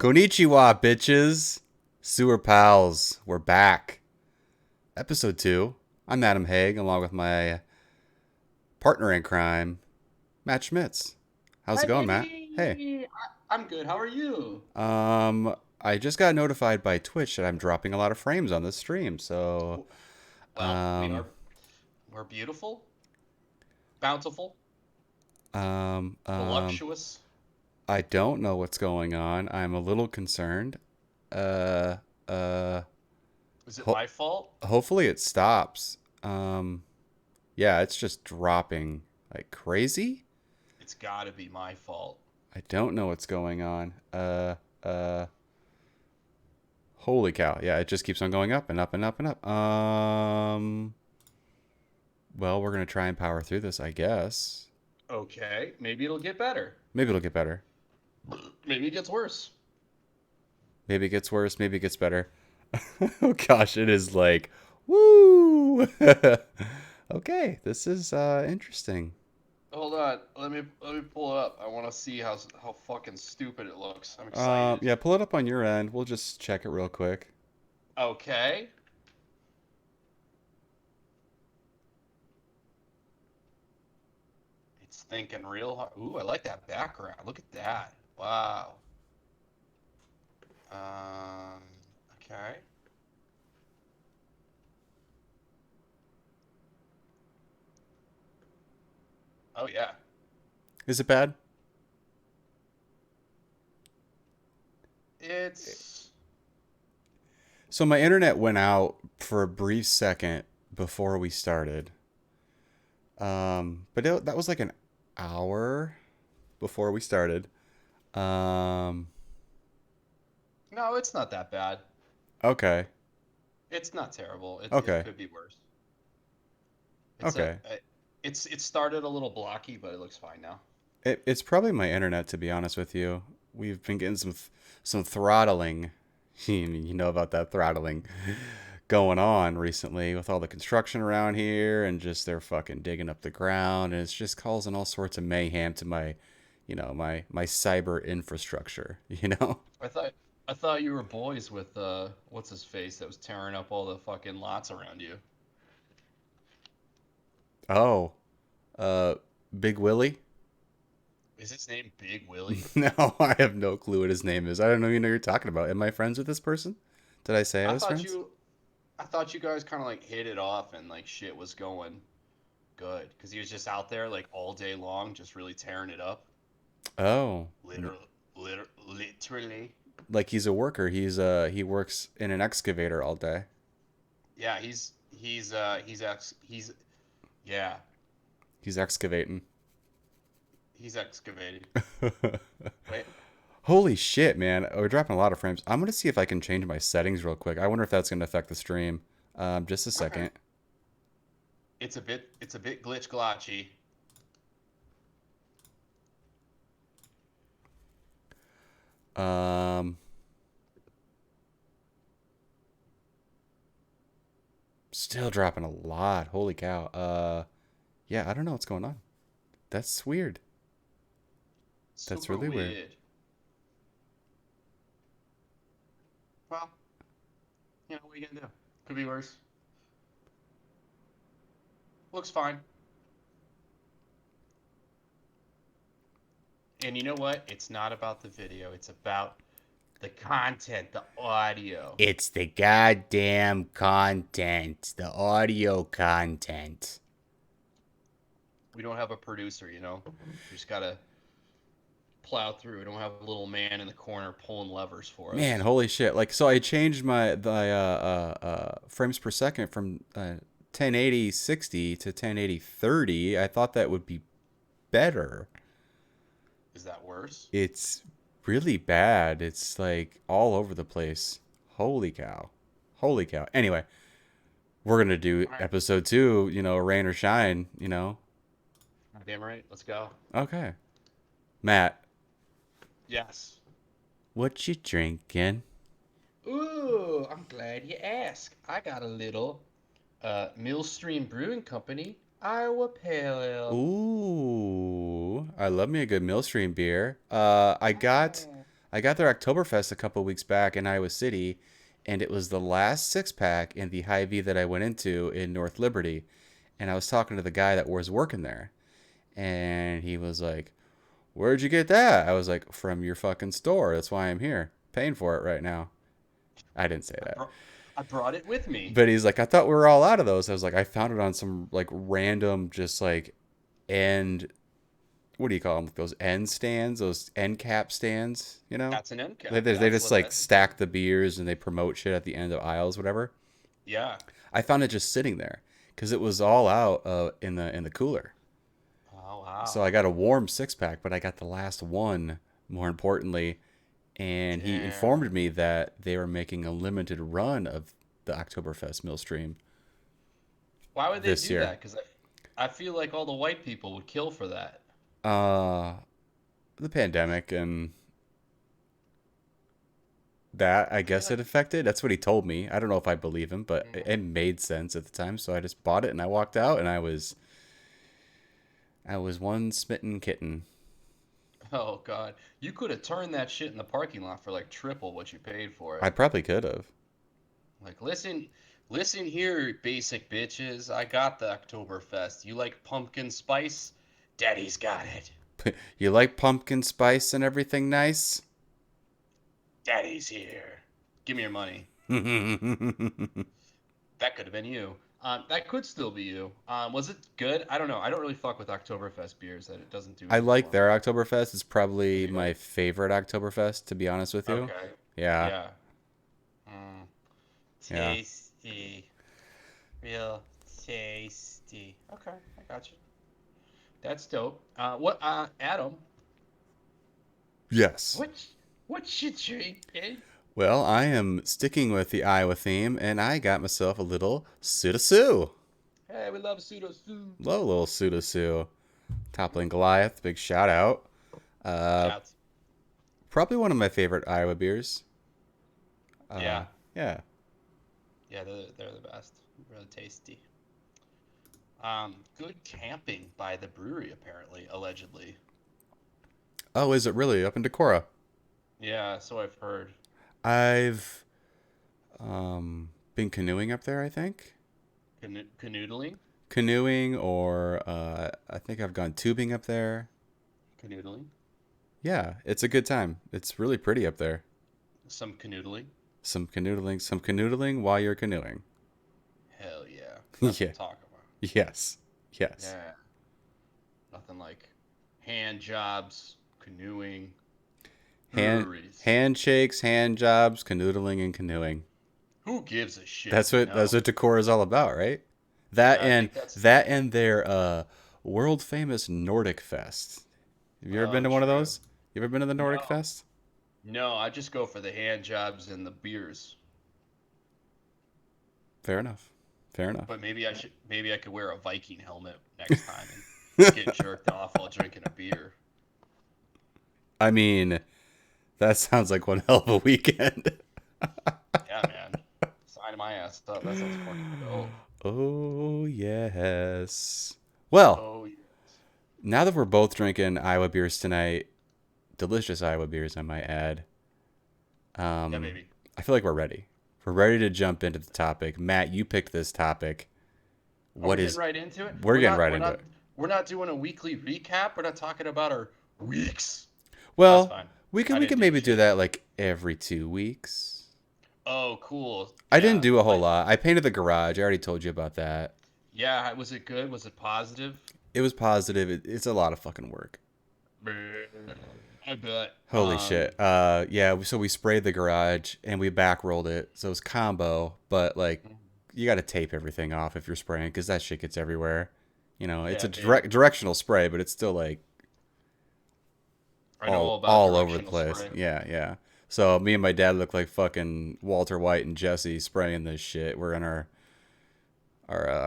Konnichiwa, bitches. Sewer pals, we're back. Episode 2. I'm Adam Haig, along with my partner in crime, Matt Schmitz. How's Hi, it going, Matt? Hey. baby. I'm good. How are you? I just got notified by Twitch that I'm dropping a lot of frames on this stream, so, W- Well, we um, are we're beautiful, bountiful, um, um, voluptuous. I don't know what's going on. I'm a little concerned. Uh, uh, Is it ho- my fault? hopefully it stops. Yeah, it's just dropping like crazy. It's got to be my fault. I don't know what's going on. Uh, Holy cow. Yeah, it just keeps on going up and up and up and up. Well, we're going to try and power through this, I guess. Okay, maybe it'll get better. Maybe it'll get better. Maybe it gets worse. Maybe it gets worse. Maybe it gets better. Oh gosh, it is like, woo! Okay, this is interesting. Hold on. Let me pull it up. I want to see how fucking stupid it looks. I'm excited. Yeah, pull it up on your end. We'll just check it real quick. Okay. It's thinking real hard. Ooh, I like that background. Look at that. Wow. Um, okay. Oh yeah. Is it bad? It's So my internet went out for a brief second before we started. That was like an hour before we started. Um, no, it's not that bad. okay, It's not terrible. It okay, could be worse. It's a okay. it started a little blocky, but it looks fine now. It's probably my internet, to be honest with you. We've been getting some throttling. You know about that throttling going on recently with all the construction around here and just they're fucking digging up the ground and it's just causing all sorts of mayhem to my cyber infrastructure. You know. I thought I thought you were boys with what's his face that was tearing up all the fucking lots around you. Oh, uh, Big Willie. Is his name Big Willie? No, I have no clue what his name is. I don't know even know who you're talking about. Am I friends with this person? Did I say I I was thought friends? you I thought you guys kind of like hit it off and like shit was going good because he was just out there like all day long, just really tearing it up. Oh, Literally. like he's a worker. He works in an excavator all day. Yeah, he's yeah, He's excavating. he's excavating. Wait, Holy shit, man. We're dropping a lot of frames. I'm going to see if I can change my settings real quick. I wonder if that's going to affect the stream. Just a okay. second. It's a bit glitch glotchy. Um, Still dropping a lot. Holy cow. Yeah, I don't know what's going on. That's weird. That's Super really weird. weird. Well, what are you gonna do? Could be worse. Looks fine. And you know what? It's not about the video. It's about the content, the audio. It's the goddamn content, the audio content. We don't have a producer. We just gotta plow through. We don't have a little man in the corner pulling levers for Man, us. holy shit! Like, so I changed the frames per second from 1080 60 to 1080 30. I thought that would be better. Is that worse? It's really bad. It's like all over the place. Holy cow! Holy cow! Anyway, we're gonna do All right. episode 2. Rain or shine. Damn right. Let's go. Okay, Matt, Yes. what you drinking? Ooh, I'm glad you asked. I got a little Millstream Brewing Company Iowa Pale Ale. Ooh, I love me a good Millstream beer. I got Ah. I got their Oktoberfest a couple weeks back in Iowa City, and it was the last six pack in the Hy-Vee that I went into in North Liberty. And I was talking to the guy that was working there, and he was like, "Where'd you get that?" I was like, "From your fucking store. That's why I'm here, paying for it right now." I didn't say I, that. br- I brought it with me. But he's like, "I thought we were all out of those." I was like, "I found it on some like random, just like end, what do you call them? Those end stands, those end cap stands, you know? That's an end They, cap. they That's just what like that. stack the beers and they promote shit at the end of aisles, whatever. Yeah. I found it just sitting there because it was all out in the cooler. Oh So wow. I got a warm six pack, but I got the last one, more importantly. And he Damn. informed me that they were making a limited run of the Oktoberfest Millstream Why would they this do year. that? Because I feel like all the white people would kill for that. Uh, the pandemic and that, I I feel guess like it affected. That's what he told me. I don't know if I believe him, but mm, it made sense at the time. So I just bought it and I walked out and I was one smitten kitten. oh god, you could have turned that shit in the parking lot for like triple what you paid for I it. probably could have. Like, listen here, basic bitches. I got the Oktoberfest. You like pumpkin spice? Daddy's got it. You like pumpkin spice and everything nice? Daddy's here. Give me your money. I That could have been you. That could still be you. Was it good? I don't know. I don't really fuck with Oktoberfest beers. That it doesn't do anything like for their me. Oktoberfest. It's probably Yeah. my favorite Oktoberfest, to be honest with you. Okay. Yeah, Yeah. Mm. yeah. Tasty. Real tasty. Okay, I got you. That's dope. Adam? Yes. What, what you drinking? Well, I am sticking with the Iowa theme, and I got myself a little Suda Sue. Hey, we love pseudo soup. Low little Suda Sue. Toppling Goliath, big shout out. Uh, Shouts. Probably one of my favorite Iowa beers. Uh, Yeah, yeah. yeah, they're the best. Really tasty. Good camping by the brewery apparently, allegedly. Oh, is it really up in Decorah? Yeah, so I've heard. I've been canoeing up there, I think. Canoodling, Canoeing, or I think I've gone tubing up there. canoodling, Yeah, it's a good time. It's really pretty up there. some canoodling. Some canoodling while you're canoeing. Hell yeah, that's what Yeah. I'm talking about. Yes. Yes. Yeah, nothing like hand jobs, canoeing, Hand breweries. handshakes, hand jobs, canoodling, and canoeing. Who gives a shit, That's you what know? Decorah is all about, right? That Yeah, I and think that's that and their world famous Nordic Fest. Have you ever been to one of true. those? You ever been to the Nordic No, Fest? no, I just go for the hand jobs and the beers. Fair enough. Fair enough. But maybe I could wear a Viking helmet next time and get jerked off while drinking a beer. I mean, that sounds like one hell of a weekend. Yeah, man. Sign my ass up. That sounds fucking dope. Oh, yes. Well, Oh yes. now that we're both drinking Iowa beers tonight, delicious Iowa beers, I might add, Yeah, um, baby. I feel like we're ready. We're ready to jump into the topic. Matt, you picked this topic. Are we What getting is. right into it? We're getting right into it. We're not doing a weekly recap. We're not talking about our weeks. That's Well, fine. we can I we didn't can do maybe do shit. that like every 2 weeks. Oh, cool. I didn't Yeah. do a whole What? lot. I painted the garage. I already told you about that. Yeah. Was it good? Was it positive? It was positive. It's a lot of fucking work. I bet. Holy shit. Yeah, so we sprayed the garage and we back rolled it. So it was combo, but like you got to tape everything off if you're spraying cuz that shit gets everywhere. You know, it's Yeah, a baby. directional spray, but it's still like I know all about all over the directional place. spray. Yeah, yeah. So me and my dad look like fucking Walter White and Jesse spraying this shit. We're in our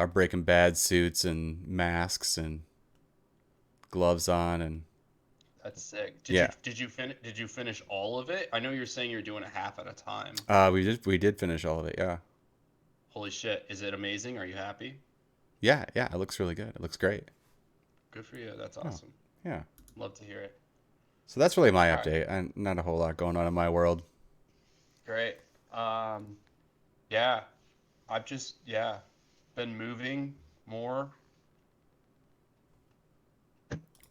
Breaking Bad suits and masks and gloves on, and That's sick. yeah. Did you finish all of it? I know you're saying you're doing a half at a time. We did finish all of it. Yeah. Holy shit. Is it amazing? Are you happy? Yeah, it looks really good. It looks great. Good for you. That's Oh, awesome. yeah. Love to hear it. So that's really my All right, update. And not a whole lot going on in my world. great. Yeah, I've just been moving more.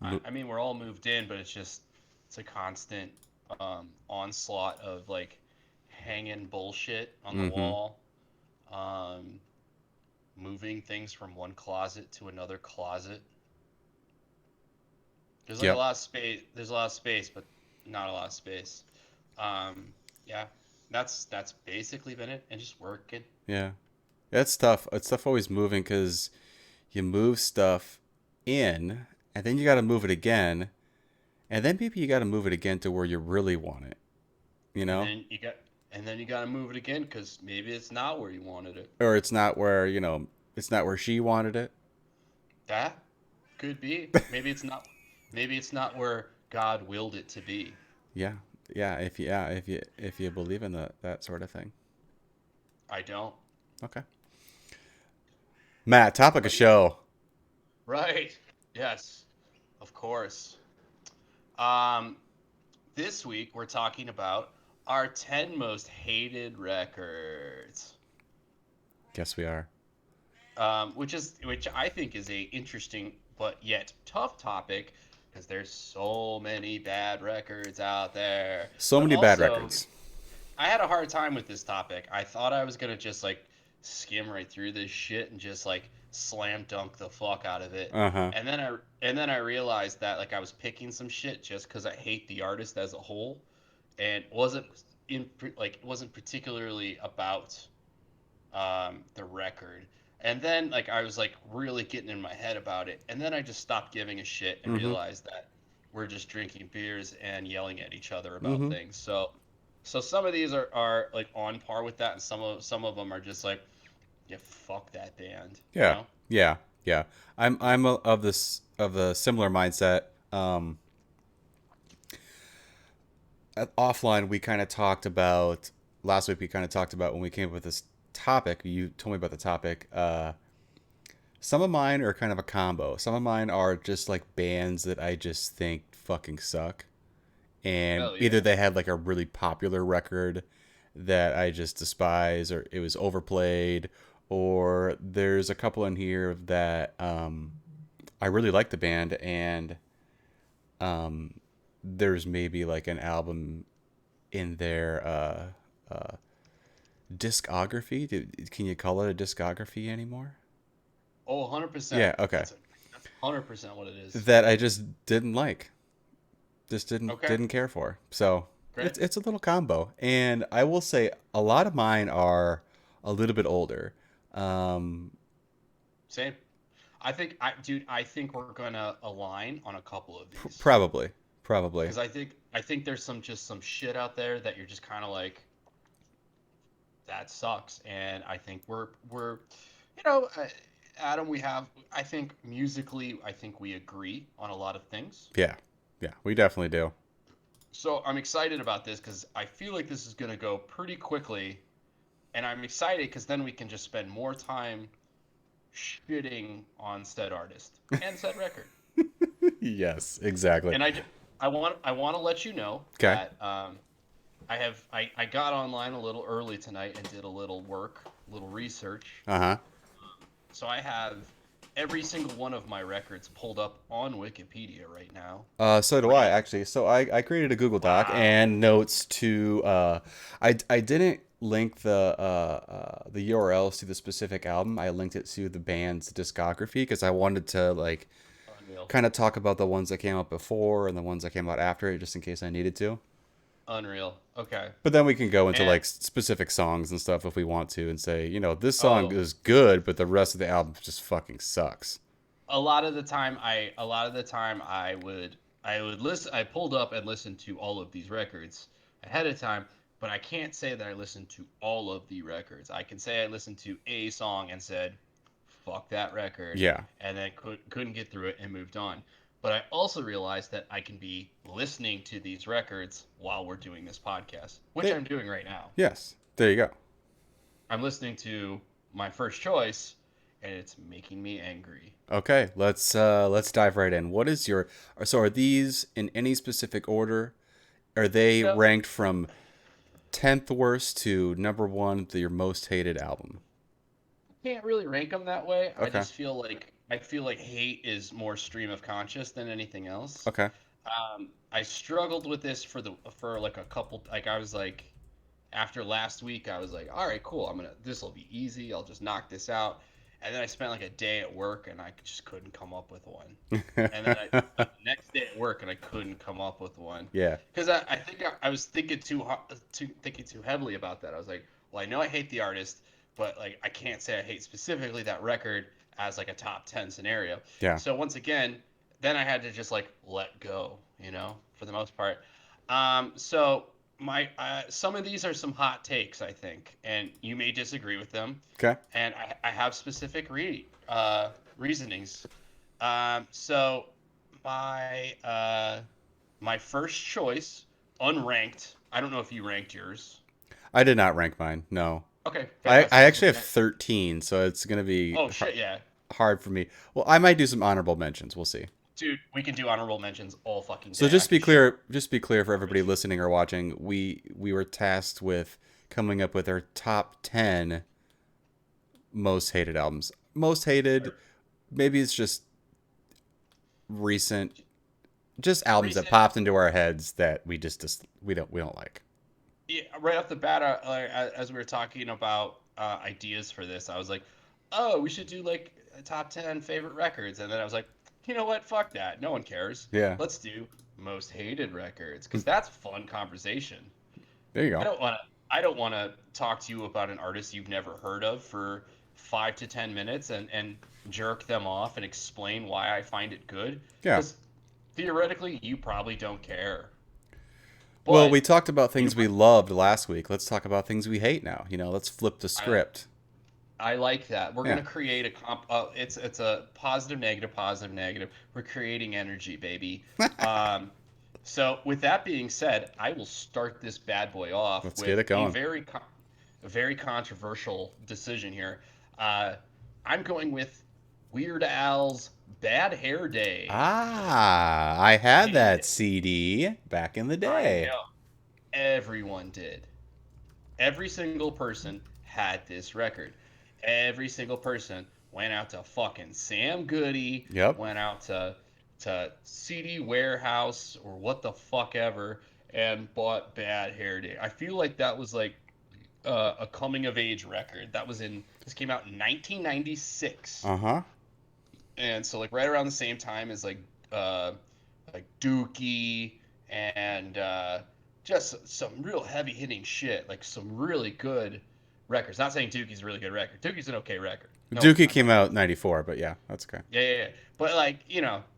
I mean, we're all moved in, but it's a constant onslaught of like hanging bullshit on the Mm-hmm. wall, um, moving things from one closet to another closet. There's like a Yep. lot of space. There's a lot of space, but not a lot of space. Um, yeah, that's basically been it, and just working. Yeah. It's tough. It's tough always moving because you move stuff in, and then you got to move it again, and then maybe you got to move it again to where you really want it. You And know, then you got and then you got to move it again because maybe it's not where you wanted it. or it's not where it's not where she wanted it. That could be. Maybe it's not where God willed it to be. Yeah. Yeah. If you believe in that sort of thing. I don't. Okay. Matt, topic of But yeah. show. Right. Yes. Of course. Um, this week we're talking about our 10 most hated records. Guess we are. Which I think is a interesting but yet tough topic because there's so many bad records out there. So But many bad also, records. I had a hard time with this topic. I thought I was gonna just like skim right through this shit and just like slam dunk the fuck out of it. Uh huh. And then I realized that like I was picking some shit just because I hate the artist as a whole, and it wasn't particularly about the record. And then like I was like really getting in my head about it, and then I just stopped giving a shit and Mm-hmm. realized that we're just drinking beers and yelling at each other about Mm-hmm. things. So some of these are like on par with that, and some of them are just like, yeah, fuck that band, you Yeah. know? Yeah. Yeah. Of of the similar mindset. Offline we kind of talked about last week. We kind of talked about when we came up with this topic. You told me about the topic. Some of mine are kind of a combo. Some of mine are just like bands that I just think fucking suck, and Hell either yeah. they had like a really popular record that I just despise, or it was overplayed, or there's a couple in here that I really like the band, and um, there's maybe like an album in their discography. Can you call it a discography anymore? Oh, 100%. Yeah, okay. That's 100% what it is. That I just didn't like. Just didn't Okay, didn't care for. So great. it's a little combo, and I will say a lot of mine are a little bit older. Um, Same. Dude, I think we're gonna align on a couple of these probably, probably. because I think there's some shit out there that you're just kind of like that sucks, and I think we're you know Adam, I think musically I think we agree on a lot of things. Yeah, yeah, we definitely do. So I'm excited about this because I feel like this is gonna go pretty quickly, and I'm excited because then we can just spend more time shitting on said artist and said record. Yes, exactly. And I want to let you know Okay. that I got online a little early tonight and did a little work, a little research. Uh huh. So I have every single one of my records pulled up on Wikipedia right now. So do I Ready? actually. So I created a Google Doc Wow. and notes to. I didn't link the URLs to the specific album. I linked it to the band's discography because I wanted to like Unreal. kind of talk about the ones that came out before and the ones that came out after it, just in case I needed to. Unreal. Okay. But then we can go into And like specific songs and stuff if we want to, and say, this song oh, is good, but the rest of the album just fucking sucks. a lot of the time I would listen. I pulled up and listened to all of these records ahead of time, but I can't say that I listened to all of the records. I can say I listened to a song and said, "Fuck that record," Yeah. and then couldn't get through it and moved on. But I also realized that I can be listening to these records while we're doing this podcast, which They, I'm doing right now. yes. There you go. I'm listening to my first choice, and it's making me angry. Okay, let's dive right in. What is your so are these in any specific order? Are they No, ranked from 10th worst to number 1, your most hated album? can't really rank them that way. I Okay. just feel like hate is more stream of conscious than anything else. Okay. I struggled with this for like a couple. Like I was like, after last week, I was like, all right, cool. This will be easy. I'll just knock this out. And then I spent like a day at work and I just couldn't come up with one. And then I spent the next day at work and I couldn't come up with one Yeah. because I think I was thinking too heavily about that. I was like, well, I know I hate the artist, but like I can't say I hate specifically that record as like a top 10 scenario. Yeah. So once again, then I had to just like let go, for the most part. So my some of these are some hot takes, I think, and you may disagree with them, Okay. and I have specific reasonings. So my first choice, unranked. I don't know if you ranked yours. I did not rank mine. No. Okay, I fantastic. actually have 13, so it's going to be Oh shit, yeah, hard for me. Well, I might do some honorable mentions. We'll see. dude, we can do honorable mentions all fucking So day. I could just be clear for everybody listening or watching, we were tasked with coming up with our top 10 most hated albums. Most hated, maybe it's just recent, just albums that recent. popped into our heads that we don't like. Yeah, right off the bat, as we were talking about ideas for this, I was like, oh, we should do like a top 10 favorite records. And then I was like, you know what? Fuck that. No one cares. Yeah. Let's do most hated records because that's fun conversation. There you I go. don't want to. I don't want to talk to you about an artist you've never heard of for 5 to 10 minutes and jerk them off and explain why I find it good. Yeah. Because theoretically, you probably don't care. Well, But we talked about you things we loved last week. Let's talk about things we hate now. Let's flip the I, script. I like that. We're Yeah. gonna create a comp. It's a positive, negative, positive, negative. We're creating energy, baby. Um, so with that being said, I will start this bad boy off Let's get with it going. a very controversial decision here. Uh, I'm going with Weird Al's "Bad Hair Day." Ah, I had And that CD back in the I day. know everyone did. Every single person had this record. Every single person went out to fucking Sam Goody, Yep. went out to CD Warehouse or what the fuck ever, and bought Bad Hair Day. I feel like that was like a coming of age record. This came out in 1996, Uh-huh. and so like right around the same time as uh, like Dookie and just some real heavy hitting shit, like some really good records. Not saying Dookie's a really good record. Dookie's an okay record. No one's Dookie not came gonna. out 94, but yeah, that's okay. Yeah, yeah, yeah. But like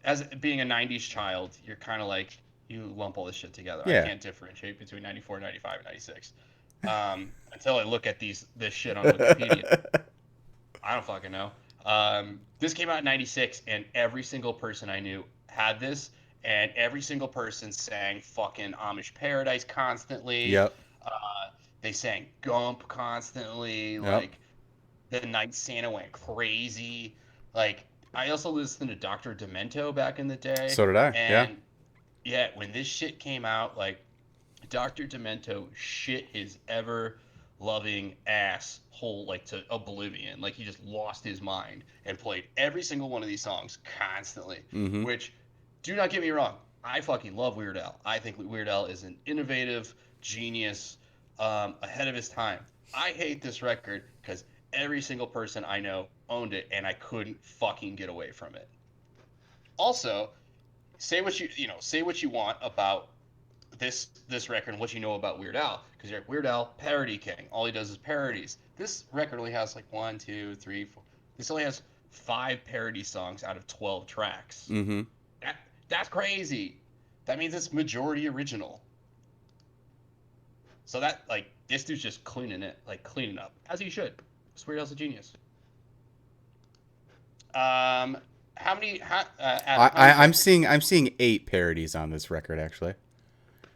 as being a '90s child, you're kind of like you lump all this shit together. I Yeah. can't differentiate between '94, '95, and '96 until I look at this shit on Wikipedia. I don't fucking know. This came out in '96, and every single person I knew had this, and every single person sang fucking Amish Paradise constantly. Yep. They sang Gump constantly. Yep. Like the night Santa went crazy. Like I also listened to Dr. Demento back in the day, So did I. Yeah. and yeah, when this shit came out, like Dr. Demento shit his ever loving ass whole like to oblivion. Like he just lost his mind and played every single one of these songs constantly. Mm-hmm. Which, do not get me wrong, I fucking love Weird Al. I think Weird Al is an innovative genius, ahead of his time. I hate this record because every single person I know owned it and I couldn't fucking get away from it. Also, say what you want about this record and what you know about Weird Al, because you're like Weird Al parody king. All he does is parodies. This record only has like one, two, three, four. This only has 5 parody songs out of 12 tracks. Mm-hmm. That's crazy. That means it's majority original. So that like this dude's just cleaning up as he should. This Weird Al's a genius. How many? Adam, how many I'm seeing 8 parodies on this record actually.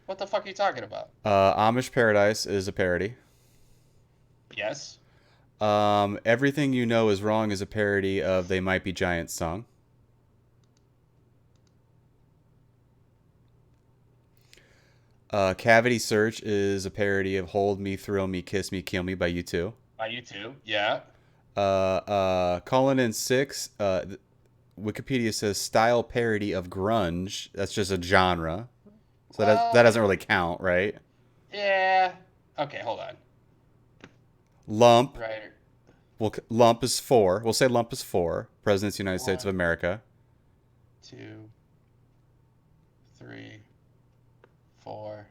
What the fuck are you talking about? Amish Paradise is a parody. Yes. Everything You Know Is Wrong is a parody of They Might Be Giants song. Cavity Search is a parody of Hold Me, Thrill Me, Kiss Me, Kill Me by U2. By you too. Yeah. Calling in Six, Wikipedia says style parody of grunge. That's just a genre. So that Well, doesn't really count, right? yeah. Okay, hold on. Lump. Writer. Well, Lump is four. We'll say Lump is four. Presidents of the United States of One, America. 2, 3, 4,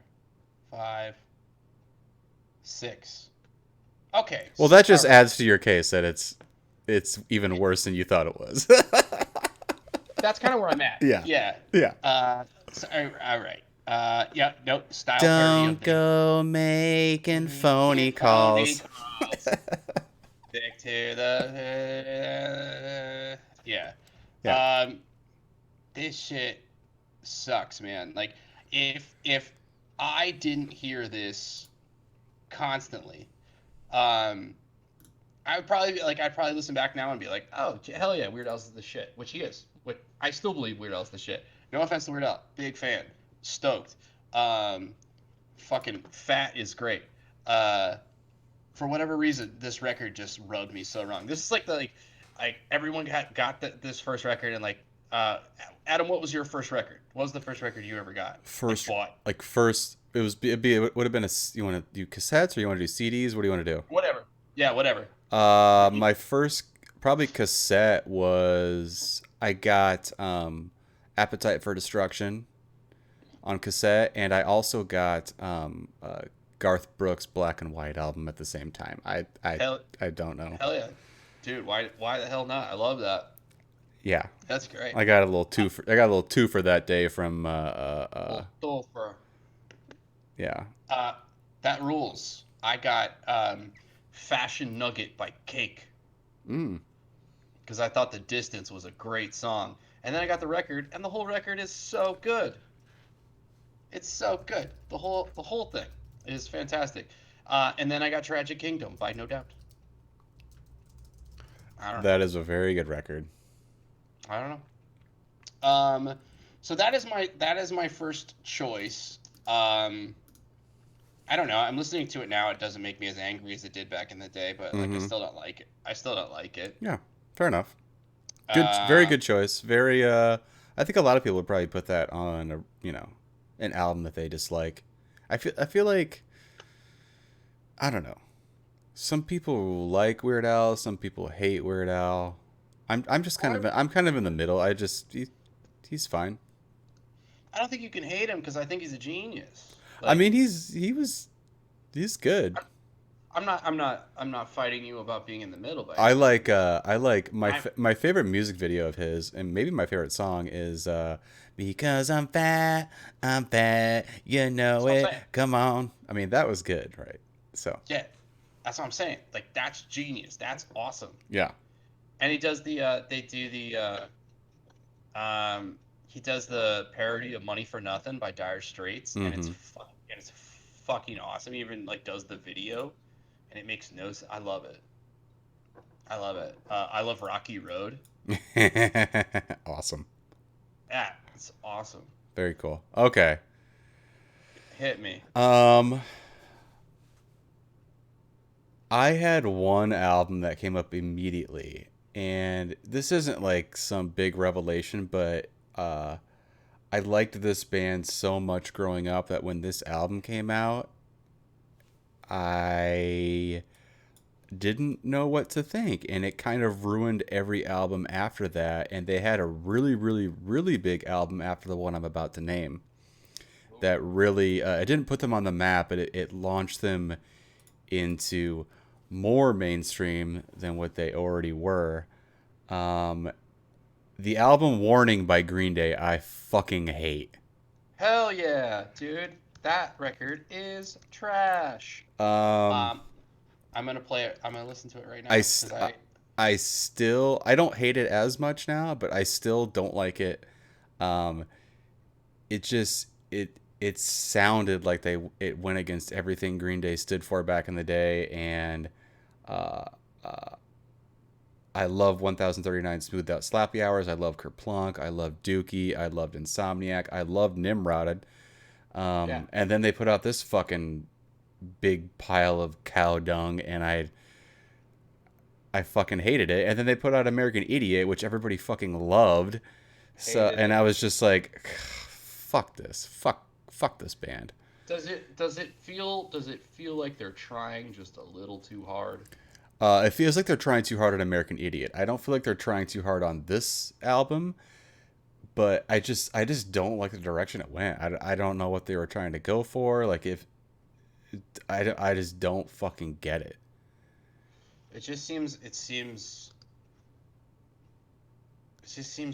5, 6. Okay. Well, that All just right. adds to your case that it's even worse than you thought it was. That's kind of where I'm at. Yeah. Yeah. Yeah. So, all right. Yeah. Nope. Style parody Don't of the go making phony phony calls. calls. Stick to the. Yeah. Yeah. Um. This shit sucks, man. Like, if I didn't hear this constantly, um, I would probably be like, I'd probably listen back now and be like, oh hell yeah, Weird Al's the shit, which he is. Which I still believe Weird Al's the shit. No offense to Weird Al, big fan, stoked. Um, Fucking Fat is great. Uh, for whatever reason, this record just rubbed me so wrong. This is like everyone got this first record and like Adam, what was your first record? What was the first record you ever got? Like First, bought? first, it would have been you want to do cassettes or you want to do CDs? What do you want to do? Whatever. Yeah, whatever. My first probably cassette was I got Appetite for Destruction on cassette, and I also got Garth Brooks' Black and White album at the same time. Hell, I don't know. hell yeah, dude. Why the hell not? I love that. Yeah, That's great. I got a little two for that day from Well, for yeah. uh, that rules. I got Fashion Nugget by Cake Mm. because I thought The Distance was a great song. And then I got the record, and the whole record is so good. It's so good. The whole thing is fantastic. And then I got Tragic Kingdom by No Doubt. I don't know. That is a very good record. I don't know. So that is my first choice. I don't know. I'm listening to it now. It doesn't make me as angry as it did back in the day, but like I Hmm. still don't like it. I still don't like it. Yeah, fair enough. Good, very Uh, good choice. Very. I think a lot of people would probably put that on an album that they dislike. I feel like I don't know. Some people like Weird Al. Some people hate Weird Al. I'm just kind I of I'm kind of in the middle. He's fine. I don't think you can hate him because I think he's a genius. I Like mean he's good. I'm not fighting you about being in the middle by I any like means. I'm my favorite music video of his, and maybe my favorite song is Because I'm fat, you That's know what I'm it. saying. Come on. I mean, that was good, right? So, Yeah, that's what I'm saying. Like that's genius. That's awesome. yeah. And he does he does the parody of Money for Nothing by Dire Straits, and Mhm. it's fucking awesome. He even like does the video, and it makes no sense. I love it. I love it. I love Rocky Road. Awesome. Yeah, it's awesome. Very cool. Okay. Hit me. Um I had one album that came up immediately, and this isn't like some big revelation, but I liked this band so much growing up that when this album came out, I didn't know what to think, and it kind of ruined every album after that. And they had a really, really, really big album after the one I'm about to name that really it didn't put them on the map, but it launched them into more mainstream than what they already were. Um, the album Warning by Green Day, I fucking hate. Hell yeah, dude. That record is trash. Um, Um, I'm gonna play it. I'm gonna listen to it right I, now because st- I don't hate it as much now, but I still don't like it. Um, it just it sounded like it went against everything Green Day stood for back in the day, and uh, I love 1039 Smoothed Out Slappy Hours. I love Kerplunk. I love Dookie. I loved Insomniac. I loved Nimrod. Yeah. And then they put out this fucking big pile of cow dung, and I fucking hated it. And then they put out American Idiot, which everybody fucking loved. So, Hated and it. I was just like, fuck this, fuck this band. Does it feel like they're trying just a little too hard? It feels like they're trying too hard on American Idiot. I don't feel like they're trying too hard on this album, but I just don't like the direction it went. I don't know what they were trying to go for. Like if I just don't fucking get it. It just seems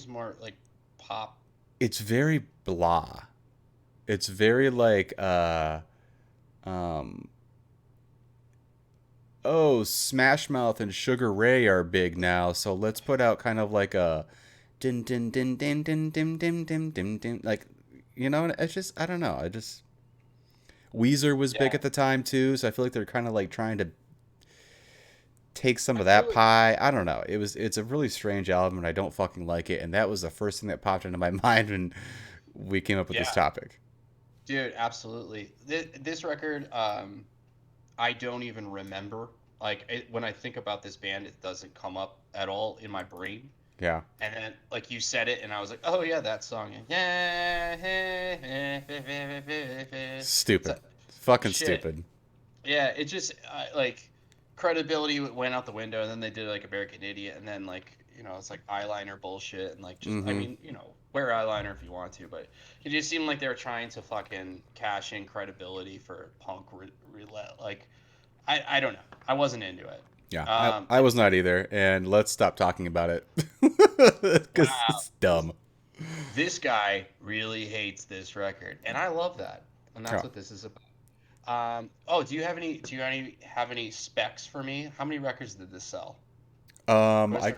more like pop. It's very blah. It's very like um oh, Smash Mouth and Sugar Ray are big now, so let's put out kind of like a din din din din din din din din din din, like, you know. It's just, I don't know. I just, Weezer was big Yeah. at the time too, so I feel like they're kind of like trying to take some I of feel that like pie. I don't know. It's a really strange album, and I don't fucking like it. And that was the first thing that popped into my mind when we came up with this Yeah, topic. dude, absolutely. This record, I don't even remember. Like when I think about this band, it doesn't come up at all in my brain. Yeah, And then like you said it, and I was like, oh yeah, that song. Yeah, stupid, so, fucking shit. stupid. Yeah, it just like credibility went out the window, and then they did like American Idiot, and then like it's like eyeliner bullshit, and like just I Mm-hmm. mean wear eyeliner if you want to, but it just seemed like they were trying to fucking cash in credibility for punk roulette. Like I don't know, I wasn't into it. Yeah, Um, I was not either, and let's stop talking about it because wow, it's dumb. this guy really hates this record, and I love that, and that's Yeah. what this is about. Oh, do you have any specs for me? How many records did this sell? Go to I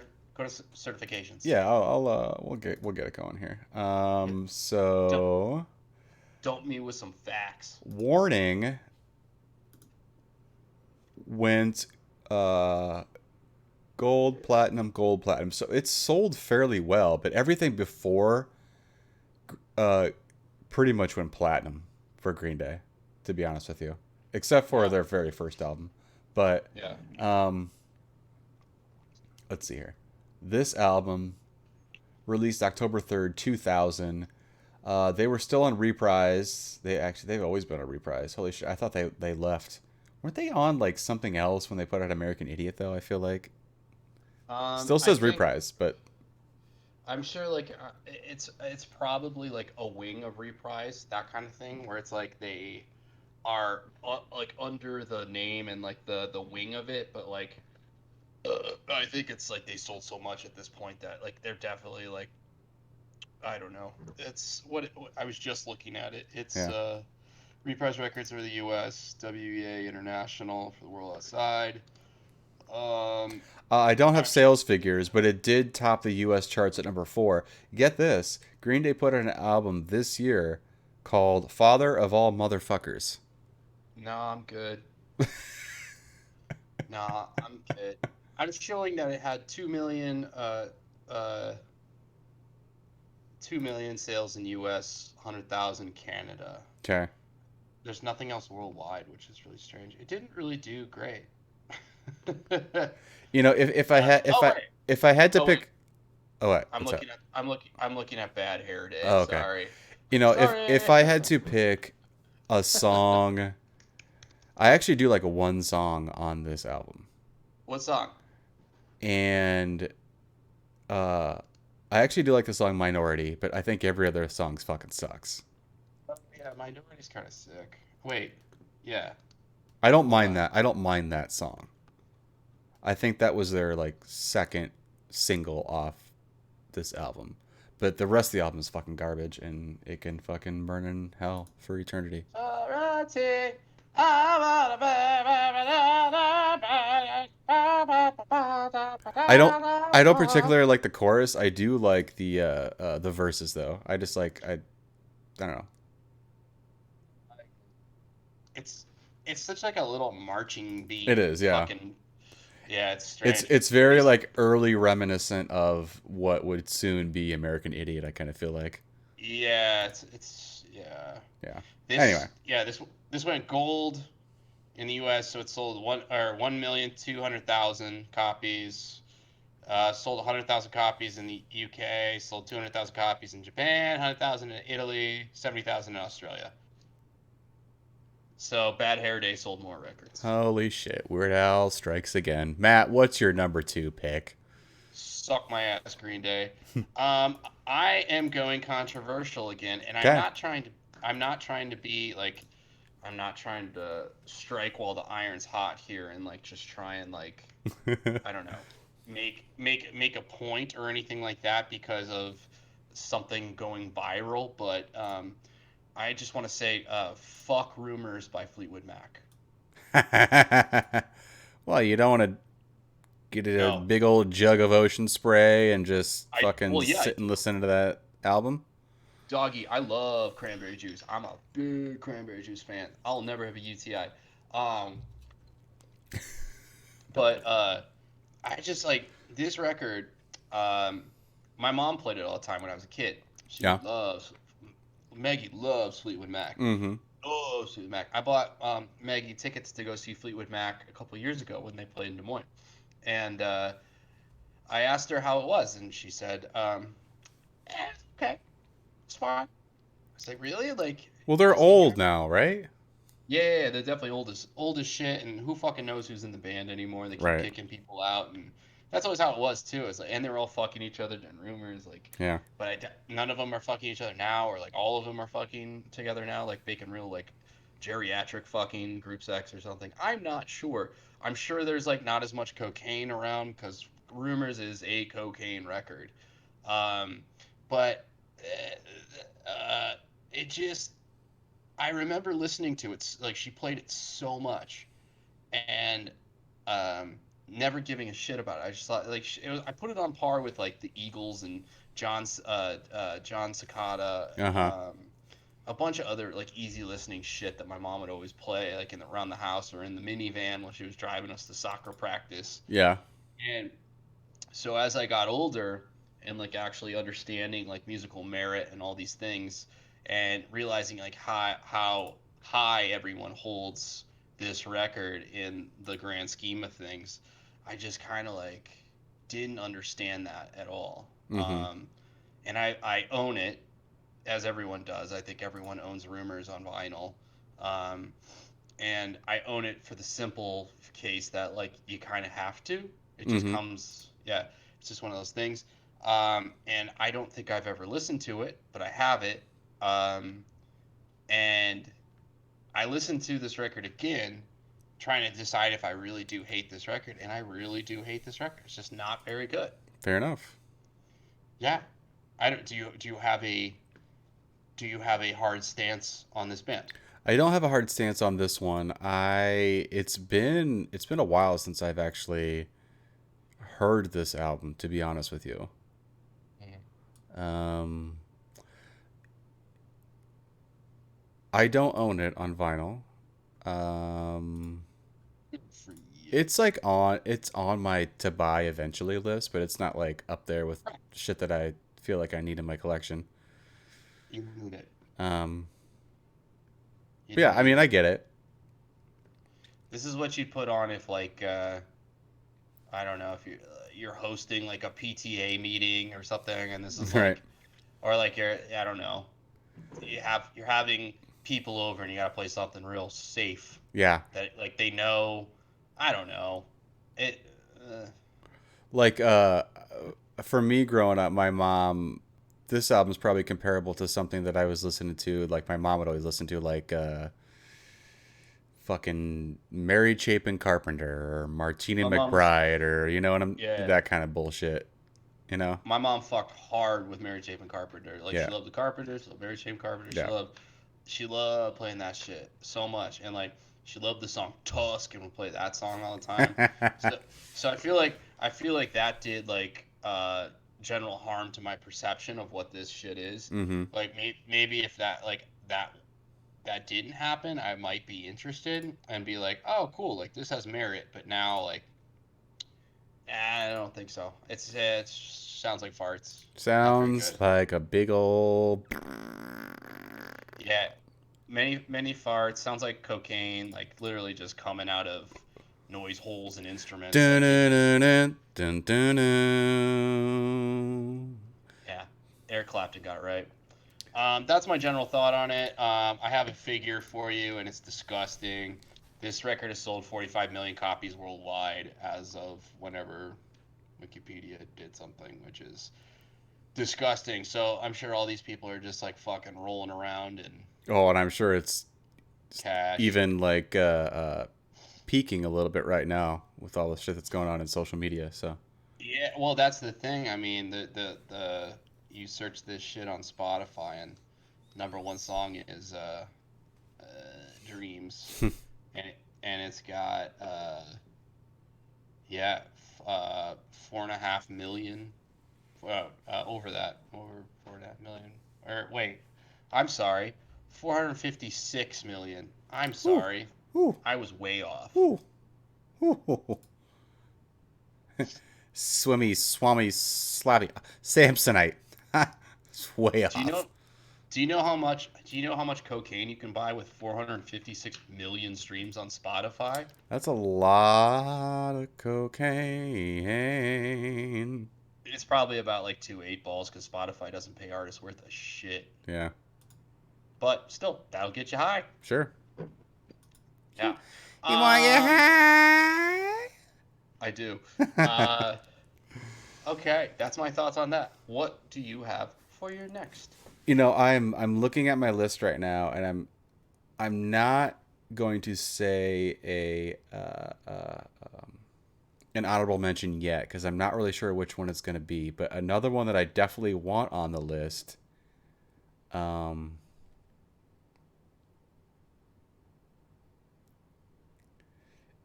certifications. Yeah, we'll get it going here. Yeah. Dump, So dump me with some facts. Warning went uh gold, platinum. So it's sold fairly well, but everything before uh pretty much went platinum for Green Day, to be honest with you, except for Yeah, their very first album. But yeah. um let's see here. This album released October 3rd, 2000. They were still on Reprise. They've always been on Reprise. Holy shit! I thought they left. Weren't they on like something else when they put out American Idiot though? I feel like still I says think Reprise, but I'm sure like it's probably like a wing of Reprise, that kind of thing, where it's like they are like under the name and like the wing of it, but like I think it's like they sold so much at this point that like they're definitely like I don't know. It's I was just looking at it. It's yeah. Reprise Records for the U.S., WEA International for the world outside. Um, I don't have actually, sales figures, but it did top the U.S. charts at number 4. Get this: Green Day put out an album this year called "Father of All Motherfuckers." no, I'm good. Nah, I'm good. I'm showing that it had 2 million sales in U.S., 100,000 Canada. Okay. There's nothing else worldwide, which is really strange. It didn't really do great. You know, if I had Oh wait, if I had to oh wait. pick, oh what, I'm what's up? looking at I'm looking at Bad Hair Day. Oh, okay. Sorry. You know, if Sorry. I had to pick a song, I actually do like one song on this album, What song? and uh, I actually do like the song "Minority," but I think every other song's fucking sucks. Oh, yeah, Minority's kind of sick. Wait. Yeah. I don't Hold mind on. that. I don't mind that song. I think that was their like second single off this album. But the rest of the album is fucking garbage, and it can fucking burn in hell for eternity. Alrighty. I don't I don't particularly like the chorus. I do like the verses though. I don't know. It's it's such like a little marching beat, It is, yeah. fucking Yeah, it's It's strange. it's very This, like early reminiscent of what would soon be American Idiot. I kind of feel like. yeah, it's yeah. Yeah. Anyway. This went gold in the U.S. So it sold 1,200,000 copies. Sold 100,000 copies in the UK. Sold 200,000 copies in Japan. 100,000 in Italy. 70,000 in Australia. So Bad Hair Day sold more records. Holy shit! Weird Al strikes again. Matt, what's your number two pick? Suck my ass, Green Day. Um, I am going controversial again, and Okay. I'm not trying to be like. I'm not trying to strike while the iron's hot here and like just try and like I don't know, make a point or anything like that because of something going viral. But I just want to say, fuck Rumors by Fleetwood Mac. Well, you don't want to get a No, big old jug of ocean spray and just fucking well, yeah, I sit and do. listen to that album. Doggy, I love cranberry juice. I'm a big cranberry juice fan. I'll never have a UTI. Um, but I just like this record. Um, my mom played it all the time when I was a kid. She Yeah. loves Maggie loves Fleetwood Mac. Mm-hmm. Loves Fleetwood Mac. I bought Maggie tickets to go see Fleetwood Mac a couple years ago when they played in Des Moines, and I asked her how it was, and she said, okay, it's fine." I was like, "Really? Like, Well, they're is it old your now, right? Yeah, they're definitely old as shit, and who fucking knows who's in the band anymore? They keep Right. kicking people out, and that's always how it was too. It's like, and they're all fucking each other doing rumors, like, Yeah. but none of them are fucking each other now, or like all of them are fucking together now, like making real like geriatric fucking group sex or something. I'm not sure. I'm sure there's like not as much cocaine around because Rumors is a cocaine record, um, but it just I remember listening to it like she played it so much and um, never giving a shit about it. I just thought like I put it on par with like the Eagles and John Cicada, Uh huh. a bunch of other like easy listening shit that my mom would always play like around the house or in the minivan when she was driving us to soccer practice. Yeah. And so as I got older and like actually understanding like musical merit and all these things and realizing like how high everyone holds this record in the grand scheme of things, I just kind of like didn't understand that at all. Mm-hmm. And I own it as everyone does. I think everyone owns Rumors on vinyl. Um, and I own it for the simple case that like you kind of have to. It just Mm-hmm. comes, yeah, it's just one of those things. And I don't think I've ever listened to it, but I have it. Um, and I listened to this record again, trying to decide if I really do hate this record, and I really do hate this record. It's just not very good. Fair enough. Yeah, I don't. Do you have a hard stance on this band? I don't have a hard stance on this one. It's been a while since I've actually heard this album, to be honest with you. Mhm. Um, I don't own it on vinyl. Um, Good for you. it's on my to buy eventually list, but it's not like up there with Right. shit that I feel like I need in my collection. You need it. Um, You but yeah, do I need mean, it. I get it. This is what you'd put on if like I don't know if you're hosting like a PTA meeting or something, and this is Right. like or like you're I don't know you're having people over and you gotta play something real safe Yeah. that like they know. I don't know it. Like for me growing up, my mom this album's probably comparable to something that I was listening to, like my mom would always listen to, like fucking Mary Chapin Carpenter or Martina My mom's McBride, or you know what I'm yeah. that kind of bullshit, you know? My mom fucked hard with Mary Chapin Carpenter. Like Yeah. she loved the Carpenters, loved Mary Chapin Carpenter. Yeah. She loved playing that shit so much, and like she loved the song Tusk and would play that song all the time. So so I feel like that did like general harm to my perception of what this shit is. Mhm. Like maybe if that like that didn't happen, I might be interested and be like, oh cool, like this has merit. But now like I don't think so. It sounds like farts. Not very Sounds good. like a big old. Yeah, many farts. Sounds like cocaine. Like literally just coming out of noise holes and instruments. Dun Like it. dun dun dun dun dun. Yeah, Eric Clapton got it right. That's my general thought on it. I have a figure for you, and it's disgusting. This record has sold 45 million copies worldwide as of whenever Wikipedia did something, which is disgusting. So I'm sure all these people are just like fucking rolling around in Oh, and I'm sure it's cash. even like peaking a little bit right now with all the shit that's going on in social media. So Yeah, well, that's the thing. I mean, the you search this shit on Spotify, and number one song is uh, Dreams, and it's got yeah, 4.5 million, over 4.5 million. Or wait, I'm sorry, 456 million. I'm ooh, sorry, ooh, I was way off. ooh, ooh. Swimmy, swami, slabby, Samsonite. It's way Do you off. know? Do you know how much? Do you know how much cocaine you can buy with 456 million streams on Spotify? That's a lot of cocaine. It's probably about like 2 8 balls because Spotify doesn't pay artists worth a shit. Yeah, But still, that'll get you high. sure. Yeah. You want your Um, high? I do. Uh, okay, that's my thoughts on that. What do you have for your next? You know, I'm looking at my list right now, and I'm not going to say an honorable mention yet because I'm not really sure which one it's going to be. But another one that I definitely want on the list, um,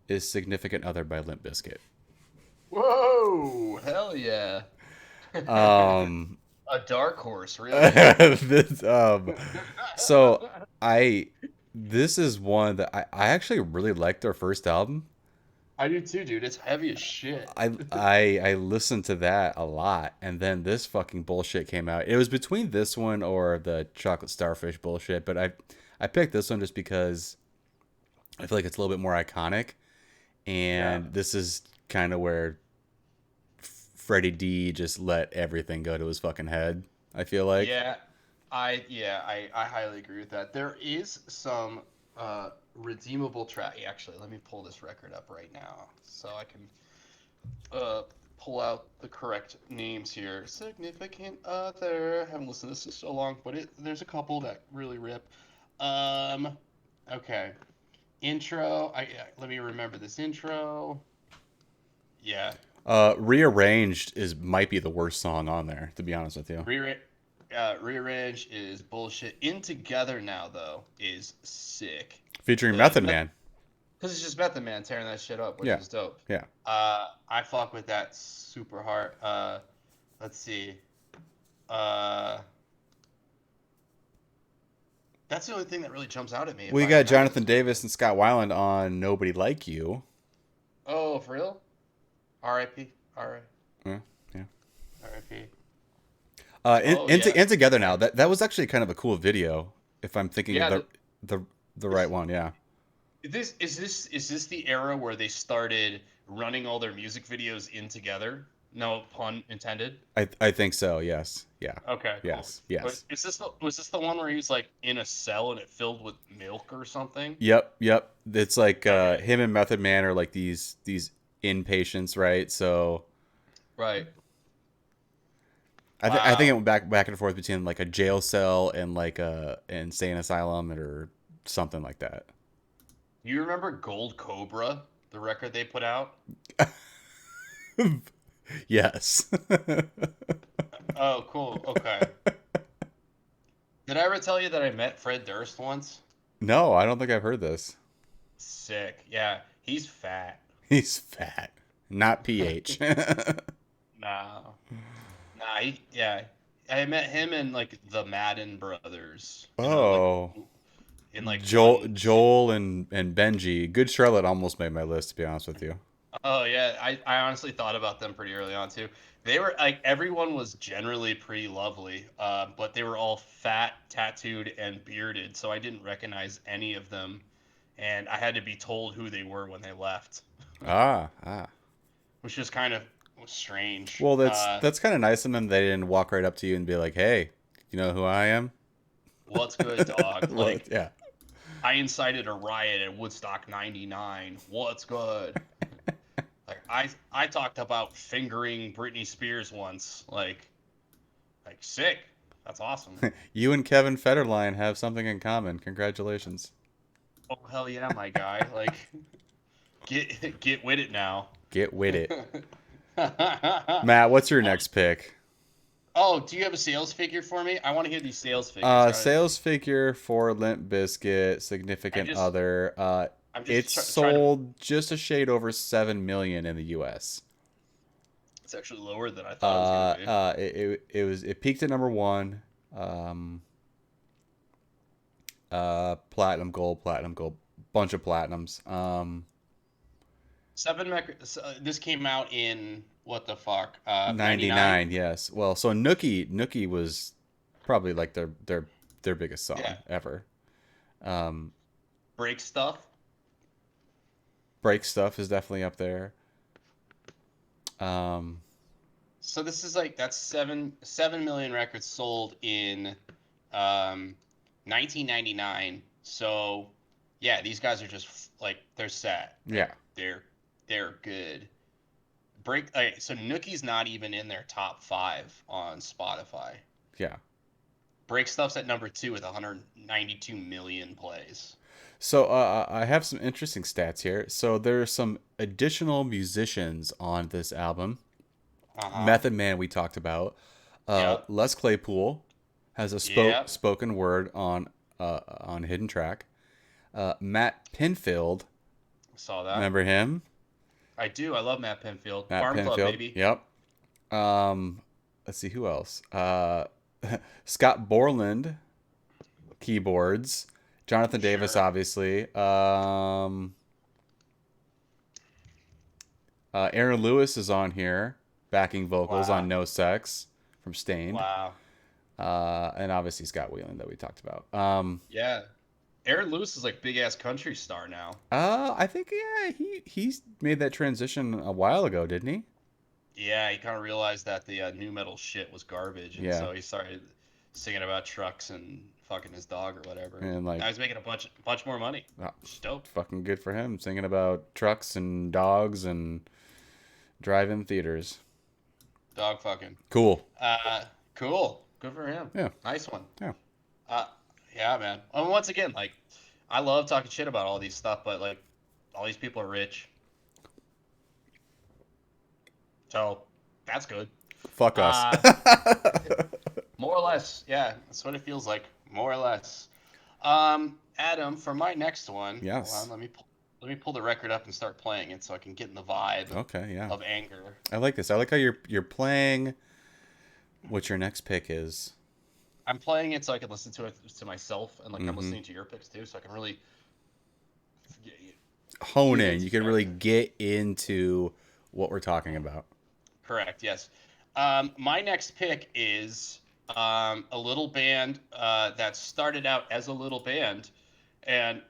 is "Significant Other" by Limp Bizkit. Whoa! Hell yeah! Um, A dark horse, really. this, so I this is one that I actually really liked their first album. I do too, dude. It's heavy as shit. I listened to that a lot, and then this fucking bullshit came out. It was between this one or the Chocolate Starfish bullshit, but I picked this one just because I feel like it's a little bit more iconic, Yeah. and this is kind of where Freddie D just let everything go to his fucking head. I feel like. I highly agree with that. There is some redeemable track. Actually, let me pull this record up right now so I can uh pull out the correct names here. Significant Other. I haven't listened to this in so long, but there's a couple that really rip. Um, okay. Intro. Let me remember this intro. Yeah. Rearranged is might be the worst song on there, to be honest with you. Re Rearrange is bullshit. In Together Now though is sick. Featuring The Method Man. because it's just Method Man tearing that shit up, which Yeah, is dope. yeah. I fuck with that super hard. Let's see. Uh, that's the only thing that really jumps out at me if We I got remember Jonathan this. Davis and Scott Weiland on "Nobody Like You." Oh, for real? R.I.P. Yeah, yeah. R.I.P. In, Oh in, yeah, in together now. That was actually kind of a cool video. If I'm thinking of yeah. the the right This one, yeah. is this the era where they started running all their music videos in together? No pun intended. I think so. Yes. Yeah. Okay, cool. Yes. Yes. Was this the one where he was like in a cell and it filled with milk or something? Yep. Yep. It's like Okay. him and Method Man are like these inpatients, right? So Right. I think it Wow. went back and forth between like a jail cell and like a insane asylum or something like that. You remember Gold Cobra, the record they put out? Yes. Oh, cool. Okay. Did I ever tell you that I met Fred Durst once? No, I don't think I've heard this. Sick. Yeah, he's fat. He's fat, not PH. No. Nah, yeah. I met him and like the Madden brothers, Oh, in like Joel, one. Joel and Benji. Good Charlotte almost made my list, to be honest with you. Oh yeah, I honestly thought about them pretty early on too. They were like everyone was generally pretty lovely, but they were all fat, tattooed, and bearded, so I didn't recognize any of them, and I had to be told who they were when they left, Ah, ah. which is kind of strange. Well, that's kind of nice of them. They didn't walk right up to you and be like, "Hey, you know who I am?" What's good, dog? Well, Like yeah. I incited a riot at Woodstock '99. What's good? Like I talked about fingering Britney Spears once. Like sick. That's awesome. You and Kevin Federline have something in common. Congratulations. Oh hell yeah, my guy. Like get with it now. Get with it. Matt, what's your next pick? Oh, do you have a sales figure for me? I want to hear these sales figures. Sales figure for Limp Bizkit, I significant just other. I'm It's just trying to. sold just a shade over 7 million in the U.S. It's actually lower than I thought it was gonna be. It peaked at number one. Um, platinum, gold, bunch of platinums. This came out in what the fuck? 99. 99, yes. Well, so Nookie was probably like their biggest Yeah. song ever. Um, Break stuff. Break Stuff is definitely up there. Um, So this is like that's 7 million records sold in um 1999. So yeah, these guys are just like they're set. Like yeah, they're good. Break. Okay, so Nookie's not even in their top five on Spotify. yeah. Break Stuff's at number two with 192 million plays. So I have some interesting stats here. So there's some additional musicians on this album. Uh huh. Method Man we talked about. Yep. Les Claypool has a Yep. spoken word on Hidden Track. Matt Pinfield, Saw that. remember him? I do. I love Matt Pinfield. Matt Farm Club, Pinfield. baby. Yep. Let's see who else. Scott Borland, keyboards. Jonathan Davis, Sure. obviously. Aaron Lewis is on here, backing vocals on Wow. No Sex from Stained. Wow. And obviously Scott Weiland that we talked about. Yeah. Aaron Lewis is like big ass country star now. I think yeah, he's made that transition a while ago, didn't he? Yeah, he kind of realized that the new metal shit was garbage, and Yeah, so he started singing about trucks and fucking his dog or whatever. and like Now he's making a bunch more money. uh, Dope. fucking good for him, singing about trucks and dogs and drive-in theaters. Dog fucking. Cool. Cool. Good for him. Yeah, Nice one. yeah. Uh, yeah, man. And once again, like, I love talking shit about all these stuff, but like, all these people are rich, so that's good. Fuck us. Uh, more or less, yeah, that's what it feels like, more or less. Adam, for my next one, hold Yes. on, let me pull the record up and start playing it so I can get in the vibe Okay. Yeah. of anger. I like this. I like how you're playing. What your next pick is. I'm playing it so I can listen to it to myself, and like I'm Mm-hmm. listening to your picks too, so I can really Hone get in. into You can the really record. get into what we're talking about. Correct. Yes. My next pick is a little band that started out as a little band and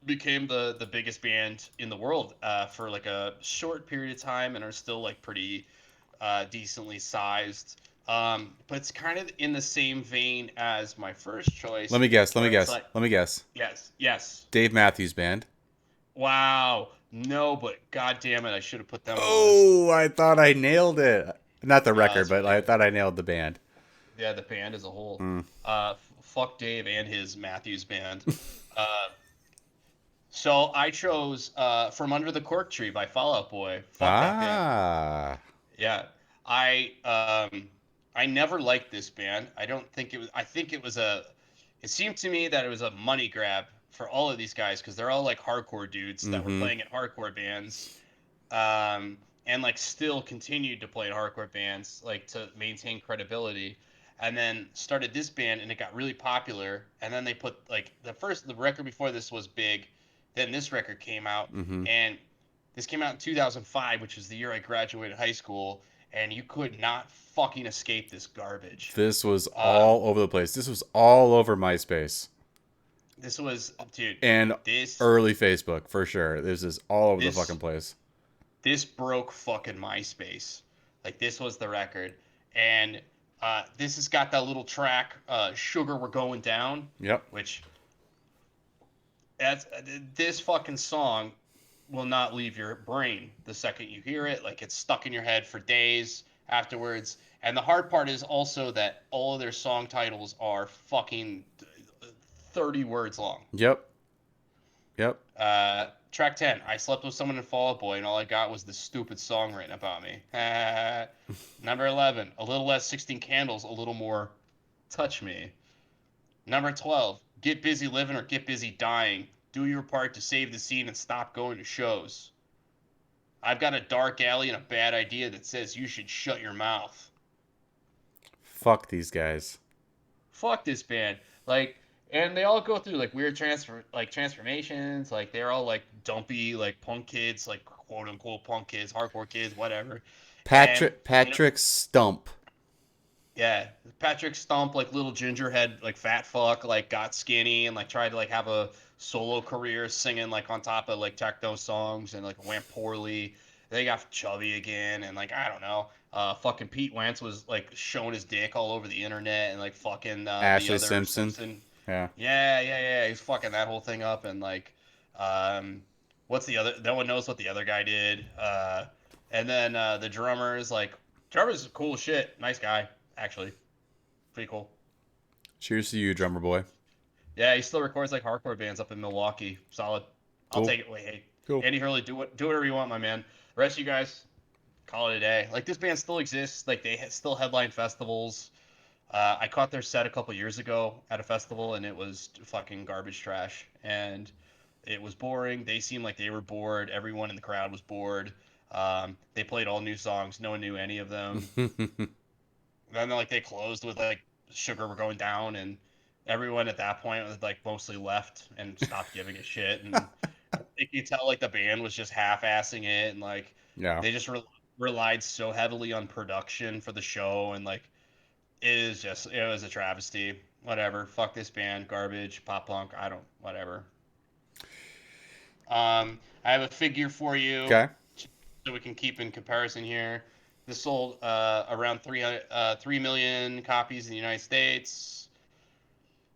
became the biggest band in the world for like a short period of time and are still like pretty decently sized. But it's kind of in the same vein as my first choice, Let me guess. Let me where it's guess. like, Let me guess. yes, yes, Dave Matthews Band. wow, no, but god damn it, I should have put them on the list. Oh, I thought I nailed it. Not the No, record, that's but really I good. thought I nailed the band. Yeah, the band as a whole. Mm. Fuck Dave and his Matthews band. Uh, so I chose "From Under the Cork Tree" by Fall Out Boy. Fuck that band. Ah. Yeah, I I never liked this band. I don't think it was. I think it was a. It seemed to me that it was a money grab for all of these guys because they're all like hardcore dudes that were Mm-hmm. playing in hardcore bands, and like still continued to play in hardcore bands like to maintain credibility. And then started this band and it got really popular. And then they put like the record before this was big, then this record came out Mm-hmm. and This came out in 2005, which is the year I graduated high school, and you could not fucking escape this garbage. This was Um, all over the place. This was all over MySpace this was, dude, and this early Facebook for sure. This is all over the this fucking place. this broke fucking MySpace. Like this was the record, and this has got that little track, "Sugar We're Going Down," Yep. which that's this fucking song will not leave your brain the second you hear it. Like it's stuck in your head for days afterwards. And the hard part is also that all of their song titles are fucking 30 words long. Yep. Yep. Track 10, I slept with someone in Fall Out Boy, and all I got was this stupid song written about me. Number 11, a little less 16 candles, a little more touch me. Number 12, get busy living or get busy dying. Do your part to save the scene and stop going to shows. I've got a dark alley and a bad idea that says you should shut your mouth. Fuck these guys. Fuck this band. Like, and they all go through like weird transformations. Like they're all like dumpy, like punk kids, like quote unquote punk kids, hardcore kids, whatever. And Patrick Stump. yeah, Patrick Stump, like little gingerhead, like fat fuck, like got skinny and like tried to like have a solo career singing like on top of like techno songs and like went poorly. They got chubby again and like I don't know. Fucking Pete Wentz was like showing his dick all over the internet and like fucking the Ashley other Simpson. Simpson. Yeah. Yeah. He's fucking that whole thing up and like, um, what's the other? No one knows what the other guy did. And then the drummers like drummer's cool as shit. Nice guy actually, pretty cool. Cheers to you, drummer boy. Yeah, he still records like hardcore bands up in Milwaukee. Solid. I'll Cool. take it. Wait, hey, Cool. Andy Hurley, do whatever you want, my man. The rest of you guys, call it a day. Like this band still exists. Like they still headline festivals. I caught their set a couple years ago at a festival, and it was fucking garbage trash. And it was boring. They seemed like they were bored. Everyone in the crowd was bored. They played all new songs. No one knew any of them. Then like they closed with like "Sugar We're Going Down," and everyone at that point was like mostly left and stopped giving a shit. And you could tell like the band was just half-assing it, and like Yeah. they just relied so heavily on production for the show, and like it was a travesty. Whatever. Fuck this band. Garbage. Pop punk. I don't. Whatever. I have a figure for you Okay. so we can keep in comparison here. This sold around 3 million copies in the United States,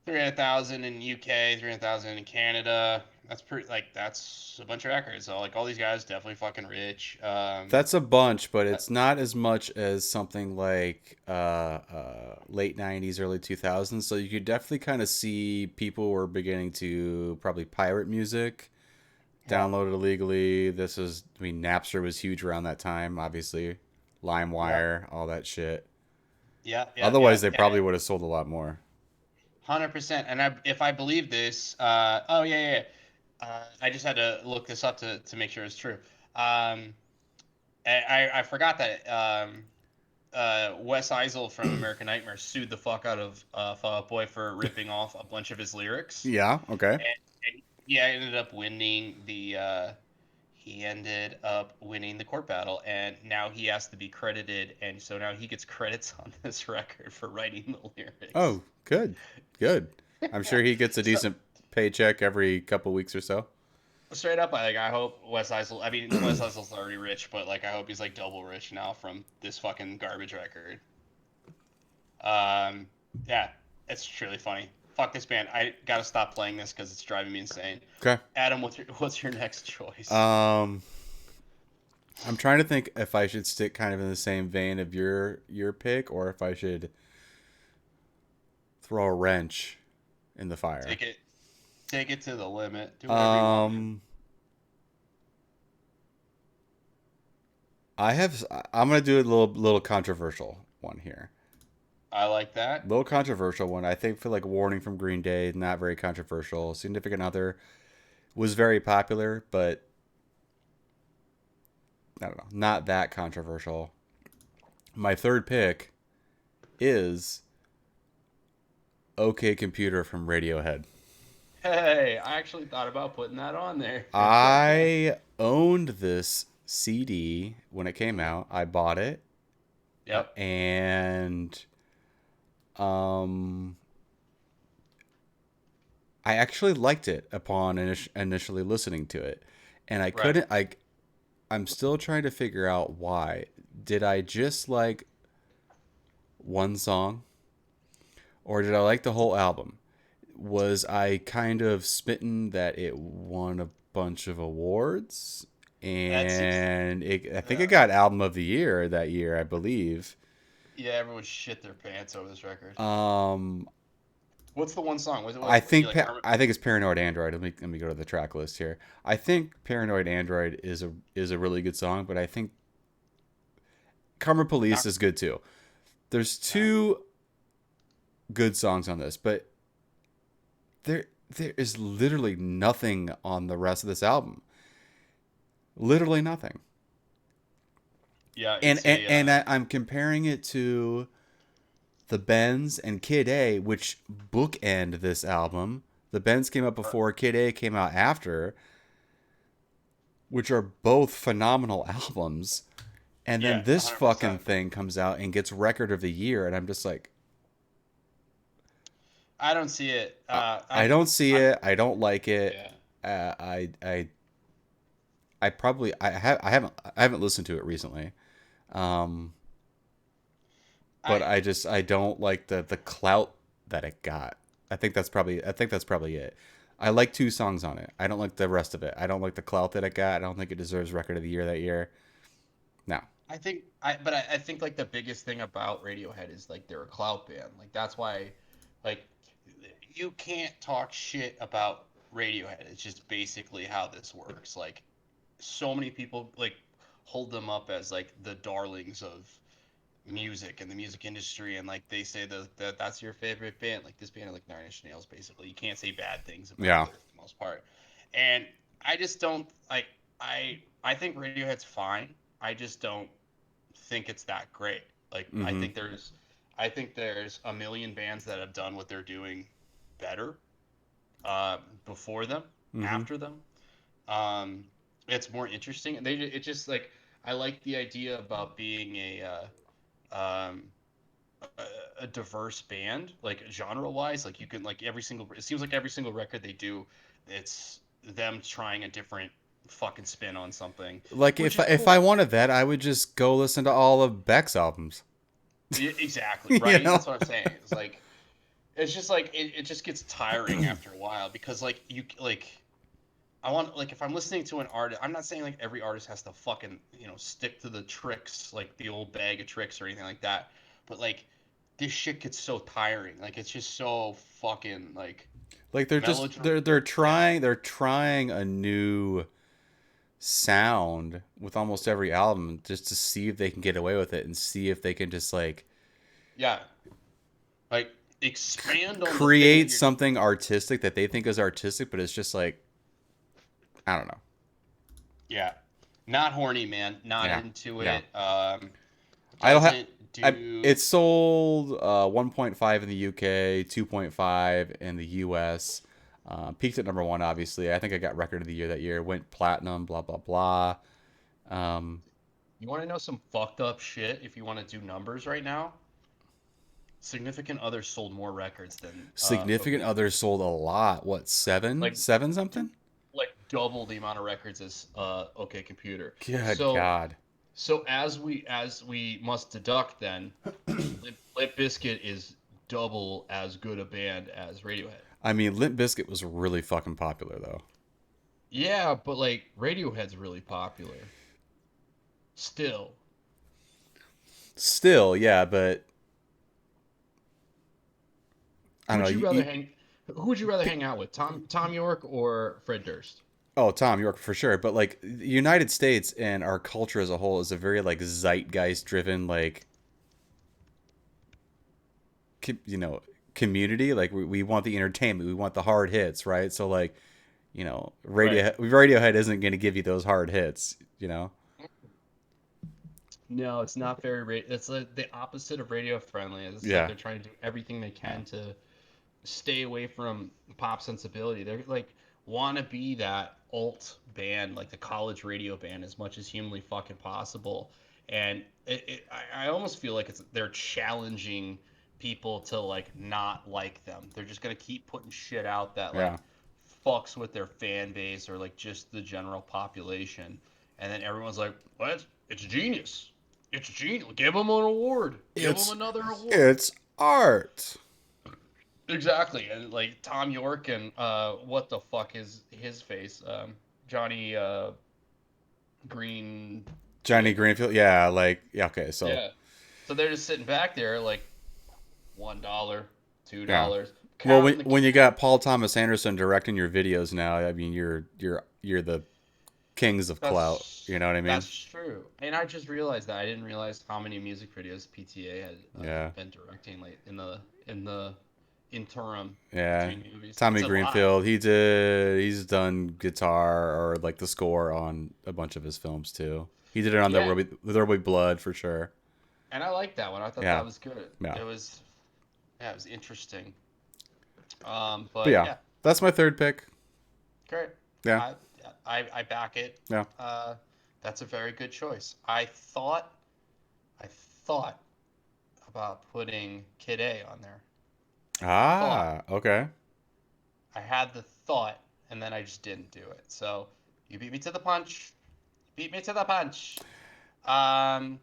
300,000 in UK, 300,000 in Canada. That's pretty that's a bunch of records. So like all these guys definitely fucking rich. That's a bunch, but it's not as much as something like late 90s, early 2000s. So you could definitely kind of see people were beginning to probably pirate music, download it illegally. Napster was huge around that time, obviously. LimeWire, all that shit. Yeah. Otherwise, they probably would have sold a lot more. 100%. And if I believe this, oh yeah. I just had to look this up to make sure it's true. I forgot that Wes Isel from American Nightmare sued the fuck out of Fall Out Boy for ripping off a bunch of his lyrics. Yeah, okay. And yeah, ended up winning the court battle, and now he has to be credited, and so now he gets credits on this record for writing the lyrics. Oh, good. I'm sure he gets a decent paycheck every couple weeks or so. Straight up, I hope Wes Isel. I mean, Wes Isel's already rich, but like I hope he's like double rich now from this fucking garbage record. Yeah, it's truly funny. Fuck this band. I gotta stop playing this because it's driving me insane. Okay. Adam, what's your next choice? I'm trying to think if I should stick kind of in the same vein of your pick, or if I should throw a wrench in the fire. Take it to the limit. Do whatever you want. I'm gonna do a little controversial one here. I like that. Little controversial one. I think for like Warning from Green Day, not very controversial. Significant Other was very popular, but I don't know, not that controversial. My third pick is OK Computer from Radiohead. Hey, I actually thought about putting that on there. I owned this CD when it came out. I bought it, Yep. and um, I actually liked it upon initially listening to it, and I Right. couldn't. I'm still trying to figure out why. Did I just like one song, or did I like the whole album? Was I kind of smitten that it won a bunch of awards? That's And I think it yeah. got album of the year that year, I believe. Yeah, everyone shit their pants over this record. Um, What's the one song? Was it I like you think like Hermit? I think it's Paranoid Android. Let me go to the track list here. I think Paranoid Android is a really good song, but I think Karma Police Not is good too. There's uh, two good songs on this, but there is literally nothing on the rest of this album. Literally nothing. yeah, And it's and, a and I'm comparing it to the Bends and Kid A, which bookend this album. The Bends came out before, Kid A came out after, which are both phenomenal albums. And yeah, then this fucking 100%. thing comes out and gets record of the year, and I'm just like, I don't see it. I don't see I'm it. I don't like it. yeah. I probably I haven't listened to it recently. Um, but I I don't like the clout that it got. I think that's probably it. I like two songs on it. I don't like the rest of it. I don't like the clout that it got. I don't think it deserves record of the year that year. No. I think like the biggest thing about Radiohead is like they're a clout band. Like that's why, like, you can't talk shit about Radiohead. It's just basically how this works. Like, so many people like hold them up as like the darlings of music and the music industry, and like they say that that's your favorite band. Like this band, like Nine Inch Nails, basically, you can't say bad things about Yeah. it for the most part. And I just don't like. I think Radiohead's fine. I just don't think it's that great. Like Mm-hmm. I think there's a million bands that have done what they're doing better before them, Mm-hmm. after them. Um, it's more interesting, and it just like I like the idea about being um, a diverse band, like genre wise. Like you can like every single. It seems like every single record they do, it's them trying a different fucking spin on something, Like which is if I cool. wanted that, I would just go listen to all of Beck's albums. Yeah, exactly, You right? know? That's what I'm saying. It's like it's just like it just gets tiring after a while because like you like I want like if I'm listening to an artist, I'm not saying like every artist has to fucking stick to the tricks like the old bag of tricks or anything like that, but like this shit gets so tiring. Like it's just so fucking like Like melodrama. Yeah, they're trying a new sound with almost every album just to see if they can get away with it and see if they can just like yeah. Like expand on the thing that create you're. something artistic that they think is artistic, but it's just like I don't know. Yeah, not horny, man. Not Yeah, into yeah. it. I don't have. Doesn't do. It sold 1.5 in the UK, 2.5 in the US. Peaked at number one, obviously. I think I got record of the year that year. Went platinum. Blah blah blah. Um, You want to know some fucked up shit? If you want to do numbers right now, Significant Other sold more records than Significant OK Others sold a lot. What like seven something? like double the amount of records as OK Computer. Good So God. as we must deduct then, Limp Bizkit is double as good a band as Radiohead. I mean, Limp Bizkit was really fucking popular though. Yeah, but like Radiohead's really popular still. Still, yeah, but I don't Who'd know. you rather hang? Who would you rather hang out with, Tom York or Fred Durst? Oh, Tom York for sure. But like the United States and our culture as a whole is a very like zeitgeist driven like you know community. Like we want the entertainment, we want the hard hits, right? So like Right. Radiohead isn't going to give you those hard hits. No, it's not very. It's like the opposite of radio friendly. It's like Yeah, they're trying to do everything they yeah. can to stay away from pop sensibility. They're like want to be that alt band, like the college radio band, as much as humanly fucking possible. And I almost feel like they're challenging people to like not like them. They're just gonna keep putting shit out that like Yeah. fucks with their fan base or like just the general population. And then everyone's like, "What? It's genius. It's genius. Give them an award. Give them It's another award." it's art. Exactly, and like Tom York and what the fuck is his face? Johnny Green Johnny Field. Greenfield. Yeah, like yeah, okay, so Yeah. So they're just sitting back there like $1, two yeah. dollars, Well, counting the when you cash. got Paul Thomas Anderson directing your videos now, I mean you're the kings of clout. You know what I mean? That's true. And I just realized that I didn't realize how many music videos PTA had Yeah. been directing like in the interim Yeah. between movies. Tommy It's a lot. Greenfield, he's done guitar or like the score on a bunch of his films too. He did it on Yeah, There Will Be Blood for sure. and I like that one. I thought Yeah. that was good. Yeah. It was Yeah, it was interesting. But But yeah, yeah, that's my third pick. great. Yeah. I I back it. Yeah. Uh, that's a very good choice. I thought about putting Kid A on there. Thought Ah, okay. I had the thought, and then I just didn't do it. So you beat me to the punch. Beat me to the punch. Um.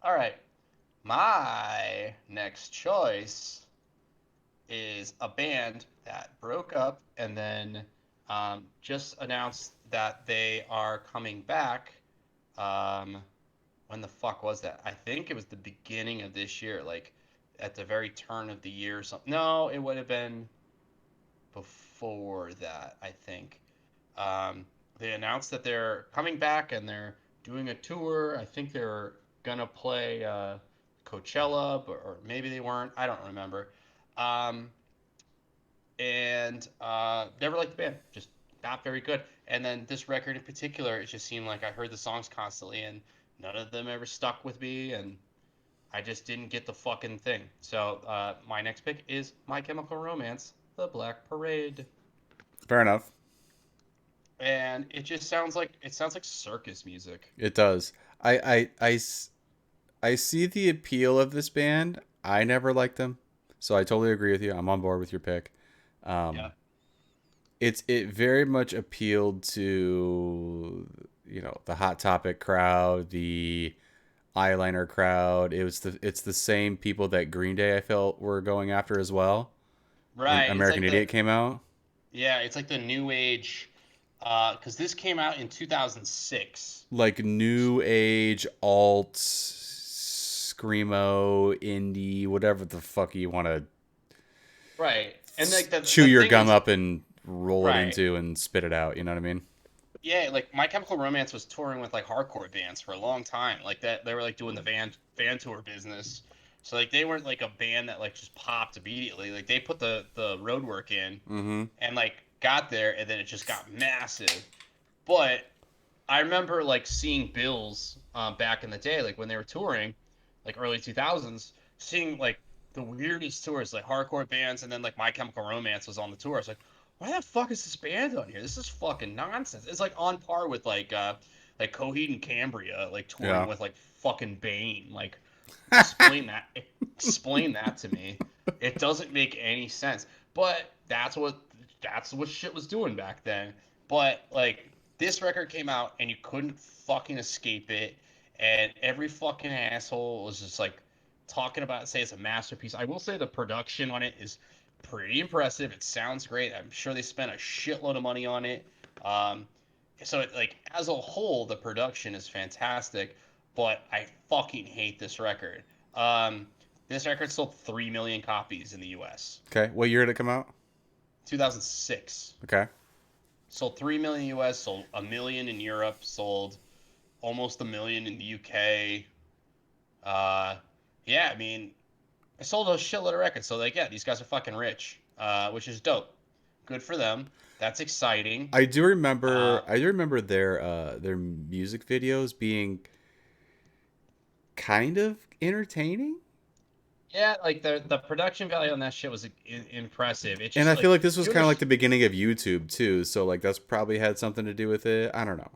All right. My next choice is a band that broke up and then just announced that they are coming back. Um, when the fuck was that? I think it was the beginning of this year, like at the very turn of the year or something. No, it would have been before that, I think. They announced that they're coming back and they're doing a tour. I think they're gonna play Coachella, or maybe they weren't. I don't remember. Um, and never liked the band. Just not very good. And then this record in particular, it just seemed like I heard the songs constantly, and none of them ever stuck with me, and I just didn't get the fucking thing. So my next pick is My Chemical Romance, The Black Parade, Fair enough. and it sounds like circus music. It does. I see the appeal of this band. I never liked them, so I totally agree with you. I'm on board with your pick. Yeah. Um, it very much appealed to the Hot Topic crowd, the eyeliner crowd. It's the same people that Green Day I felt were going after as well when Right. American Idiot came out. It's like the new age, because this came out in 2006. Like new age alt screamo indie whatever the fuck you want to Right. And like chew the your thing gum is, up and roll it right. into and spit it out. You know what I mean? Yeah, like My Chemical Romance was touring with like hardcore bands for a long time. Like that they were like doing the van tour business. So like they weren't like a band that like just popped immediately. Like they put the road work in Mm-hmm. and like got there and then it just got massive. But I remember like seeing bills back in the day, like when they were touring, like early 2000s, seeing like the weirdest tours, like hardcore bands, and then like My Chemical Romance was on the tour. I was like, why the fuck is this band on here? This is fucking nonsense. It's like on par with like Coheed and Cambria, like touring Yeah. with like fucking Bane. Like, explain that. Explain that to me. It doesn't make any sense. But that's what shit was doing back then. But like this record came out and you couldn't fucking escape it, and every fucking asshole was just like talking about it, say it's a masterpiece. I will say the production on it is pretty impressive. It sounds great. I'm sure they spent a shitload of money on it. Um, so like as a whole, the production is fantastic, but I fucking hate this record. Um, this record sold 3 million copies in the U.S. Okay. What year did it come out? 2006. Okay. Sold 3 million US, sold a million in Europe, sold almost a million in the UK. Uh, yeah, I mean, I sold a shitload of records. So like, yeah, these guys are fucking rich, which is dope. Good for them. That's exciting. Uh, I do remember their music videos being kind of entertaining. Yeah, like the production value on that shit was impressive. It's And just I feel like like this was you kind of like the understand. beginning of YouTube too, so like that's probably had something to do with it. I don't know.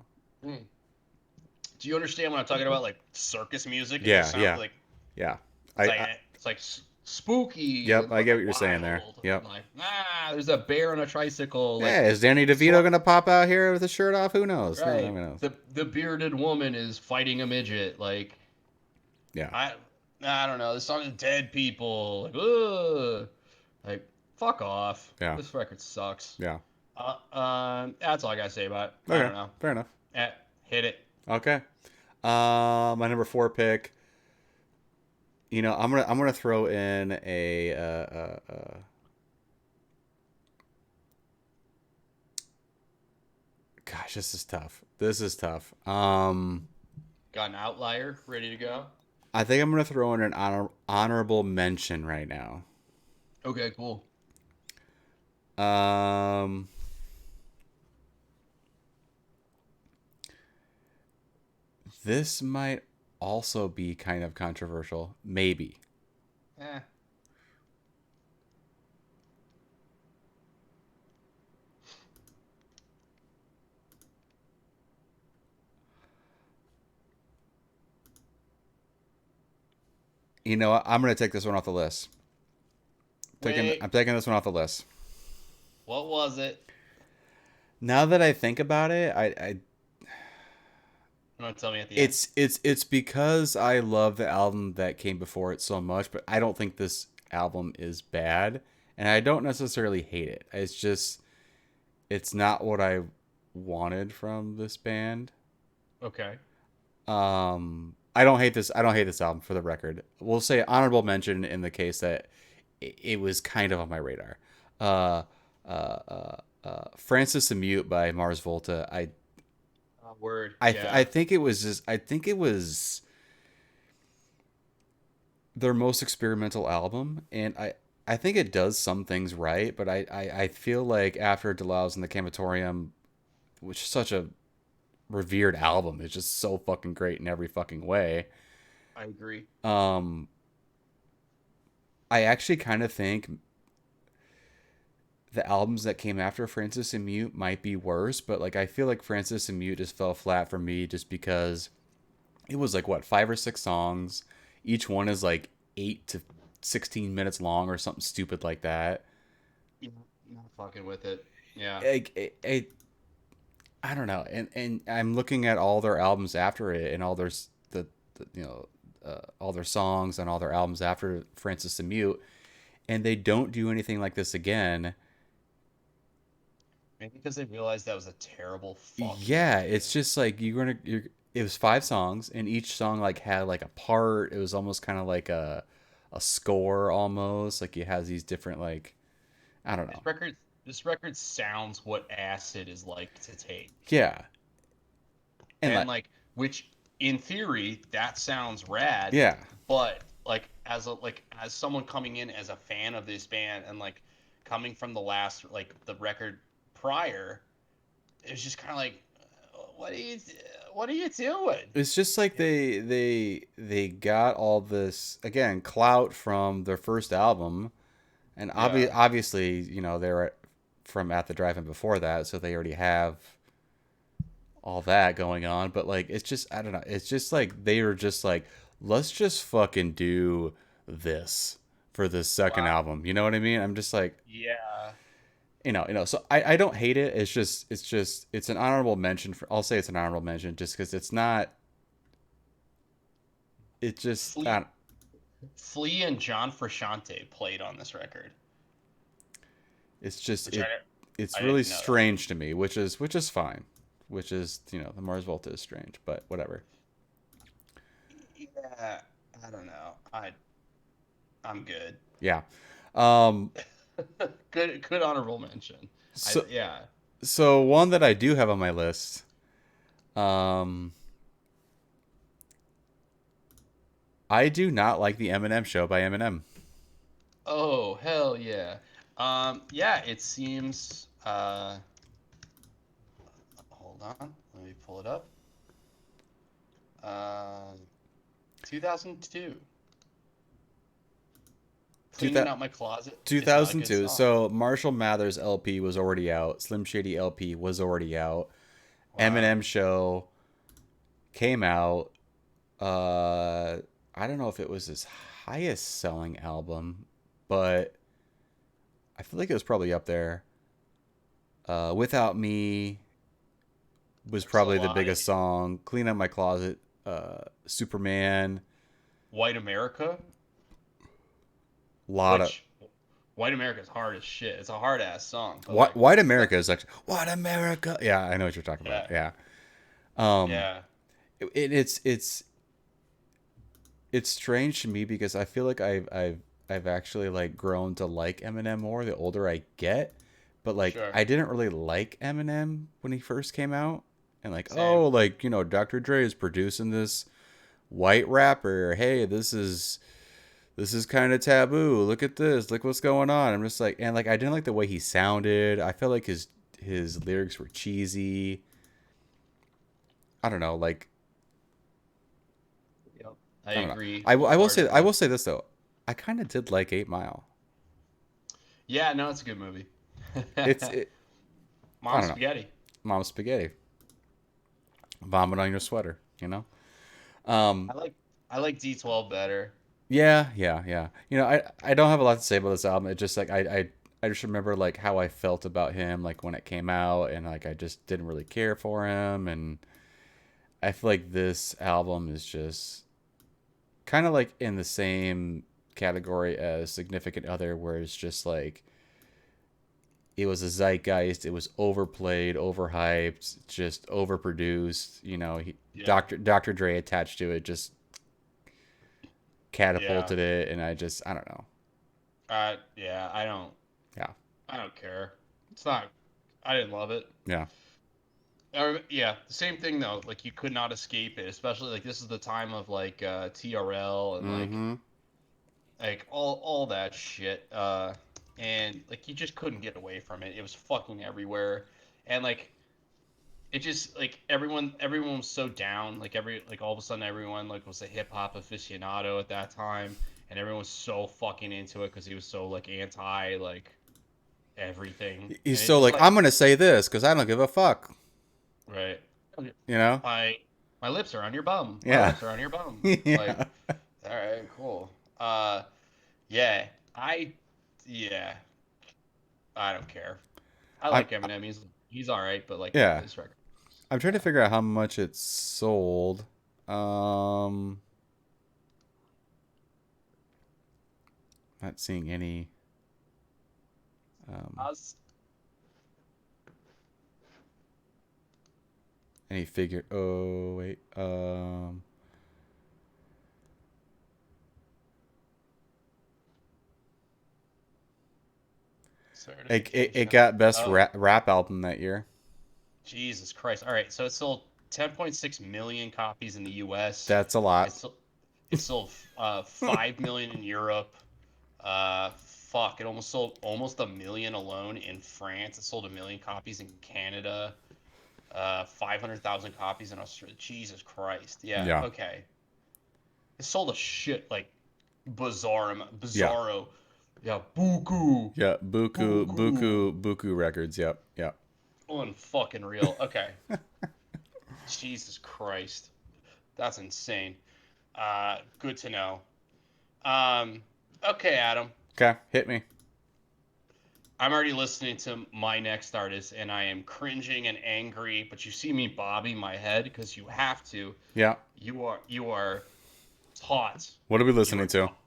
Do you understand when I'm talking about like circus music? It just Yeah, sounds yeah, like yeah. it's like I it's like spooky yep, and I get what you're saying there. wild. Yep. And like there's a bear on a tricycle. Like Yeah, is Danny DeVito sl- gonna pop out here with his shirt off? Who knows? No, right, nobody knows. the bearded woman is fighting a midget. Like Yeah, I I don't know. This song is dead people. Like ugh. Like fuck off. yeah, This record sucks. yeah. That's all I gotta say about it. I Okay, don't know. fair enough. Hit it. Okay. My number four pick. I'm gonna throw in gosh, this is tough. This is tough. Got an outlier ready to go. I think I'm gonna throw in an honorable mention right now. Okay, cool. Um, this might also be kind of controversial. Maybe. Eh. You know what? I'm gonna take this one off the list. I'm Wait, taking this one off the list. what was it? Now that I think about it, You want to tell me at the end? it's because I love the album that came before it so much, but I don't think this album is bad, and I don't necessarily hate it. It's not what I wanted from this band. Okay. I don't hate this. I don't hate this album for the record. We'll say honorable mention in the case that it was kind of on my radar. Uh, Francis the Mute by Mars Volta. Word. I Yeah. think it was just. I think it was their most experimental album, and I think it does some things right, but I feel like after Delau's and the Camatorium, which is such a revered album, it's just so fucking great in every fucking way. I agree. Um, I actually kind of think the albums that came after Francis and Mute might be worse, but like I feel like Francis and Mute just fell flat for me just because it was like what, 5 or 6 songs. Each one is like 8 to 16 minutes long or something stupid like that. Yeah, not fucking with it. Yeah. I don't know, and I'm looking at all their albums after it and all the all their songs and all their albums after Francis the Mute, and they don't do anything like this again. Maybe because they realized that was a terrible fucking Yeah, idea. it's just like it was 5 songs and each song like had like a part. It was almost kind of like a score almost. Like it has these different like I don't This know. record, this record sounds what acid is like to take, Yeah. And and like like, which in theory that sounds rad, yeah. but like as someone coming in as a fan of this band and like coming from the last like the record prior, it was just kind of like, what are you, what are you doing? It's just like they got all this again clout from their first album and Yeah, obviously, they were from At the Drive-In before that, so they already have all that going on, but like it's just I don't know. It's just like they were just like let's just fucking do this for this second wow, album. You know what I mean? I'm just like, yeah, so I don't hate it. It's an honorable mention for I'll say it's an honorable mention just cuz it's not it just I Flea don't, Flea and John Frusciante played on this record, it's just which it's I really didn't know that. strange to me, which is fine. Which is, the Mars Volta is strange, but whatever. Yeah, I don't know. I'm good. Yeah. Um Good honorable mention. so Yeah. so one that I do have on my list. Um, I do not like the Eminem Show by Eminem. Oh, hell yeah. Yeah, it seems hold on. Let me pull it up. Uh 2002. Cleaning Out My Closet. It's not a good 2002. song. So Marshall Mathers LP was already out. Slim Shady LP was already out. Wow. Eminem Show came out. Uh, I don't know if it was his highest selling album, but I feel like it was probably up there. Without Me was There's a probably the lot of biggest song. Clean Up My Closet. Superman. White America, Lot of which White America is hard as shit. It's a hard ass song, but White, like White that, America is actually White America. Yeah, I know what you're talking about. yeah, Yeah. Um, yeah, it's strange to me because I feel like I've actually like grown to like Eminem more the older I get. But like sure, I didn't really like Eminem when he first came out. And like, same. oh, like, Dr. Dre is producing this white rapper. Hey, this is kind of taboo. Look at this. Look what's going on. I'm just like, and like I didn't like the way he sounded. I felt like his lyrics were cheesy. I don't know, like Yep. I I don't know. agree I wholeheartedly. will say this though. I kind of did like 8 Mile. Yeah, no, it's a good movie. It I Mom don't know. Spaghetti. Mom spaghetti. Vomit on your sweater. Um I like I like D12 better. yeah, yeah, yeah. I don't have a lot to say about this album. It's just like I just remember like how I felt about him like when it came out and like I just didn't really care for him and I feel like this album is just kind of like in the same category as Significant Other where it's just like it was a zeitgeist. It was overplayed, overhyped, just overproduced. Yeah, Dr. Dre attached to it just yeah. catapulted it, and I don't know. Yeah. Yeah, I don't care. It's not. I didn't love it. yeah. Yeah, the same thing though. Like you could not escape it, especially like this is the time of like TRL and Mm-hmm. like all that shit. And like you just couldn't get away from it. It was fucking everywhere, and like it just like everyone was so down. Like all of a sudden everyone like was a hip hop aficionado at that time, and everyone was so fucking into it because he was so like anti like everything, He's and it so just like I'm gonna say this because I don't give a fuck. right. You know? My my lips are on your bum. My Yeah. lips are on your bum. Like, Yeah. all right, cool. Yeah, I, yeah, I don't care. I I'm like Eminem. He's all right, but like yeah. this record, I'm trying to yeah. figure out how much it sold. Um, not seeing any. Um, I was, any figure. Oh wait. It certification. got best Oh, rap album that year. Jesus Christ! All right, so it sold 10.6 million copies in the U.S. That's a lot. It sold it sold 5 million in Europe. Fuck, it almost sold almost a million alone in France. It sold a million copies in Canada. 500,000 copies in Australia. Jesus Christ. Yeah, Yeah. okay. It sold a shit like bizarre, Yeah. bizarro. Yeah, buku, Yeah. Buku buku. Buku Buku Records. Yep. Yep. Unfucking real. Okay. Jesus Christ. That's insane. Good to know. Um, okay, Adam. Okay. Hit me. I'm already listening to my next artist, and I am cringing and angry. But you see me bobbing my head because you have to. Yeah. You are taught. What are we You listening are to? taught.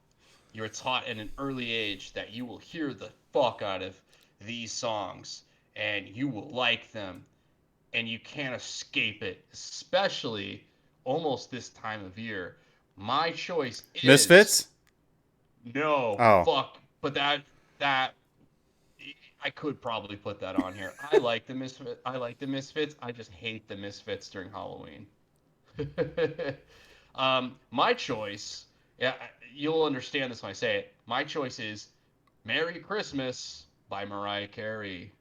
You are taught at an early age that you will hear the fuck out of these songs, and you will like them, and you can't escape it. Especially almost this time of year. My choice is Misfits? no Oh. fuck. But that I could probably put that on here. I like the Misfits. I like the Misfits. I just hate the Misfits during Halloween. My choice, yeah, you'll understand this when I say it. My choice is "Merry Christmas" by Mariah Carey.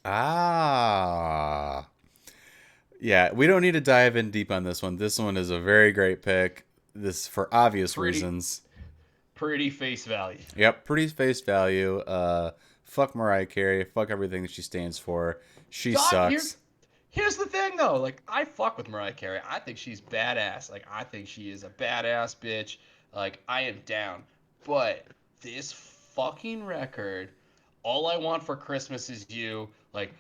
Ah. Yeah, we don't need to dive in deep on this one. This one is a very great pick. This for obvious Pretty, reasons. Pretty face value. Yep, pretty face value. Fuck Mariah Carey. Fuck everything that she stands for. She God, sucks. here's the thing though. Like I fuck with Mariah Carey. I think she's badass. Like I think she is a badass bitch. Like I am down. But this fucking record, All I Want for Christmas Is You, like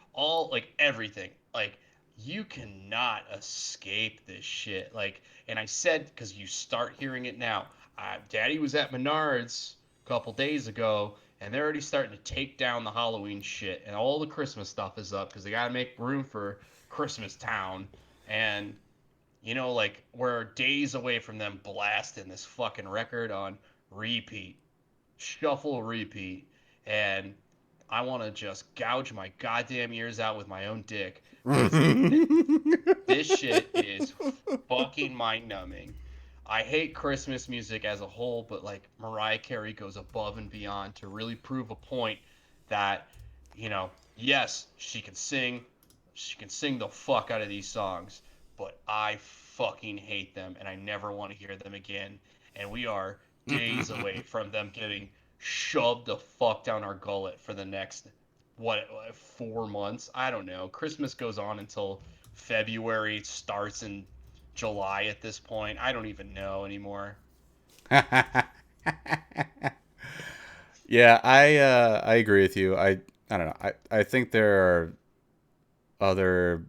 everything. Like you cannot escape this shit. Like, and I said because you start hearing it now. Daddy was at Menards a couple days ago, and they're already starting to take down the Halloween shit, and all the Christmas stuff is up because they gotta make room for Christmas Town. And like we're days away from them blasting this fucking record on repeat, shuffle repeat, and I want to just gouge my goddamn ears out with my own dick because this shit is fucking mind numbing. I hate Christmas music as a whole, but like Mariah Carey goes above and beyond to really prove a point that, yes, she can sing the fuck out of these songs, but I fucking hate them and I never want to hear them again. And we are days away from them getting shoved the fuck down our gullet for the next, what, 4 months? I don't know. Christmas goes on until February, starts in July at this point. I don't even know anymore. Yeah, I agree with you. I don't know. I think there are other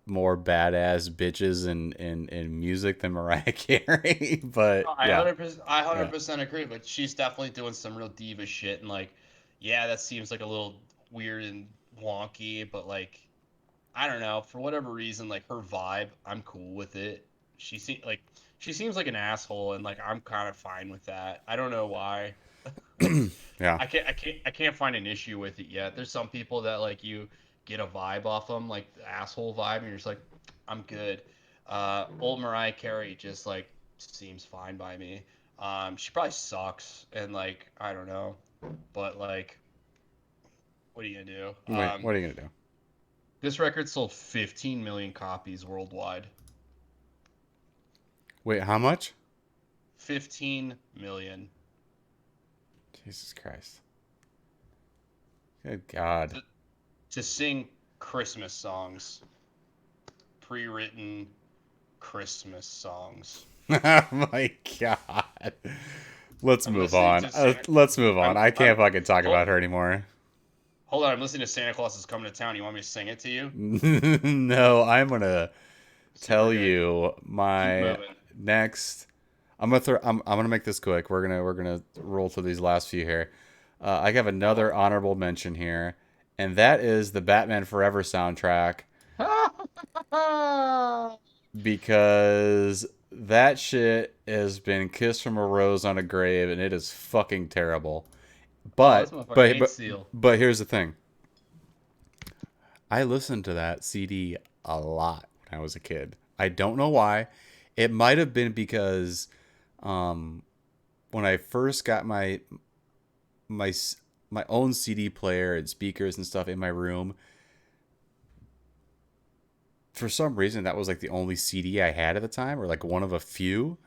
more badass bitches in music than Mariah Carey, but I yeah, 100%, I yeah. 100% agree, but she's definitely doing some real diva shit, and like, yeah, that seems like a little weird and wonky, but like, I don't know, for whatever reason, like her vibe, I'm cool with it. She seems like an asshole, and like I'm kind of fine with that. I don't know why. Like, Yeah. I can't find an issue with it yet. There's some people that like you get a vibe off them, like the asshole vibe, and you're just like, I'm good. Old Mariah Carey just like seems fine by me. She probably sucks, and like I don't know, but like, what are you gonna do? Wait, what are you gonna do? This record sold 15 million copies worldwide. Wait, how much? 15 million. Jesus Christ. Good God. To sing Christmas songs, pre-written Christmas songs. Oh my God. Let's I'm move listening on. to Santa. Let's move on. I I'm can't fucking talk hold, about her anymore. hold on. I'm listening to Santa Claus is Coming to Town. You want me to sing it to you? No, I'm gonna Super tell good. you Keep my moving. next. I'm gonna make this quick. We're gonna roll through these last few here. I have Oh. another honorable mention here, and that is the Batman Forever soundtrack because that shit has been kissed from a rose on a grave, and it is fucking terrible. Oh, this But motherfucker but ain't but seal. but here's the thing. I listened to that CD a lot when I was a kid. I don't know why. It might have been because um, when I first got my my own CD player and speakers and stuff in my room, for some reason that was like the only CD I had at the time, or like one of a few.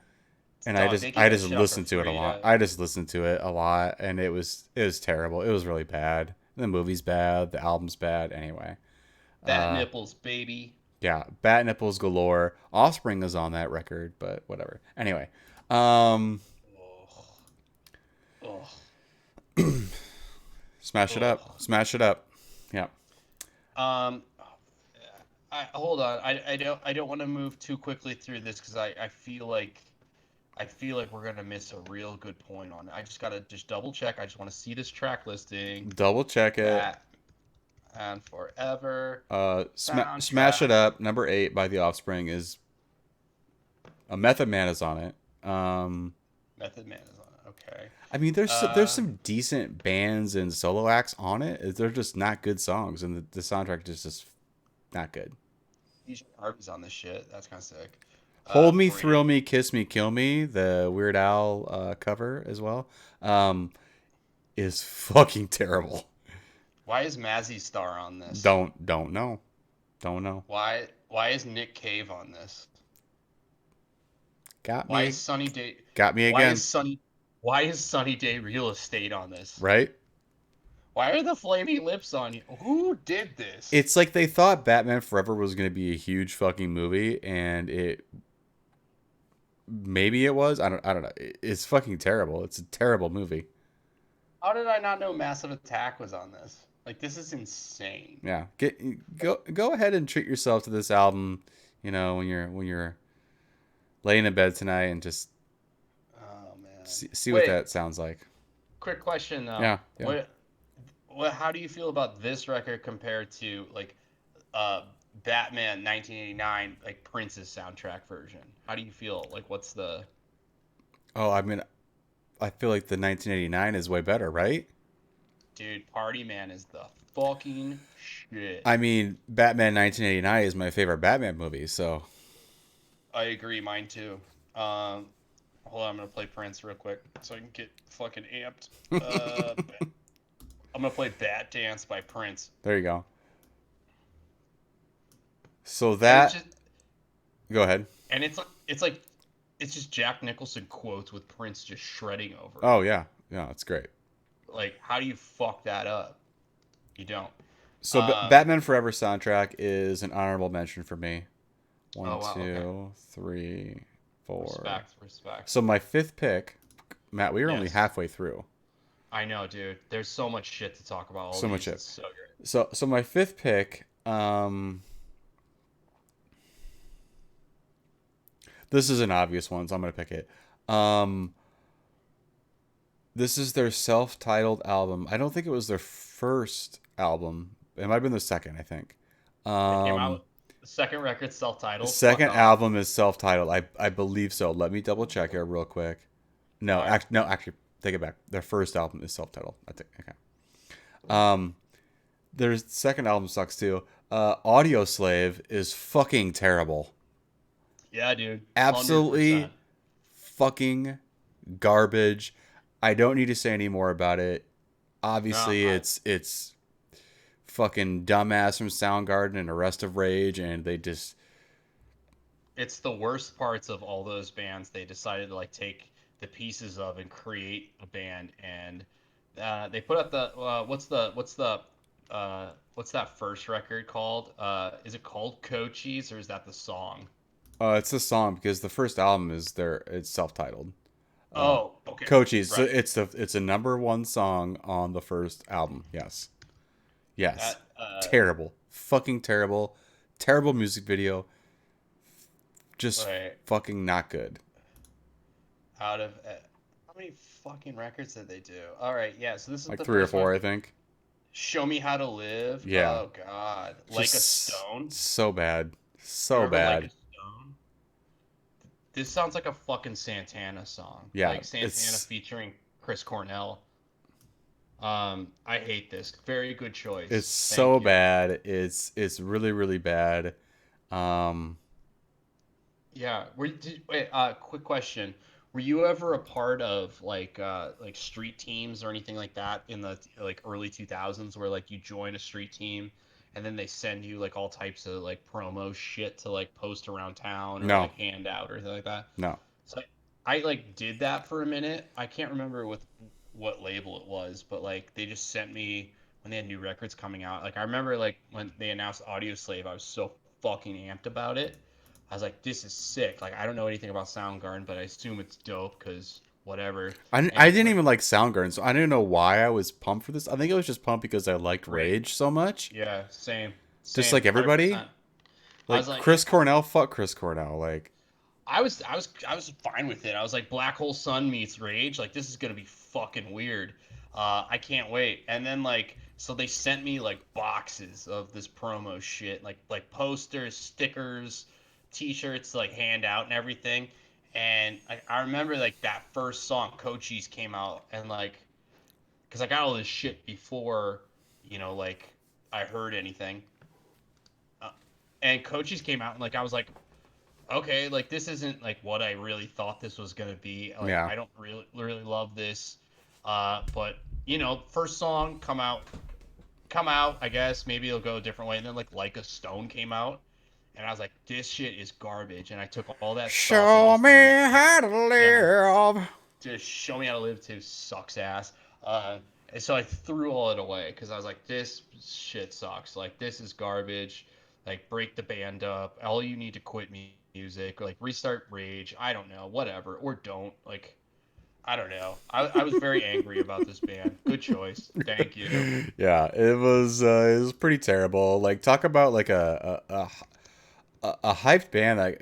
And I Dog, just they give I that just shit out for listened to it a free. lot. I just listened to it a lot, and it was terrible. It was really bad. The movie's bad. The album's bad. Anyway, Bat uh, nipples, baby. yeah, bat nipples galore. Offspring is on that record, but whatever. Anyway, um, Ugh. Ugh. smash it up, Ugh. smash it up. Yeah, Um, hold on. I don't want to move too quickly through this because I feel like we're gonna miss a real good point on it. I just gotta just double check. I just want to see this track listing. double check it. Bat and Forever Smash it soundtrack. up. Number 8 by The Offspring is a Method Man is on it. Method Man is on it. Okay. I mean, there's Uh, some decent bands and solo acts on it. They're just not good songs, and the soundtrack is just not good. DJ Harvey's on this shit. That's kind of sick. Hold Me, Thrill Brand. Me, Kiss Me, Kill Me, the Weird Al cover as well, is fucking terrible. Why is Mazzy Star on this? Don't know. Don't know. Why is Nick Cave on this? Got Why me. is Sunny Day? Got me Why is again. Sunny? Why is Sunny Day Real Estate on this? right? Why are the flaming lips on you? Who did this? It's like they thought Batman Forever was going to be a huge fucking movie, and it maybe it was. I don't know. It's fucking terrible. It's a terrible movie. How did I not know Massive Attack was on this? Like, this is insane. Yeah, go ahead and treat yourself to this album. You know, when you're laying in bed tonight, and just Oh man. see what Wait, that sounds like. quick question though. Yeah, yeah. What how do you feel about this record compared to like uh Batman 1989 like Prince's soundtrack version? How do you feel? Like what's the Oh, I mean, I feel like the 1989 is way better, right? dude, Party Man is the fucking shit. I mean, Batman 1989 is my favorite Batman movie, so I agree, mine too. Um hold on, I'm gonna play Prince real quick so I can get fucking amped. I'm gonna play Bat Dance by Prince. there you go. So And it's that just go ahead. and it's like it's just Jack Nicholson quotes with Prince just shredding over it. Oh yeah, yeah, it's great. Like, how do you fuck that up? You don't. So Um. Batman Forever soundtrack is an honorable mention for me. One, Oh wow. Okay. two, three, four. Respect. Respect. So my fifth pick, Matt, we were only Yes. halfway through. I know, dude. There's so much shit to talk about. All So much these. shit. It's so great. So my fifth pick, this is an obvious one, so I'm gonna pick it. Um, this is their self-titled album. I don't think it was their first album. It might have been the second, I think. They came Um, out. The second record, the self-titled. Fuck second off. album is self-titled. I believe so. Let me double check it real quick. No, All right. actually, take it back. Their first album is self-titled. I think. Okay. Um, their second album sucks too. Audio Slave is fucking terrible. Yeah, dude. Absolutely 100%. fucking garbage. I don't need to say any more about it. No, Obviously, it's fucking dumbass from Soundgarden and Arrest of Rage, and they just it's the worst parts of all those bands. They decided to like take the pieces of and create a band, and they put out the what's that first record called? Is it called Cochise or is that the song? it's a song because the first album is it's self-titled. Uh, Oh, okay, Cochise. So right. it's a number one song on the first album. Yes. Yes. That Terrible. Fucking terrible. Terrible music video. Just wait, fucking not good. out of how many fucking records did they do? All right, yeah. So this is Like the three or first one. four, I think. Show Me How to Live. Yeah. Oh God, Like a Just Stone. so bad. You So remember Like a bad. Stone? This sounds like a fucking Santana song. Yeah. Like Santana It's featuring Chris Cornell. I hate this. Very good it's choice. so Thank you. bad. It's really, really bad. Um Yeah. Wait, quick question. Were you ever a part of like street teams or anything like that in the like early 2000s where like you join a street team and then they send you like all types of like promo shit to like post around town or no. like hand out or anything like that? No. So I like did that for a minute. I can't remember with what label it was, but like they just sent me when they had new records coming out. Like I remember like when they announced Audio Slave, I was so fucking amped about it. I was like, this is sick. Like I don't know anything about Soundgarden, but I assume it's dope because whatever. I And didn't like even like Soundgarden, so I didn't know why I was pumped for this. I think it was just pumped because I liked great. Rage so much. Yeah, same, Just same, like everybody. 100%. I was Like like, Chris Cornell, fuck Chris Cornell. Like I was fine with it. I was like, Black Hole Sun meets Rage. Like, this is gonna be fucking weird. I can't wait. And then like, so they sent me like boxes of this promo shit, like posters, stickers, T-shirts, like handout and everything. And I remember like that first song, Cochise, came out, and like, cause I got all this shit before, like I heard anything. Uh, and Cochise came out, and like I was like, okay, like this isn't like what I really thought this was gonna be. Like yeah. I don't really love this. But first song come out. I guess maybe it'll go a different way. And then like a Stone came out, and I was like, this shit is garbage. And I took all that stuff and Show just me how to yeah, live. just Show Me How to Live 2 sucks ass. And so I threw all it away because I was like, this shit sucks. Like, this is garbage. Like, break the band up. All you need to quit music. Or, like, restart Rage. I don't know. Whatever. Or don't. Like, I don't know. I was very angry about this band. Good choice. Thank you. Yeah, it was pretty terrible. Like talk about like a hyped band that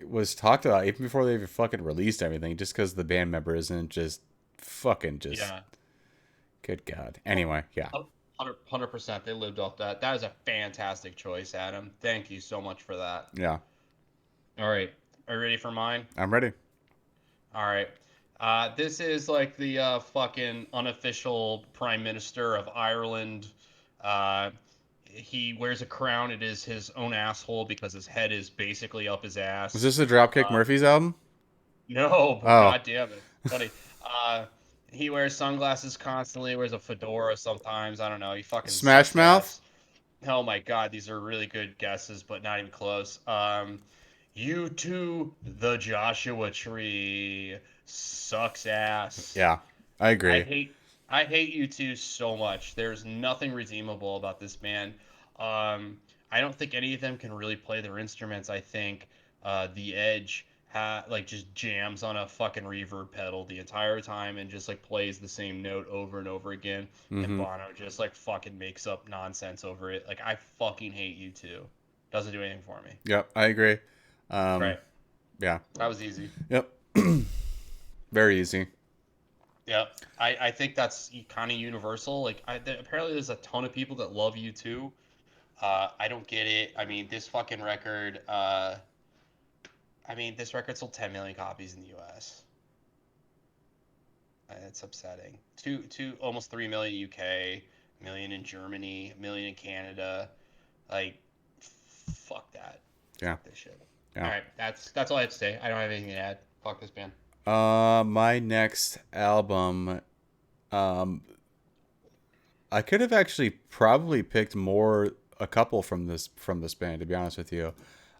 was talked about even before they even fucking released everything, just because the band member isn't just fucking just Yeah. good god. Anyway, yeah, 100%. They lived off that. That is a fantastic choice, Adam. Thank you so much for that. yeah, All right. Are you ready for mine? I'm ready. All right. This is like the fucking unofficial Prime Minister of Ireland. Uh, he wears a crown. It is his own asshole because his head is basically up his Was ass. this a Dropkick Uh, Murphys album? no, but Oh, god damn it, buddy. Uh, he wears sunglasses constantly. Wears a fedora sometimes. I don't know. He fucking Smash sucks Mouth. ass. Oh my god, these are really good guesses, but not even close. You too, the Joshua Tree sucks ass. Yeah, I I agree. hate I hate you two so much. There's nothing redeemable about this band. Um, I don't think any of them can really play their instruments. I think The Edge like just jams on a fucking reverb pedal the entire time and just like plays the same note over and over again. And Mm-hmm. Bono just like fucking makes up nonsense over it. Like I fucking hate you two. Doesn't do anything for me. Yep, I agree. Um, Right. yeah. That was easy. Yep. Very easy. Yep. I think that's kind of universal. Like, apparently there's a ton of people that love you too. I don't get it. I mean, this fucking record. I mean, this record sold 10 million copies in the U.S. It's upsetting. Almost 3 million UK, million in Germany, a million in Canada. Like, fuck that. Yeah. Fuck this shit. All Yeah. right, that's all I have to say. I don't have anything to add. Fuck this band. My next album, um, I could have actually probably picked more a couple from this band to be honest with you.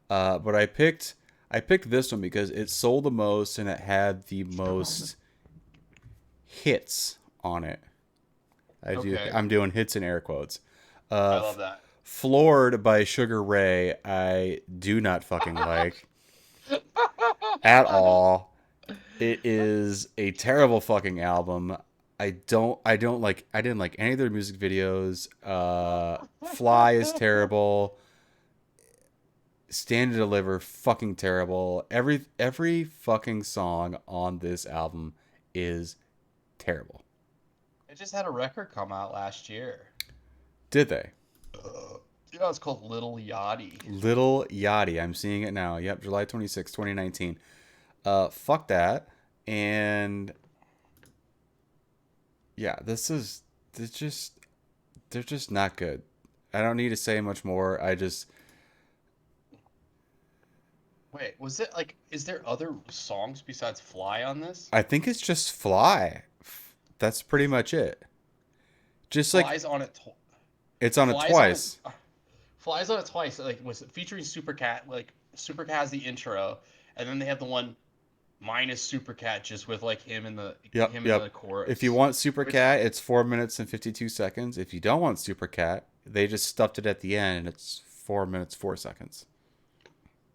But I picked this one because it sold the most and it had the most hits on it. Okay, I'm doing hits in air quotes. I Uh, love that. Floored by Sugar Ray, I do not fucking like at all. It is a terrible fucking album. I didn't like any of their music videos. Fly is terrible. Stand and Deliver fucking terrible. Every fucking song on this album is terrible. It just had a record come out last year. Did they? Yeah, it's called Little Yachty. Little Yachty. I'm seeing it now. Yep, July 26, 2019. Fuck that. And yeah, this just they're just not good. I don't need to say much more. Wait, was it like? Is there other songs besides Fly on this? I think it's just Fly. That's pretty much it. Just like Flies on it. it's on it Flies on it. twice. Flies on it twice. Like was featuring Supercat. Like Supercat has the intro, and then they have the one minus Supercat, just with like Yep, him in yep. the If you chorus. want Which Supercat, it's 4 minutes and 52 seconds. If you don't want Supercat, they just stuffed it at the end and it's 4 minutes 4 seconds.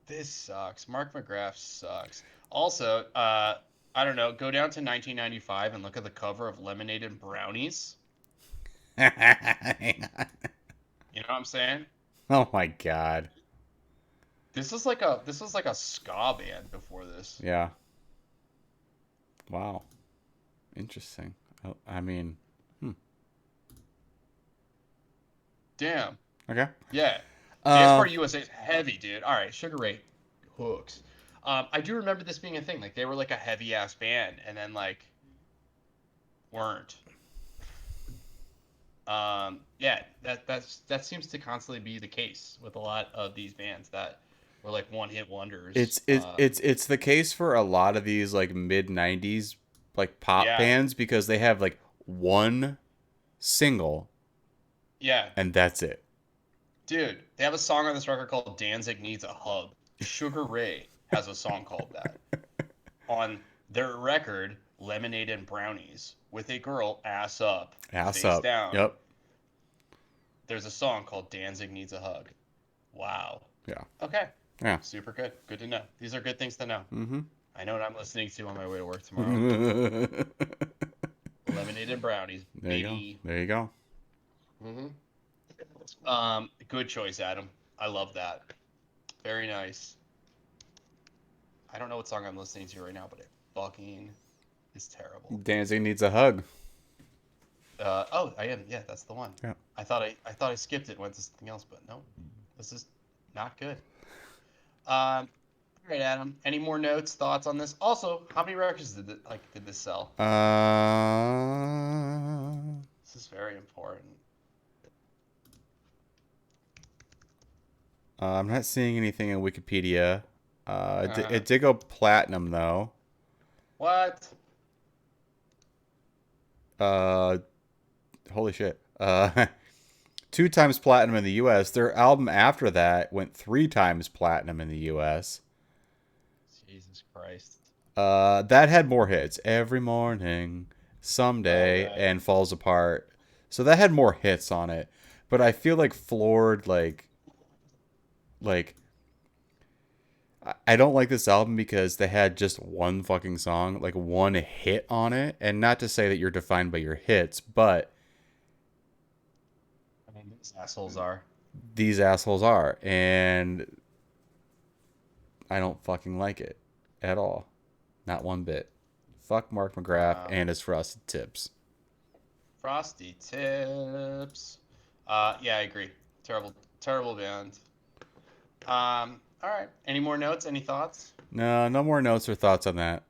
this sucks. Mark McGrath sucks. Also, I don't know. Go down to 1995 and look at the cover of Lemonade and Brownies. You know what I'm saying? Oh my god. This was like a ska band before this. Yeah. Wow. Interesting. I mean, hmm. Damn. Okay. Yeah. Dance Um. Party USA is heavy, dude. All right, Sugar Ray hooks. I do remember this being a thing. Like they were like a heavy ass band, and then like weren't. Yeah, that seems to constantly be the case with a lot of these bands that were like one hit wonders. It's the case for a lot of these like mid '90s like pop Yeah, bands because they have like one single yeah, and that's it. dude. They have a song on this record called "Danzig Needs a Hub." Sugar Ray has a song called that on their record Lemonade and Brownies with a girl ass up, Ass face up. down. Yep. There's a song called Danzig Needs a Hug. Wow. Yeah. Okay. Yeah. Super good. Good to know. These are good things to know. Mm-hmm. I know what I'm listening to on my way to work tomorrow. Lemonade and Brownies, There you go. baby. There you go. Good choice, Adam. I love that. Very nice. I don't know what song I'm listening to right now, but it fucking is terrible. Danzig needs a hug. Oh, I am. Yeah, that's the one. Yeah. I thought I skipped it and went to something else, but no, this is not good. All right, Adam. Any more notes, thoughts on this? Also, how many records did this sell? This is very important. I'm not seeing anything in Wikipedia. Uh, It did go platinum though. what? Uh, Holy shit. 2 times platinum in the U.S. Their album after that went 3 times platinum in the U.S. Jesus Christ. That had more hits. Every Morning, Someday, Okay. and Falls Apart. So that had more hits on it. But I feel like Floored, like I don't like this album because they had just one fucking song, like one hit on it. And not to say that you're defined by your hits, but I mean, these assholes are. these assholes are. And I don't fucking like it at all. Not one bit. Fuck Mark McGrath Uh, and his Frosted Tips. Frosty Tips. Yeah, I agree. Terrible, terrible band. All right. Any more notes? Any thoughts? No, no more notes or thoughts on that.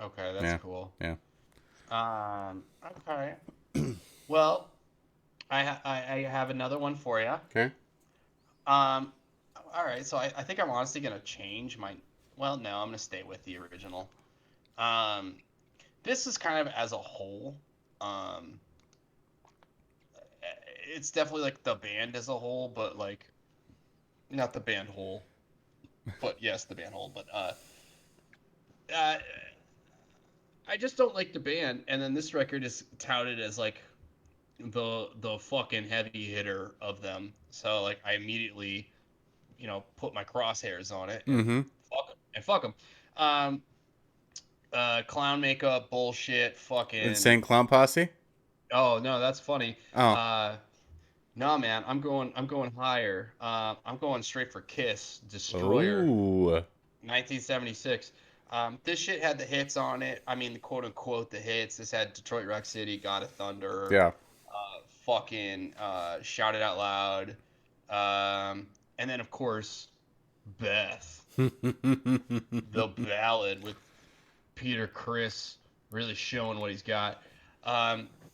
Okay, that's Yeah, cool. yeah. Okay. Well, I have another one for you. Okay. Um, all right. So I think I'm honestly gonna change my. Well, no, I'm gonna stay with the original. Um, this is kind of as a whole. Um, it's definitely like the band as a whole, but like not the band whole, but yes, the band whole. But uh I just don't like the band. And then this record is touted as like the fucking heavy hitter of them. So like I immediately, put my crosshairs on it and Mm-hmm. fuck them. Um, clown makeup bullshit. Fucking. Insane Clown Posse? Oh no, that's funny. Oh. Uh, no man, I'm going higher. I'm going straight for Kiss Destroyer. Oh. 1976. This shit had the hits on it. I mean, the quote unquote the hits. This had Detroit Rock City, God of Thunder, Yeah. fucking Shout It Out Loud, and then of course Beth, the ballad with Peter Criss really showing what he's got.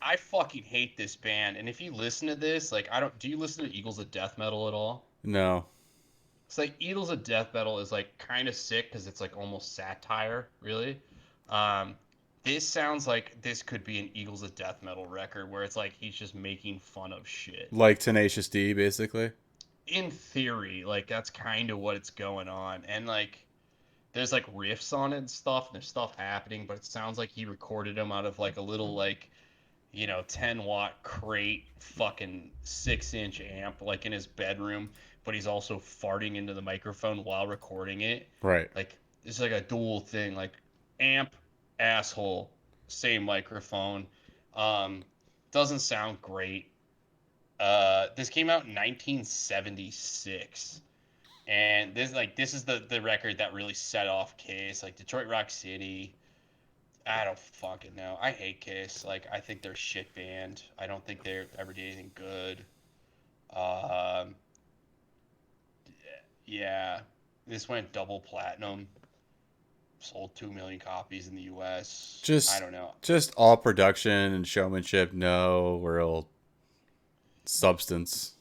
I fucking hate this band, and if you listen to this, like I don't. Do you listen to Eagles of Death Metal at all? No. It's like Eagles of Death Metal is like kind of sick because it's like almost satire, really. Um, this sounds like this could be an Eagles of Death Metal record where it's like he's just making fun of shit. Like Tenacious D, basically. In theory, like that's kind of what it's going on, and like there's like riffs on it and stuff, and there's stuff happening, but it sounds like he recorded them out of like a little like 10-watt crate fucking 6-inch amp like in his bedroom, but he's also farting into the microphone while recording it. Right. Like it's like a dual thing, like amp, asshole, same microphone. Um, doesn't sound great. This came out in 1976. And this is the record that really set off Kiss, like Detroit Rock City. I don't fucking know. I hate Kiss. Like I think they're a shit band. I don't think they're ever did anything good. Um, yeah, this went double platinum. Sold 2 million copies in the U.S. I Just don't know. just all production and showmanship, no real substance.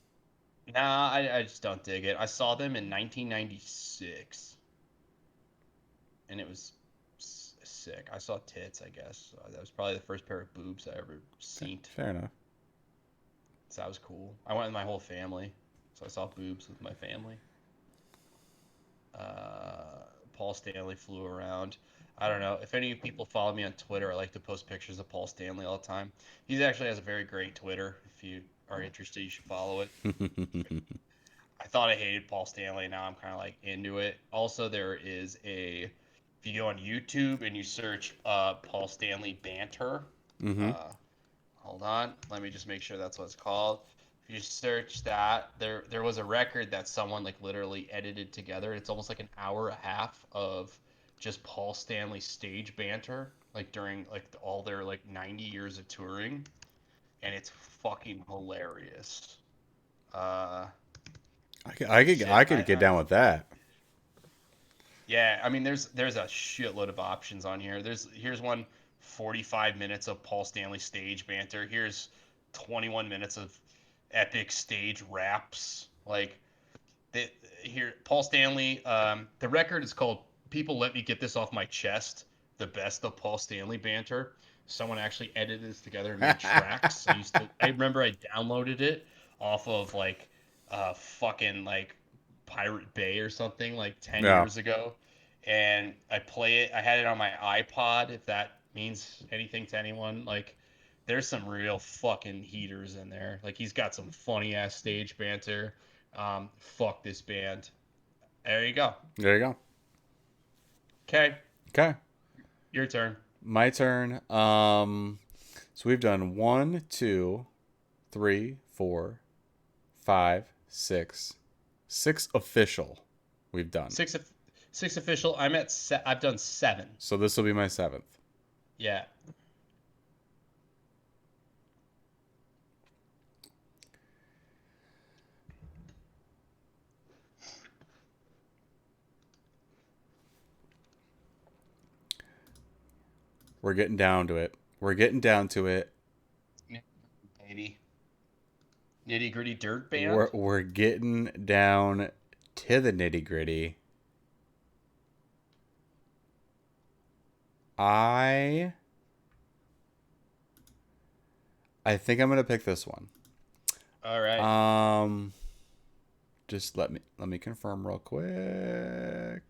Nah, I just don't dig it. I saw them in 1996, and it was sick. I saw tits, I guess. That was probably the first pair of boobs I ever seen. Fair enough. So that was cool. I went with my whole family, so I saw boobs with my family. Paul Stanley flew around. I don't know if any people follow me on Twitter. I like to post pictures of Paul Stanley all the time. He actually has a very great Twitter. If you are interested, you should follow it. I thought I hated Paul Stanley. Now I'm kind of like into it. Also, there is a if you go on YouTube and you search Paul Stanley banter. Mm-hmm. Uh, hold on, let me just make sure that's what it's called. If you search that, there was a record that someone like literally edited together. It's almost like an hour and a half of just Paul Stanley stage banter, like during like all their like 90 years of touring, and it's fucking hilarious. Uh, I shit, could get down with that. Yeah, I mean, there's a shitload of options on here. Here's one 45 minutes of Paul Stanley stage banter. Here's 21 minutes of epic stage raps. Like here, Paul Stanley. The record is called "People Let Me Get This Off My Chest." The best of Paul Stanley banter. Someone actually edited this together and made tracks. I remember I downloaded it off of like fucking like Pirate Bay or something like 10 Yeah. years ago. And I play it. I had it on my iPod, if that means anything to anyone. Like, there's some real fucking heaters in there. Like, he's got some funny ass stage banter. Fuck this band. There you go. There you go. Okay, Okay. your turn. My turn. So we've done 1, 2, 3, 4, 5, 6. 6 official. We've done. Six official. I've done 7. So this will be my 7th. Yeah. We're getting down to it. We're getting down to it. Baby. Nitty Gritty Dirt Band. We're getting down to the nitty gritty. I think I'm gonna pick this one. All right. Just let me confirm real quick.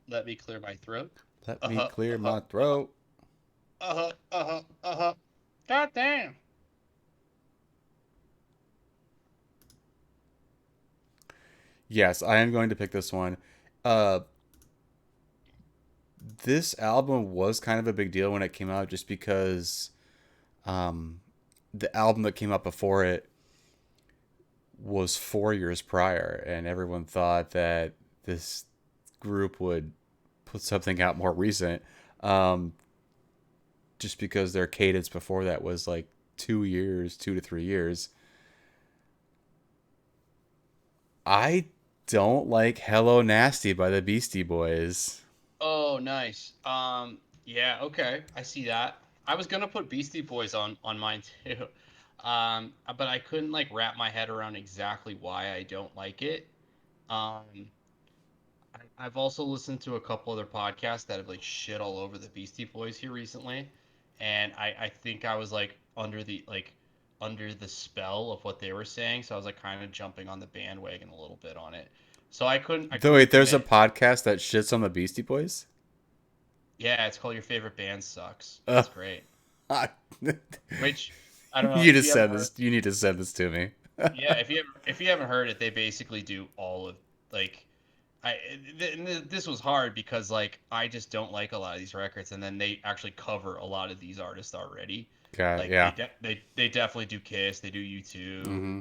Let me clear my throat. Let me clear my throat. God damn. Yes, I am going to pick this one. This album was kind of a big deal when it came out, just because the album that came out before it was 4 years prior, and everyone thought that this group would put something out more recent, just because their cadence before that was like 2 to 3 years. I don't like Hello Nasty by the Beastie Boys. Oh, nice. Yeah, okay. I see that. I was gonna put Beastie Boys on mine too. But I couldn't like wrap my head around exactly why I don't like it. Um, I've also listened to a couple other podcasts that have like shit all over the Beastie Boys here recently, and I think I was like under the spell of what they were saying, so I was like kind of jumping on the bandwagon a little bit on it. So I Though couldn't wait, there's a commit. podcast that shits on the Beastie Boys. Yeah, it's called Your Favorite Band Sucks. Uh, It's great. Which I don't know you if just you ever said heard. this. You need to send this to me. Yeah, if you haven't heard it, they basically do all of like this was hard because like I just don't like a lot of these records, and then they actually cover a lot of these artists already. God, Like yeah. they definitely do Kiss, they do U2, Mm-hmm.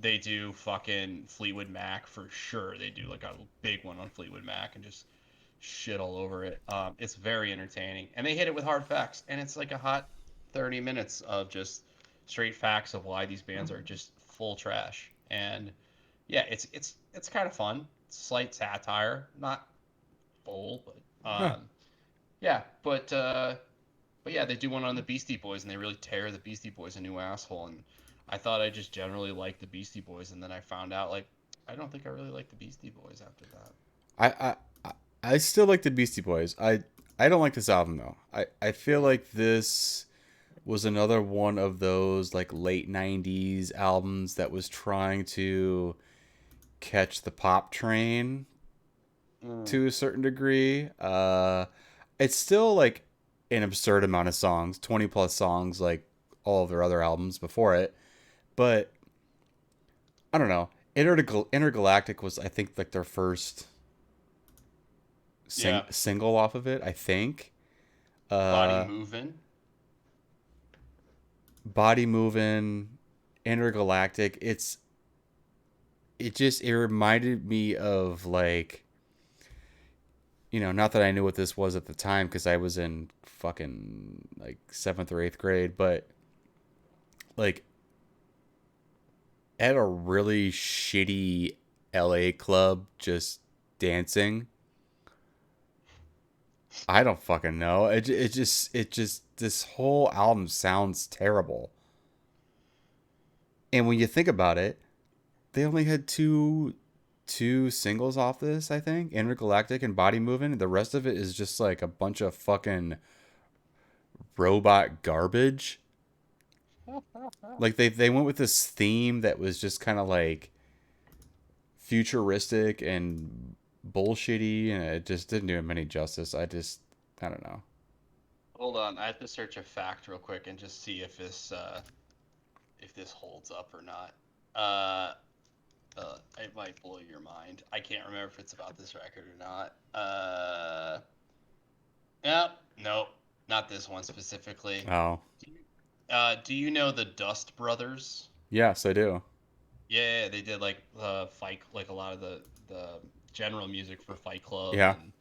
they do fucking Fleetwood Mac for sure. They do like a big one on Fleetwood Mac and just shit all over it. It's very entertaining, and they hit it with hard facts, and it's like a hot 30 minutes of just straight facts of why these bands are just full trash. And yeah, it's kind of fun. Slight satire, not full, but Huh. yeah, but yeah, they do one on the Beastie Boys, and they really tear the Beastie Boys a new asshole. And I thought I just generally liked the Beastie Boys, and then I found out like I don't think I really like the Beastie Boys after that. I, I I still like the Beastie Boys. I don't like this album though. I feel like this was another one of those like late '90s albums that was trying to catch the pop train, Mm. to a certain degree. It's still like an absurd amount of songs, 20 plus songs, like all of their other albums before it. But I don't know. Intergalactic was, I think, like their first Yeah. single off of it. I think. Body Uh, moving. Body moving, intergalactic. It reminded me of like, not that I knew what this was at the time because I was in fucking like seventh or eighth grade, but like at a really shitty LA club just dancing. I don't fucking know. It just this whole album sounds terrible. And when you think about it, they only had two singles off this, I think. Intergalactic and Body Moving. The rest of it is just like a bunch of fucking robot garbage. Like they went with this theme that was just kind of like futuristic and bullshitty, and it just didn't do him any justice. I don't know. Hold on, I have to search a fact real quick and just see if this holds up or not. Uh, it might blow your mind. I can't remember if it's about this record or not. Yeah, nope, not this one specifically. Oh, Do you know the Dust Brothers? yes, I do. Yeah, they did like fight, like a lot of the general music for Fight Club Yeah. and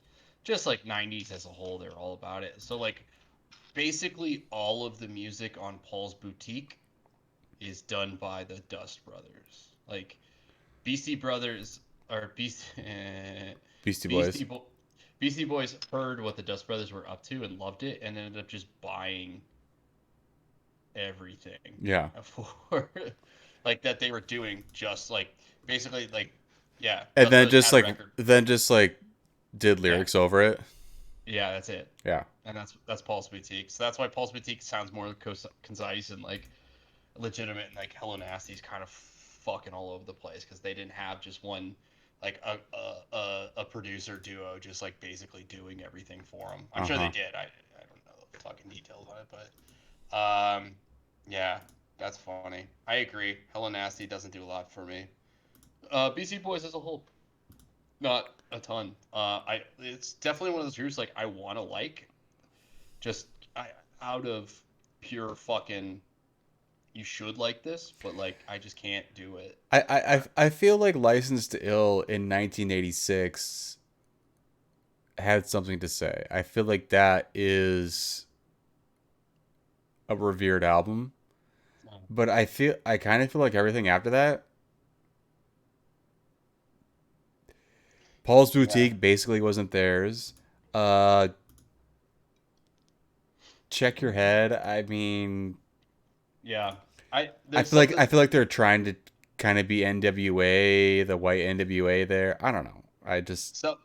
just like '90s as a whole. They're all about it. So like basically all of the music on Paul's Boutique is done by the Dust Brothers. Like Beastie Brothers or Beastie Beastie Boys. Bo- Beastie Boys heard what the Dust Brothers were up to and loved it, and ended up just buying everything Yeah. for like that they were doing. Just like basically like yeah, And Dust then Brothers just had a like record. did Yeah, lyrics over it. yeah, that's it. Yeah. And that's Paul's Boutique. So that's why Paul's Boutique sounds more concise and like legitimate, and like Hello Nasty's kind of fucking all over the place because they didn't have just one like a producer duo just like basically doing everything for them. I'm Uh sure they huh. did. I don't know the fucking details on it, but yeah, that's funny. I agree. Hello Nasty doesn't do a lot for me. BC Boys as a whole, not a ton. It's definitely one of those groups like I want to like, just I out of pure fucking you should like this, but like I just can't do it. I feel like License to Ill in 1986 had something to say. I feel like that is a revered album, but I kind of feel like everything after that, Paul's Yeah, Boutique basically wasn't theirs. Uh, Check Your Head. I mean, yeah. I there's something. I feel like they're trying to kind of be NWA, the white NWA there. I don't know. I just So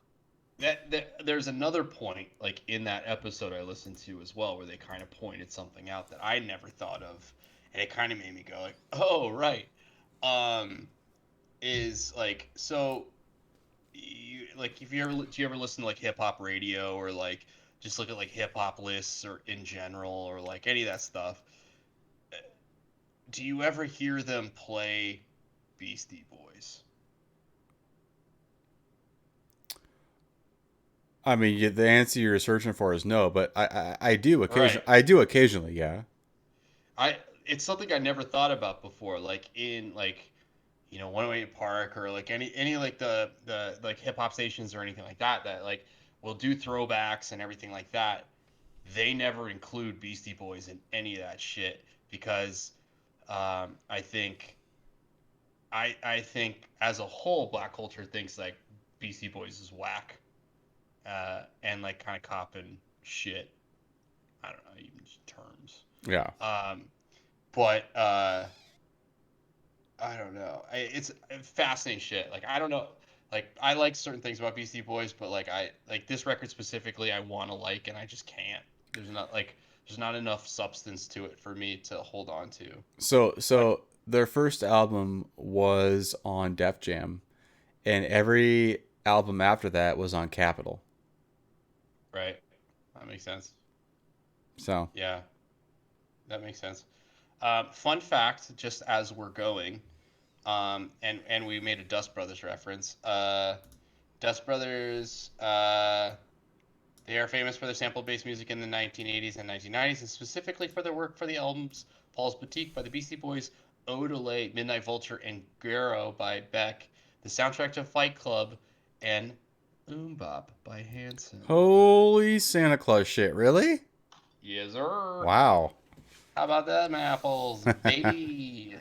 that there's another point like in that episode I listened to as well where they kind of pointed something out that I never thought of, and it kind of made me go like, oh right, um, is like so like if you ever do you ever listen to like hip hop radio or like just look at like hip hop lists or in general or like any of that stuff, do you ever hear them play Beastie Boys? I mean, the answer you're searching for is no, but I do occasion Right. I do occasionally, yeah. I it's something I never thought about before. Like in like 108 Park or like any like the like hip hop stations or anything like that that like will do throwbacks and everything like that. They never include Beastie Boys in any of that shit because I think I think as a whole black culture thinks like Beastie Boys is whack and like kind of copping shit. I don't know even just terms. Yeah. Um, but I don't know. It's fascinating shit. Like I don't know. Like I like certain things about Beastie Boys, but like I like this record specifically, I want to like, and I just can't. There's not enough substance to it for me to hold on to. But Their first album was on Def Jam, and every album after that was on Capitol. Right. That makes sense. So, Yeah, that makes sense. Fun fact, just as we're going, and we made a Dust Brothers reference. Dust Brothers, they are famous for their sample-based music in the 1980s and 1990s, and specifically for their work for the albums Paul's Boutique by the Beastie Boys, Odelay, Midnight Vulture, and Garo by Beck, the soundtrack to Fight Club, and Bop by Hanson. holy Santa Claus shit, really? Yes, sir. Wow. How about them apples, baby?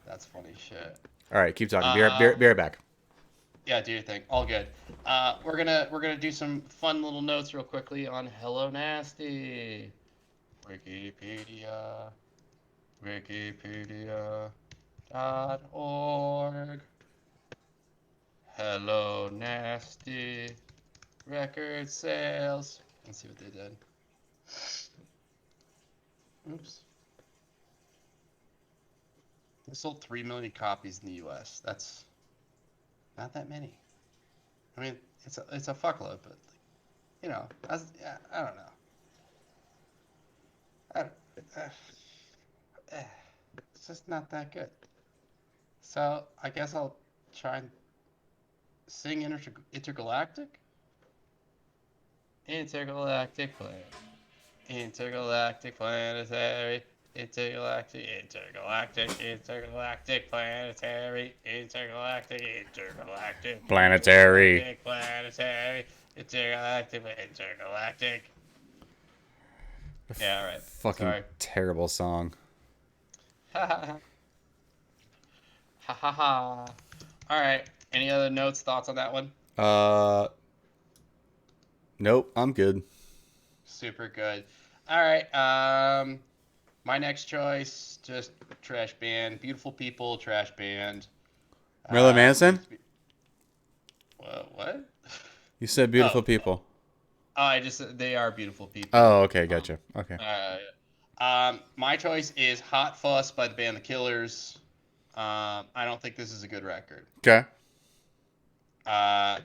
That's funny shit. All right, keep talking. Um, Be right back. yeah, do your thing. All good. We're gonna do some fun little notes real quickly on Hello Nasty. Wikipedia. Wikipedia.org. Hello Nasty. Record sales. Let's see what they did. Oops. They sold 3 million copies in the U.S. That's not that many. I mean, it's a fuckload, but you know, yeah, I don't know. I, it's just not that good. So I guess I'll try and sing intergalactic. Intergalactic planet. Intergalactic planetary. Intergalactic planetary. Planetary. Planetary. Intergalactic. Yeah, all right. Fucking Sorry. terrible song. Ha ha ha. Ha ha ha. All right. Any other notes, thoughts on that one? Uh, nope, I'm good. Super good. All right. My next choice, just trash band. Beautiful People, trash band. Marilyn Manson? What? You said Oh, beautiful people. they are beautiful people. Oh, okay, gotcha. Okay. My choice is Hot Fuss by the band The Killers. I don't think this is a good record. Okay. I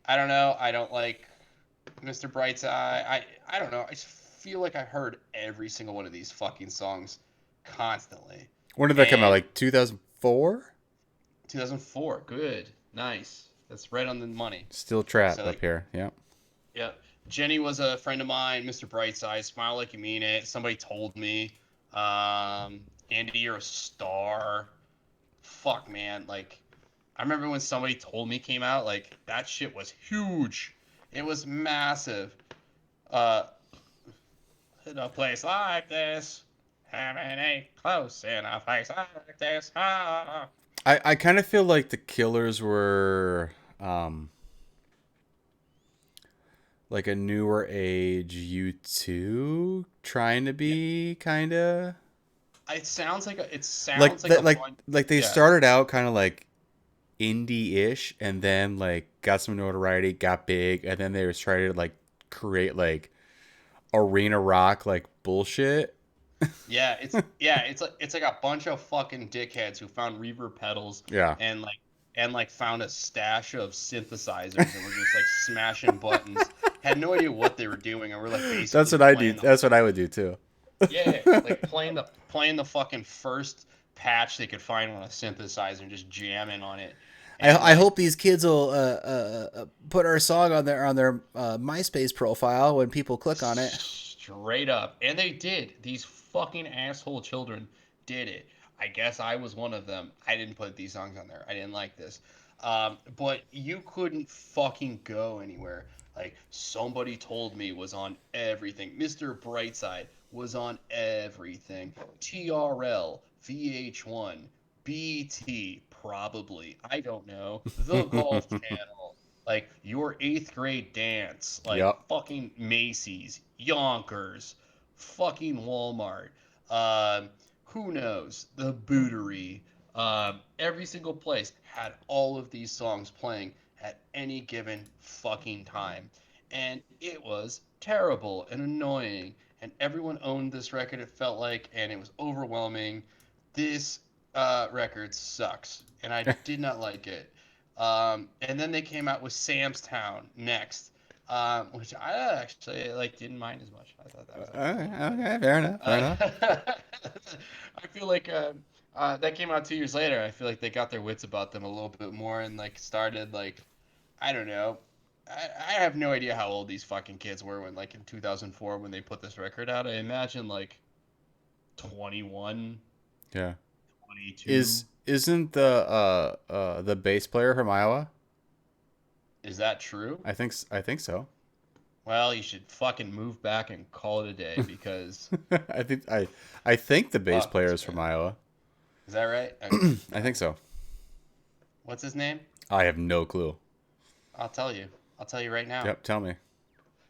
don't know. I don't like Mr. Brightside. I don't know. I just feel like I heard every single one of these fucking songs constantly. When did that come out? And Like 2004? 2004. Good. Nice. That's right on the money. Still trap So up like, here. Yeah. yeah. Jenny was a friend of mine. Mr. Brightside. Smile like you mean it. Somebody told me. Andy, you're a star. Fuck, man. Like, I remember when somebody told me came out. Like, that shit was huge. It was massive. Uh, in a place like this, having a close in a place like this. Ah. I kind of feel like the Killers were like a newer age U2 trying to Yeah, be kind of it sounds like like a like fun. like they Yeah, started out kind of like indie-ish and then like got some notoriety, got big, and then they was trying to like create like arena rock like bullshit. it's like a bunch of fucking dickheads who found reverb pedals Yeah. and like found a stash of synthesizers and were just like smashing buttons. Had no idea what they were doing and were like That's basically what I do. playing the That's what I would do too. yeah, like playing the fucking first patch they could find on a synthesizer and just jamming on it. And I like hope these kids will put our song on their MySpace profile when people click on it. straight up. And they did. These fucking asshole children did it. I guess I was one of them. I didn't put these songs on there. I didn't like this. But you couldn't fucking go anywhere. Like somebody told me was on everything. Mr. Brightside was on everything. TRL, VH1, BT, probably. I don't know. The Golf Channel. Like your eighth grade dance. Like Yep. fucking Macy's, Yonkers, fucking Walmart. Who knows? The Bootery. Every single place had all of these songs playing at any given fucking time. And it was terrible and annoying. And everyone owned this record, it felt like, and it was overwhelming. This record sucks. And I did not like it. And then they came out with Sam's Town next, which I actually like didn't mind as much. I thought that was actually a Okay, little better. okay, fair enough, fair enough. I feel like that came out 2 years later. I feel like they got their wits about them a little bit more and like started like I don't know. I have no idea how old these fucking kids were when like in 2004 when they put this record out. I imagine like 21, Yeah. 22. Isn't the bass player from Iowa? Is that true? I think so. Well, you should fucking move back and call it a day because I think I think the bass fuck player this is from band. Iowa. Is that right? Okay. I think so. What's his name? I have no clue. I'll tell you. I'll tell you right now. Yep, tell me.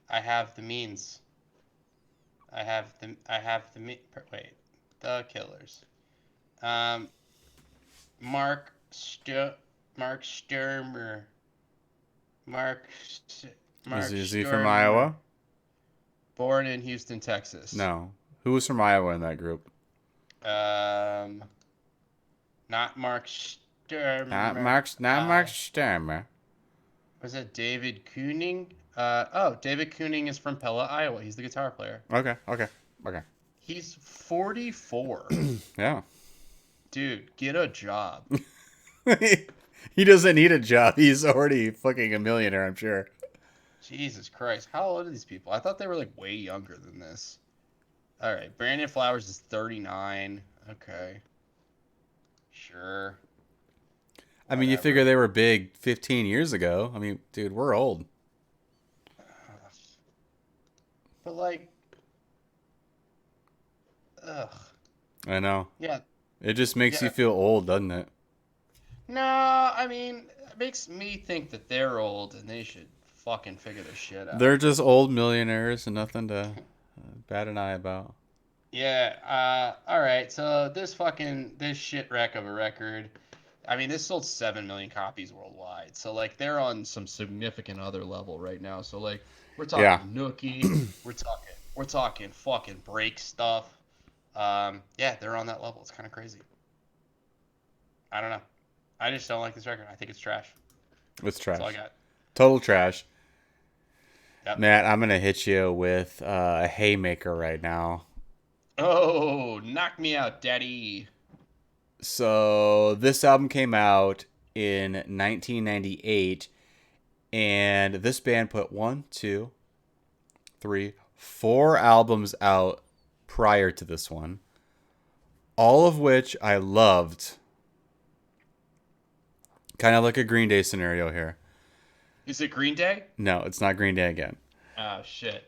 I have the means. Wait. The Killers. Um Mark St- Mark Sturmer. Mark St- Mark Is he from Sturmer. Iowa? Born in Houston, Texas. No. Who was from Iowa in that group? Um Not Mark Sturmer. Not Mark Sturmer. Was it David Kooning? David Kooning is from Pella, Iowa. He's the guitar player. Okay, okay, okay. He's 44. Yeah. Dude, get a job. He doesn't need a job. He's already fucking a millionaire, I'm sure. Jesus Christ. How old are these people? I thought they were like way younger than this. All right. Brandon Flowers is 39. Okay. Sure. I mean, you Whatever. figure they were big 15 years ago. I mean, dude, we're old. But like, ugh. I know. Yeah. It just makes you Yeah. feel old, doesn't it? No, I mean, it makes me think that they're old and they should fucking figure their shit out. They're just old millionaires and nothing to bat an eye about. Yeah, all right. So this shit wreck of a record. I mean, this sold 7 million copies worldwide. So like they're on some significant other level right now. So like we're Yeah. talking Nookie, we're talking fucking break stuff. Yeah, they're on that level. It's kind of crazy. I don't know. I just don't like this record. I think it's trash. It's That's all I trash. got. Total trash. Yep. Matt, I'm going to hit you with a haymaker right now. Oh, knock me out, daddy. So, this album came out in 1998, and this band put one, two, three, four albums out prior to this one, all of which I loved. Kind of like a Green Day scenario here. Is it Green Day? No, it's not Green Day again. Oh shit.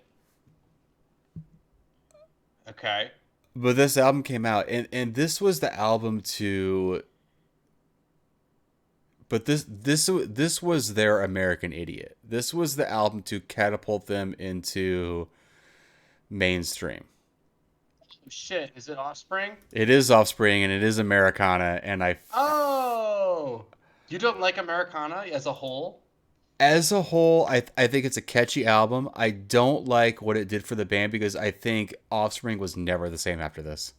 Okay. But this album came out, and this was the album to. But this was their American Idiot. This was the album to catapult them into mainstream. Shit, is it Offspring? It is Offspring and it is Americana, and Oh, you don't like Americana as a whole? as a whole, I think it's a catchy album. I don't like what it did for the band because I think Offspring was never the same after this.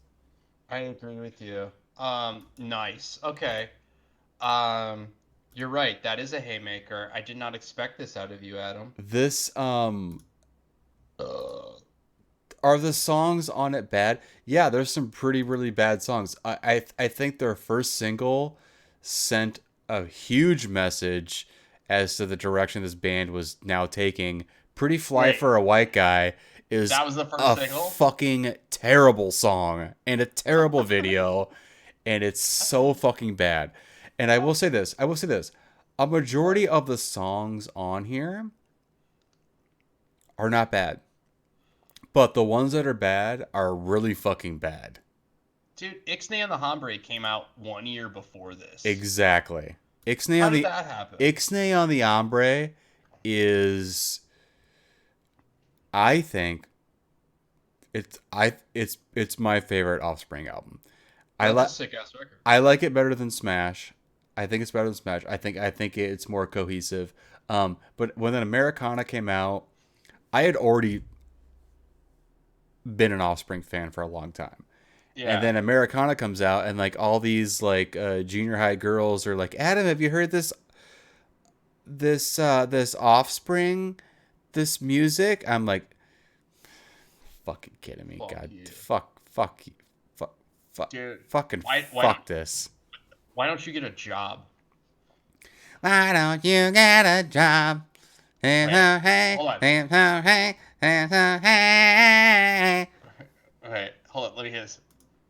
I agree with you. Nice. Okay. Um, you're right. That is a haymaker. I did not expect this out of you, Adam. This Uh, are the songs on it bad? Yeah, there's some pretty really bad songs. I think their first single sent a huge message as to the direction this band was now taking. Pretty Fly Wait, for a White Guy is that was the first a single? fucking terrible song and a terrible video, and it's so fucking bad. And I will say this, a majority of the songs on here are not bad. But the ones that are bad are really fucking bad. Dude, Ixnay and the Hombre came out 1 year before this. Exactly. How did that happen? Ixnay on the Ombre is, I think it's my favorite Offspring album. I That's like a sick ass record. I like it better than Smash. I think it's better than Smash. I think it's more cohesive. But when an Americana came out, I had already been an Offspring fan for a long time. And Yeah. then Americana comes out, and like all these like junior high girls are like, Adam, have you heard this this Offspring, this music, I'm like, fucking kidding me, Fuck God, you, fuck you, fuck, fuck, dude. fucking Why don't fuck this. why don't you get a job? Why don't you get a job? Hey, Wait, hey, hold on. hey, hey, hey. All right, hold on. Let me hear this.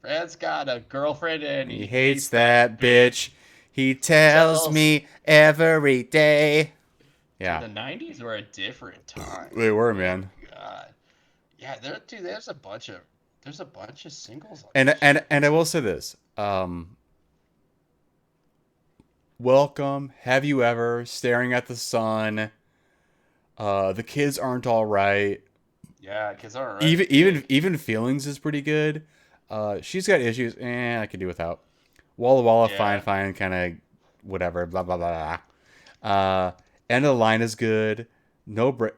Fred's got a girlfriend and He he hates hates that that bitch. bitch. He tells Tells. me every day. Dude, Yeah, the '90s were a different time. they were, Good man. God. Yeah, dude. There's a bunch of singles on And this and shit. and I will say this. Welcome. Have you ever? Staring at the sun. The kids aren't all right. Yeah, kids are right. Even feelings is pretty good. She's got issues. I could do without. Walla Walla, Yeah. fine, kind of whatever. Blah blah blah blah. End of the line is good. No break.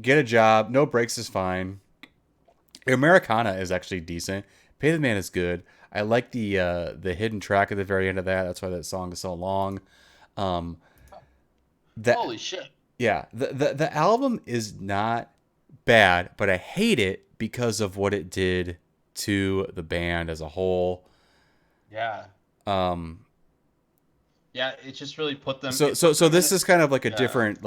Get a job. No breaks is fine. Americana is actually decent. Pay the Man is good. I like the hidden track at the very end of that. That's why that song is so long. Um, that Holy shit. yeah, the album is not bad, but I hate it because of what it did to the band as a whole. Yeah. Um, Yeah, it just really put them. so It so puts so them in this a. is kind of like a Yeah. different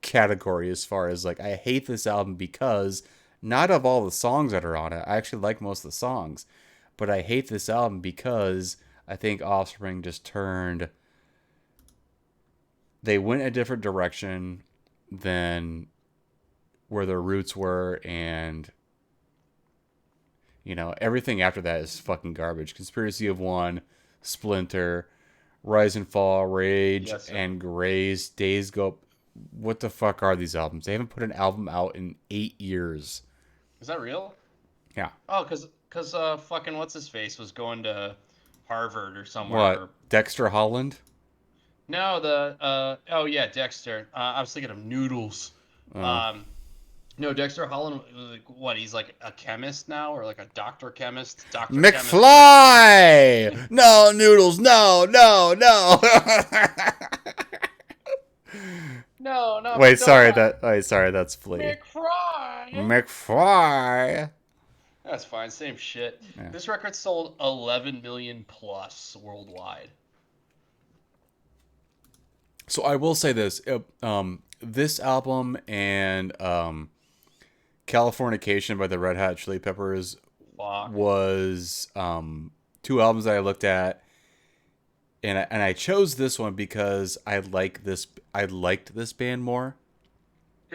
category as far as like I hate this album because not of all the songs that are on it. I actually like most of the songs, but I hate this album because I think Offspring just turned. They went a different direction than where their roots were, and everything after that is fucking garbage. Conspiracy of One, Splinter, Rise and Fall, Rage, Yes, sir. and Grace, Days Go. What the fuck are these albums? They haven't put an album out in 8 years. Is that real? Yeah. Oh, cause fucking what's his face was going to Harvard or somewhere. What? Or, Dexter Holland? no, the oh yeah, Dexter. I was thinking of Noodles. Uh, Um, no, Dexter Holland. Like, what? He's like a chemist now, or like a doctor chemist, doctor chemist. McFly! No, Noodles, no, no, no. No, not Wait, sorry, McDonald. that's Flea. McFry. McFly. That's fine. Same shit. Yeah. This record sold 11 million plus worldwide. So I will say this: this album and "Californication" by the Red Hot Chili Peppers Fuck. was two albums that I looked at, and I chose this one because I liked this band more.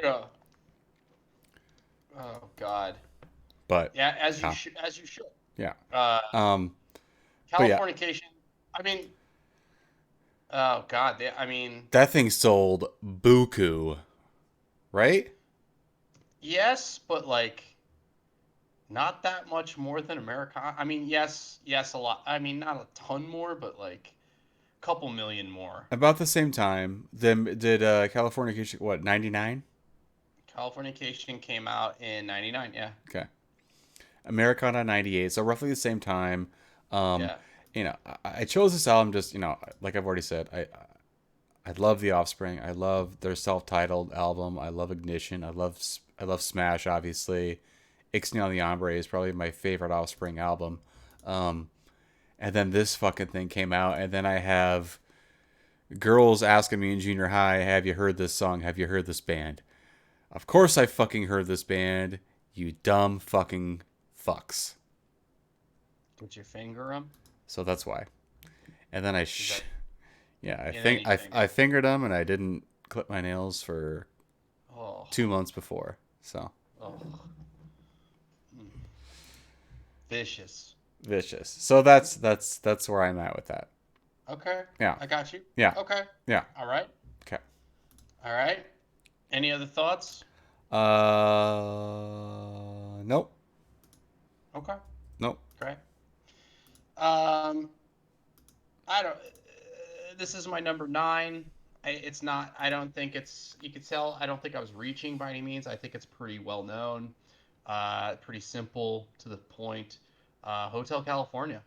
Yeah. Oh God. But Yeah, yeah, as you should. yeah. Uh, Um, but yeah, Californication. I mean, oh God. I mean, that thing sold buku, right? yes, but like not that much more than Americana. I mean, yes, a lot. I mean, not a ton more, but like a couple million more. About the same time. Then did Californication what 99? Californication came out in '99. Yeah, Okay. Americana 98, so roughly the same time. Um, yeah, I chose this album just, like I've already said, I love The Offspring. I love their self-titled album. I love Ignition. I love Smash, obviously. Ixnay on the Hombre is probably my favorite Offspring album. Um, and then this fucking thing came out, and then I have girls asking me in junior high, "Have you heard this song? Have you heard this band?" Of course I fucking heard this band. You dumb fucking fucks. Did you finger them? So that's why. And then I Is that yeah, I in think anything? I fingered them and I didn't clip my nails for Oh, 2 months before. So oh, vicious. vicious. So that's where I'm at with that. Okay, Yeah. I got you. Yeah. Okay, Yeah. all right, Okay. all right. Any other thoughts? Nope. Okay, Nope. great. Um, I don't. This is my number nine. It's not. I don't think it's. You could tell. I don't think I was reaching by any means. I think it's pretty well known. Pretty simple to the point. Hotel California.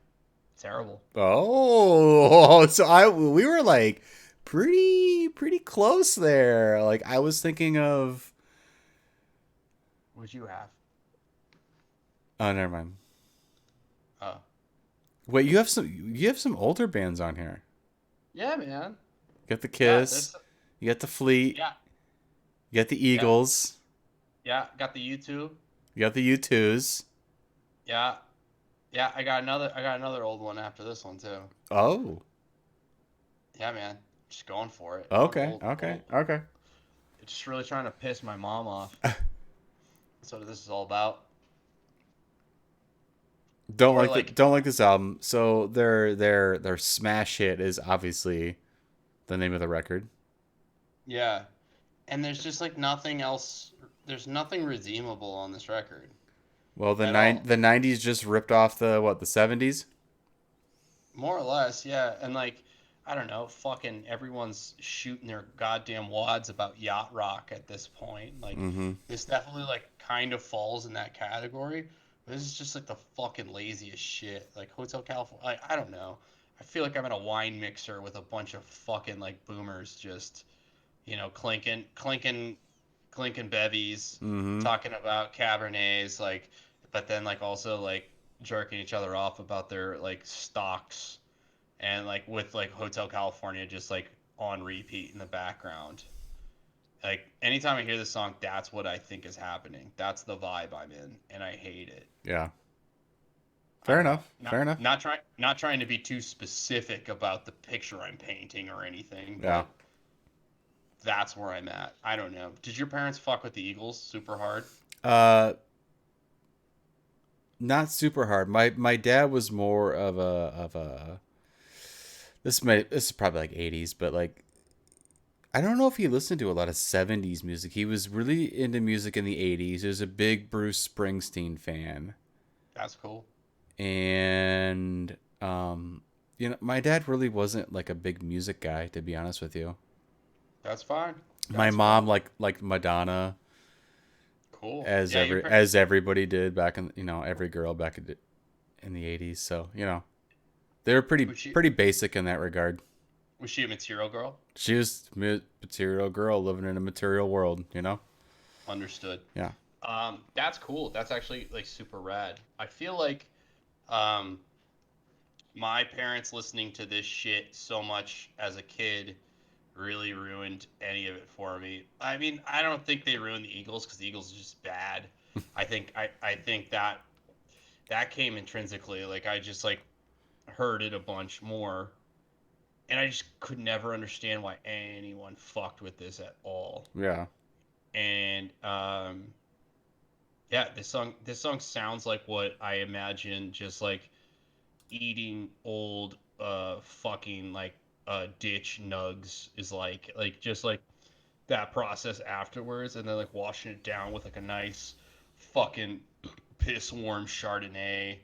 Terrible. Oh, so we were like pretty close there. Like I was thinking of. What'd you have? Oh, never mind. Oh, Wait, you have some older bands on here. yeah, man. You got the Yeah, Kiss, you got the Fleet, yeah, you got the yeah, Eagles, yeah. Got the YouTube. you got the U2s. Yeah, yeah. I got another old one after this one too. Oh, Yeah, man. Just going for it. Going okay, okay, old. okay. Just really trying to piss my mom off. That's what this is all about. Don't Or like like, don't like this album. So their smash hit is obviously the name of the record. yeah. And there's just like nothing else. There's nothing redeemable on this record Well, at all. the '90s just ripped off the '70s. More or less, yeah. And like, I don't know, fucking everyone's shooting their goddamn wads about yacht rock at this point. Like, Mm-hmm. this definitely like kind of falls in that category. But this is just like the fucking laziest shit. Like Hotel California. I don't know. I feel like I'm in a wine mixer with a bunch of fucking like boomers just, clinking bevies, Mm-hmm. talking about Cabernets, like, but then like also like jerking each other off about their like stocks, and like with like Hotel California just like on repeat in the background. Like anytime I hear this song, that's what I think is happening. That's the vibe I'm in, and I hate it. Yeah. I Fair don't know. enough. Fair enough. Not trying to be too specific about the picture I'm painting or anything, Yeah. but that's where I'm at. I don't know. Did your parents fuck with the Eagles super hard? Uh, Not super hard. My dad was more of a this is probably like '80s, but like I don't know if he listened to a lot of '70s music. He was really into music in the '80s. He was a big Bruce Springsteen fan, That's cool. and my dad really wasn't like a big music guy, to be honest with you. That's fine. My That's mom fine. like Madonna, Cool. as Yeah, as everybody did back in every girl back in the '80s. So they were was she pretty basic in that regard. was she a material girl? She was material girl living in a material world. Understood. Yeah. That's cool. That's actually like super rad. I feel like um my parents listening to this shit so much as a kid really ruined any of it for me. I mean, I don't think they ruined the Eagles because the Eagles are just bad. I think that came intrinsically. Like I just like heard it a bunch more, and I just could never understand why anyone fucked with this at all. Yeah. And yeah, this song sounds like what I imagine just like eating old fucking like ditch nugs is like just like that process afterwards, and then like washing it down with like a nice fucking piss warm Chardonnay,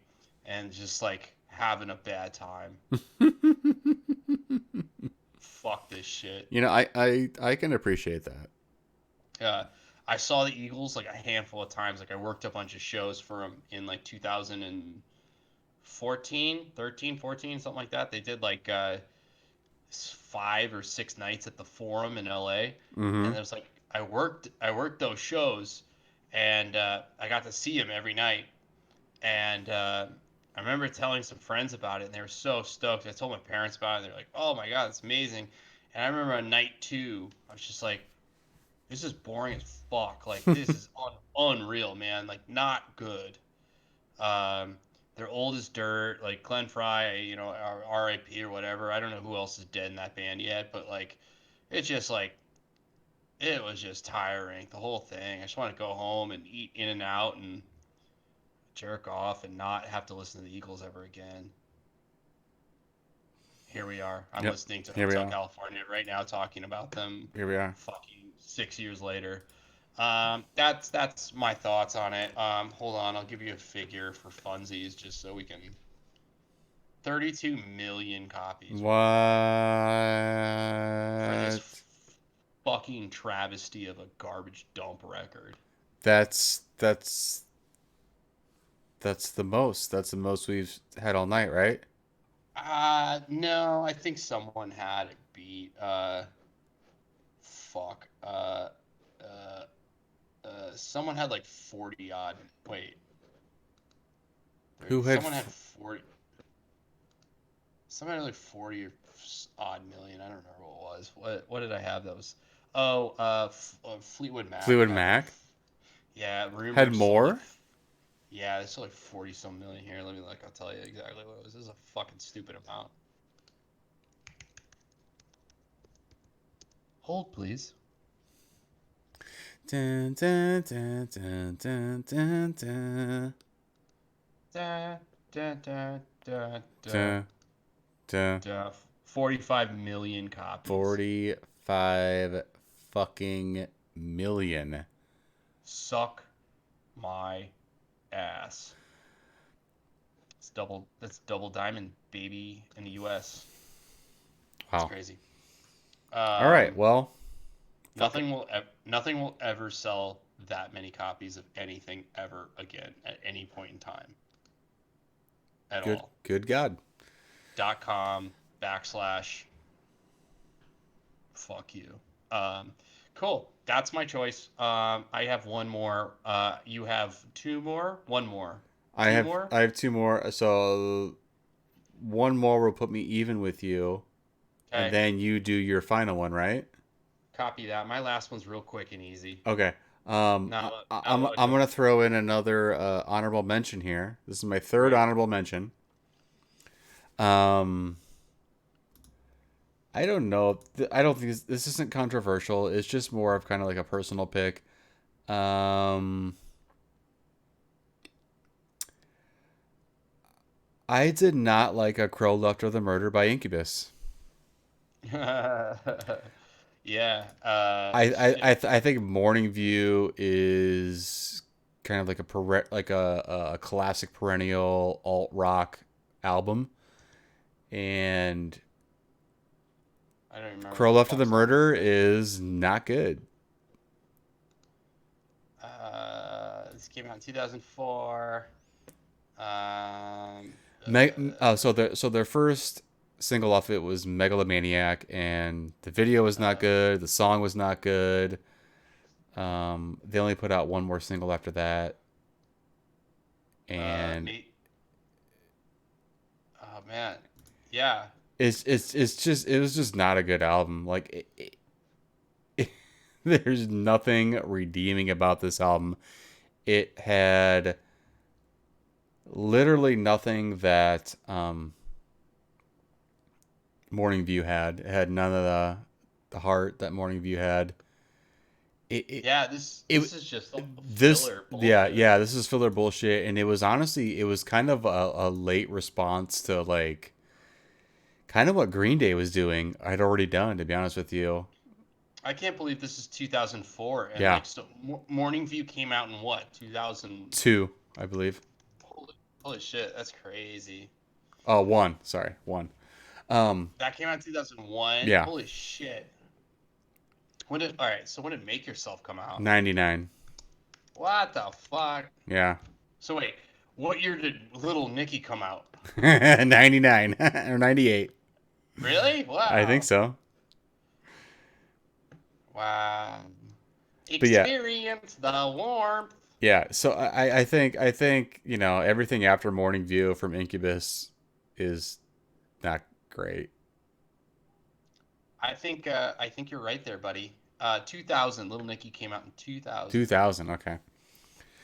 and just like having a bad time. Fuck this shit. I can appreciate that. Uh, I saw the Eagles like a handful of times. Like I worked a bunch of shows for them in like 2014, 13, 14, something like that. They did like 5 or 6 nights at the Forum in LA, Mm-hmm. and it was like I worked those shows, and I got to see them every night, and I remember telling some friends about it, and they were so stoked. I told my parents about it, and they're like, "Oh my god, it's amazing!" And I remember on night two, I was just like, "This is boring as fuck. Like this is unreal, man. Like not good." Um, they're old as dirt. Like Glenn Fry, R.I.P. or whatever. I don't know who else is dead in that band yet, but like, it's just like it was just tiring. The whole thing. I just want to go home and eat In and Out and jerk off and not have to listen to the Eagles ever again. Here we are. I'm Yep. listening to Here we Hotel are. California right now, talking about them. Here we are. Fucking 6 years later. That's my thoughts on it. Hold on, I'll give you a figure for funsies just so we can. 32 million copies were made for this What? fucking travesty of a garbage dump record. That's that's the most. That's the most we've had all night, right? No, I think someone had it beat. someone had like 40 odd. Wait, Who had? someone had 40. Someone had like 40 or odd million. I don't remember what it was. What did I have that was? Oh, Fleetwood Mac Fleetwood had like, Mac yeah, had rumors sold like, more. yeah, they sold like 40 some million here. Let me look. I'll tell you exactly what it was. This is a fucking stupid amount. Hold, please. Dun, dun, dun, dun, dun, dun, dun. Da, da, da, da, da, Dun, dun. da. 45 million copies. 45 fucking million. Suck my ass. That's double diamond, baby, in the U.S. It's Wow. crazy. All right. Um, Well, fuck it. nothing will ever sell that many copies of anything ever again at any point in time at Good. all. Good God. .com / fuck you. Um, cool. That's my choice. I have one more. You have two more. One more. I Two have more. I have two more. So one more will put me even with you, and Okay. then you do your final one, right? Copy that. My last one's real quick and easy. Okay. Not not a I'm lot of gonna joke. throw in another honorable mention here. This is my third Great. honorable mention. Um, I don't know. I don't think this isn't controversial. It's just more of kind of like a personal pick. Um, I did not like A Crow After the Murder by Incubus. Yeah. I I think Morning View is kind of like a classic perennial alt rock album, and I don't remember what Crow the After the fuck's on Murder it. is not good. This came out in 2004. Um, So their first single off it was Megalomaniac, and the video was not uh, good. The song was not good. They only put out one more single after that, and Mate. Oh man. Yeah. it's just it was just not a good album. Like there's nothing redeeming about this album. It had literally nothing that Morning View had. It had none of the heart that Morning View had. It Yeah. it This is just this filler bullshit. yeah, this is filler bullshit, and it was honestly it was kind of a late response to like kind of what Green Day was doing. I'd already done, to be honest with you. I can't believe this is 2004 and Yeah, like so Morning View came out in what 2000. two, I believe. Holy shit, that's crazy. Oh, one. Sorry, one. Um, That came out in 2001. yeah, Holy shit. When did Make Yourself come out? 99. What the fuck? Yeah, So wait, what year did Little Nicky come out? 99 or 98. Really? I think Wow. so. Wow. But yeah, Experience the warmth. yeah. So I think you know everything after Morning View from Incubus is not great. I think you're right there, buddy. 2000. Little Nicky came out in 2000. 2000. Okay.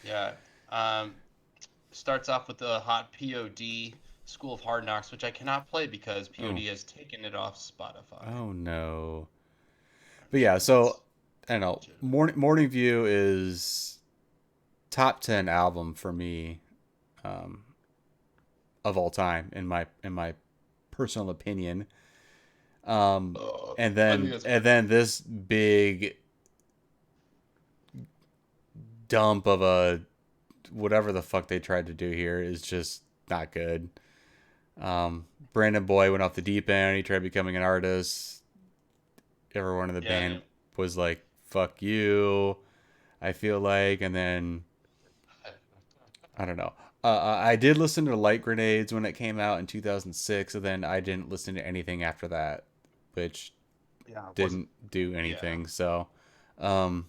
Yeah. Um, Starts off with the hot POD School of Hard Knocks, which I cannot play because Oh. POD has taken it off Spotify. Oh no. I'm But sure yeah. that's So I don't know. legitimate. Morning View is top 10 album for me, um, of all time in my personal opinion. Um, I think that's and great. then this big dump of a whatever the fuck they tried to do here is just not good. Brandon Boy went off the deep end. He tried becoming an artist. Everyone in the Yeah, band was like, "Fuck you." I feel like, and then I don't know. I did listen to Light Grenades when it came out in 2006, and then I didn't listen to anything after that, which yeah, it wasn't. didn't do Yeah, anything. So, um,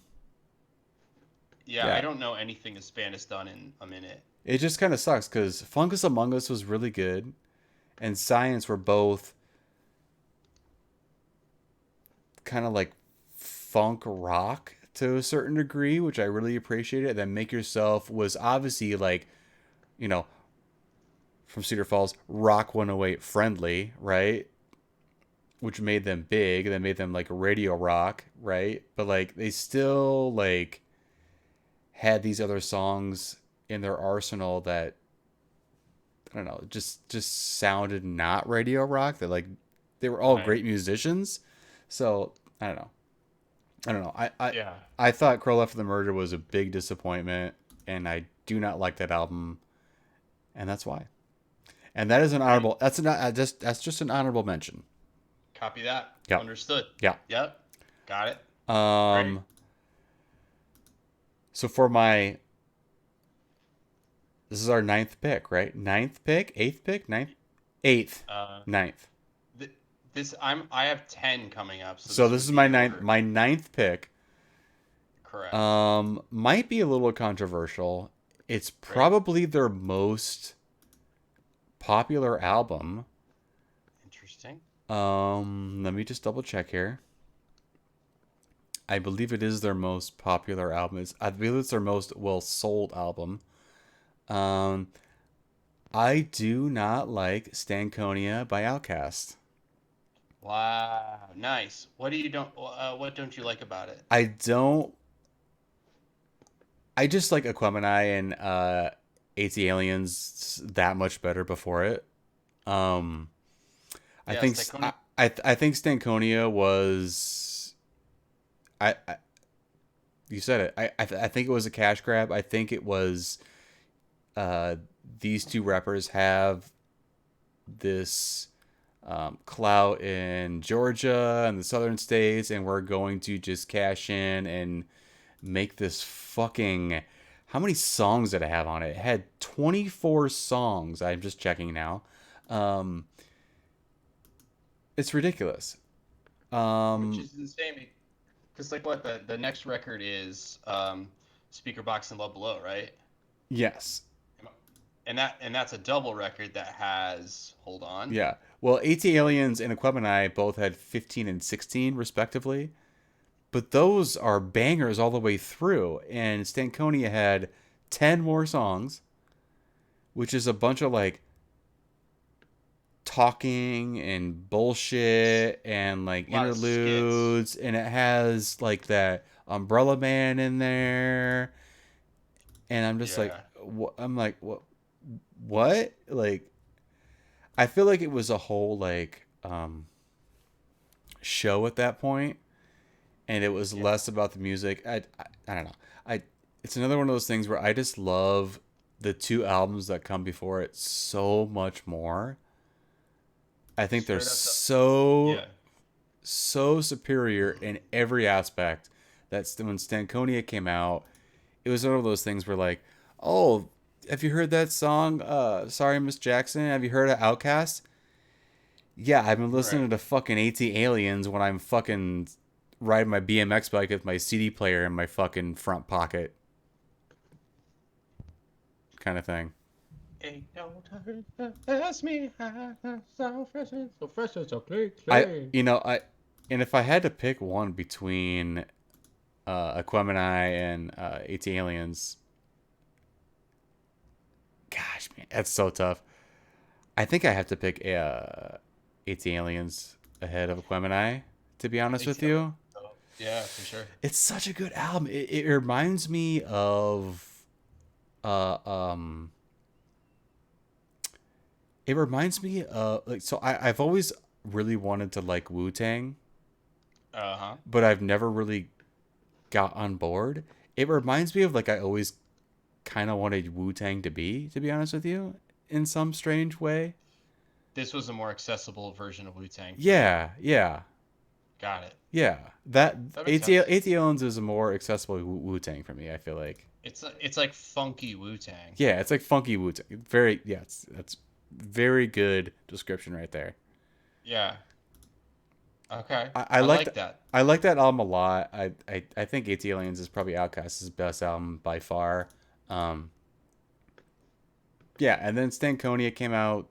Yeah, I Yeah. don't know anything this band has done in a minute. It just kind of sucks because Fungus Among Us was really good, and Science were both kind of like funk rock to a certain degree, which I really appreciated. And then Make Yourself was obviously like, you know, from Cedar Falls, Rock 108 friendly, right? Which made them big. That made them like radio rock, right? But like they still like had these other songs in their arsenal that I don't know, just sounded not radio rock. That like they were all Right. great musicians. So I don't know. I don't know. Yeah. I thought Crow Left for the Murder was a big disappointment, and I do not like that album, and that's why. And that is an Right. honorable. That's just an honorable mention. Copy that. Yeah, Understood. yeah. Yep. Got it. Great. Um. So for my, this is our ninth pick, right? Ninth pick, eighth pick, ninth, eighth, Uh, ninth. th- I have 10 coming up, so So this this would is be my your ninth pick. correct. Might be a little controversial. It's Great. probably their most popular album. Interesting. Let me just double check here. I believe it is their most popular album. I believe it's their most well sold album. Um, I do not like Stankonia by Outkast. Wow. Nice. What don't you like about it? I don't. I just like Aquemini and AT Aliens that much better before it. Um, I Yeah, think Staconi. I think Stankonia was I you said it. I think it was a cash grab. I think it was uh, these two rappers have this clout in Georgia and the southern states, and we're going to just cash in and make this fucking. How many songs did it have on it? It had 24 songs. I'm just checking now. Um, it's ridiculous. Which Um, is insane because like what the next record is Speaker Box and Love Below, right? yes. And that's a double record that has hold on. Yeah. Well, AT Aliens and Aquemini both had 15 and 16, respectively. But those are bangers all the way through. And Stankonia had 10 more songs, which is a bunch of like talking and bullshit and like A lot of skits. interludes. And it has like that Umbrella Man in there. And I'm just like, Yeah. I'm like, what? What? Like, I feel like it was a whole like show at that point, and it was Yeah. less about the music. I don't know. I It's another one of those things where I just love the two albums that come before it so much more. I think they're Straight up. so Yeah. so superior in every aspect. That's when Stankonia came out. It was one of those things where like, oh, have you heard that song? Sorry, Miss Jackson. Have you heard of Outkast? Yeah, I've been Right. listening to fucking AT Aliens when I'm fucking riding my BMX bike with my CD player in my fucking front pocket, kind of thing. Ain't no time to ask me how so fresh and so clean, I, clean. you know, and if I had to pick one between Aquemini and AT Aliens, gosh, man, that's so tough. I think I have to pick AT Aliens ahead of Aquemini, to be honest with ATL. you. Yeah, for sure. It's such a good album. It reminds me of uh um it reminds me of like so I've always really wanted to like Wu Tang, Uh huh. but I've never really got on board. It reminds me of like I always kind of wanted Wu Tang to be honest with you, in some strange way. This was a more accessible version of Wu Tang for you. Yeah, yeah, Got it. yeah. That That makes sense. ATLs is a more accessible Wu Tang for me. I feel like. It's like funky Wu Tang. Yeah, it's like funky Wu Tang. Very yeah, that's very good description right there. Yeah. Okay, I I like like that. that. I like that album a lot. I think AT Aliens is probably Outkast's best album by far. Um, yeah, and then Stankonia came out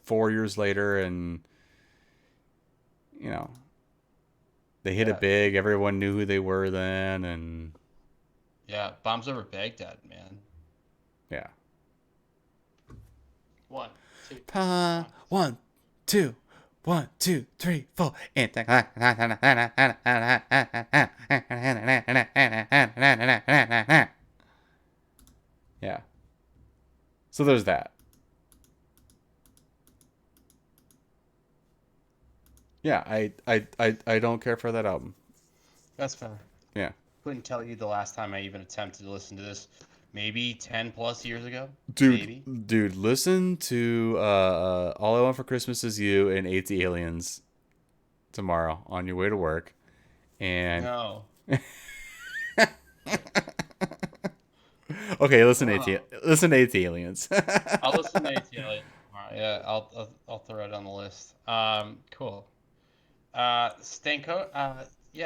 4 years later, and you know they hit it Yeah, big. Everyone knew who they were then, and yeah. Bombs over Baghdad, man. yeah. One, two, Pa, one. 1, 2, 1, 2, 3, 4. Yeah. So there's that. Yeah, I don't care for that album. That's fair. Yeah. Couldn't tell you the last time I even attempted to listen to this. Maybe 10 plus years ago. Dude, Maybe. dude, listen to All I Want for Christmas Is You and AT Aliens tomorrow on your way to work. And No. okay, Oh. Listen to AT Aliens. I'll listen to ATL. All right, yeah, I'll throw it on the list. Cool. Yeah,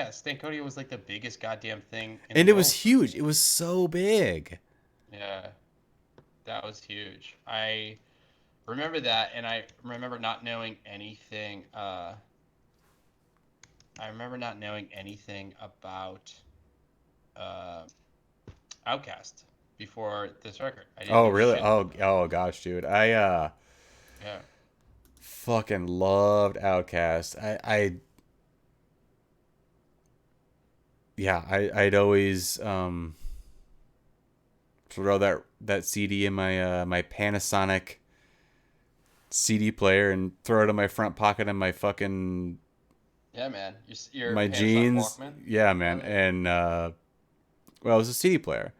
Stankonia was like the biggest goddamn thing in the And it was world for huge. me. It was so big. Yeah, that was huge. I remember that, and I remember not knowing anything. I remember not knowing anything about uh, Outcast before this record. I didn't Oh, know really? shit Oh, about them. oh gosh, dude. I Yeah, fucking loved Outkast. Yeah, I'd always throw that CD in my Panasonic CD player and throw it in my front pocket in my fucking yeah, man. Your my Panasonic jeans. Walkman. Yeah, Hell man. yeah. And well, it was a CD player,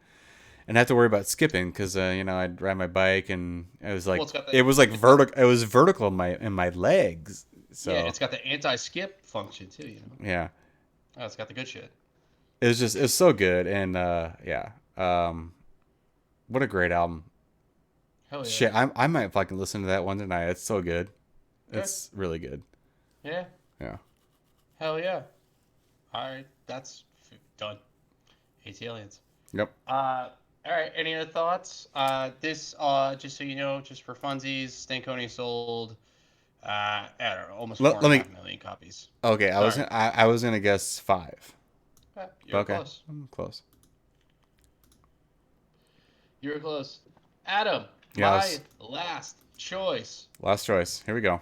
and I had to worry about skipping because I'd ride my bike and Well, it's got the it was like it's got vertical. It was vertical in my legs. yeah, So it's got the anti-skip function too. You know, yeah, oh, it's got the good shit. it's so good, and yeah, what a great album. Hell yeah. Shit, I might fucking listen to that one tonight. It's so good. Good. It's really good. Yeah. Yeah. Hell yeah. All right, done. Hates aliens. Yep. All right. Any other thoughts? Just so you know, just for funsies, Stankonia sold, I don't know, almost four Let and a me. half million copies. Okay, Sorry. I was gonna guess 5. You were Okay, close. I'm close. You were close. Adam, Yes. my last choice. Last choice. Here we go.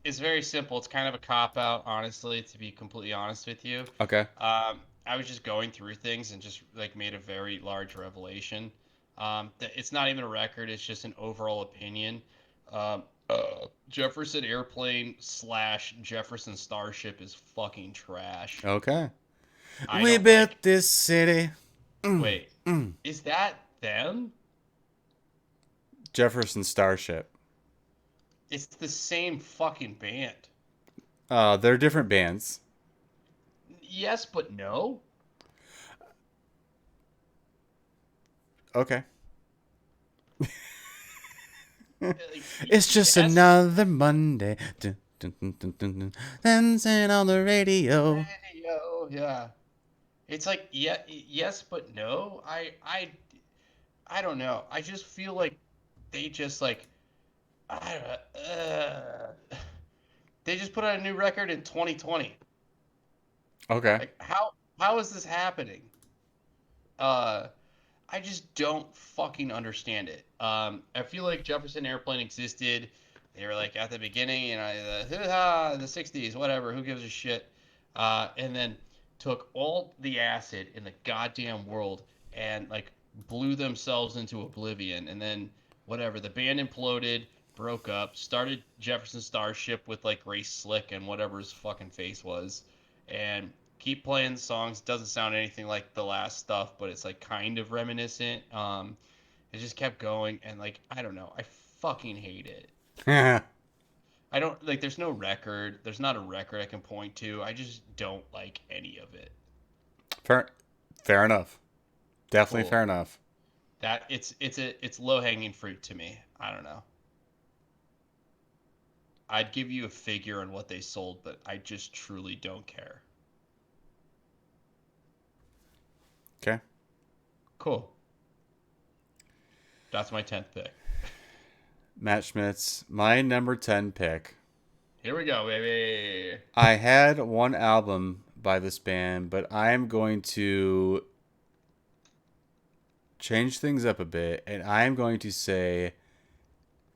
It's very simple. It's kind of a cop out, honestly, to be completely honest with you. Okay. I was just going through things and just like made a very large revelation. That it's not even a record. It's just an overall opinion. Jefferson Airplane slash Jefferson Starship is fucking trash. Okay. I We don't built like. this city. Wait, Mm. is that them? Jefferson Starship. It's the same fucking band. They're different bands. Yes, but no. Okay. Like, It's just yes, another Monday. Dun, dun, dun, dun, dun, dun. Dancing on the radio. radio, yeah. It's like yeah, yes, but no. I don't know. I just feel like they just like I they just put out a new record in 2020. Okay. Like how is this happening? Uh I just don't fucking understand it. I feel like Jefferson Airplane existed. They were like at the beginning, the 60s, whatever, who gives a shit? And then took all the acid in the goddamn world and like blew themselves into oblivion. And then whatever, the band imploded, broke up, started Jefferson Starship with like Grace Slick and whatever his fucking face was, and keep playing songs. Doesn't sound anything like the last stuff, but it's like kind of reminiscent. It just kept going, and like I don't know, I fucking hate it. I don't like. There's no record. There's not a record I can point to. I just don't like any of it. fair, fair enough. Definitely Cool. fair enough. That it's low hanging fruit to me. I don't know. I'd give you a figure on what they sold, but I just truly don't care. Okay. Cool. That's my 10th pick. Matt Schmitz, my number 10 pick. Here we go, baby. I had one album by this band, but I am going to change things up a bit, and I am going to say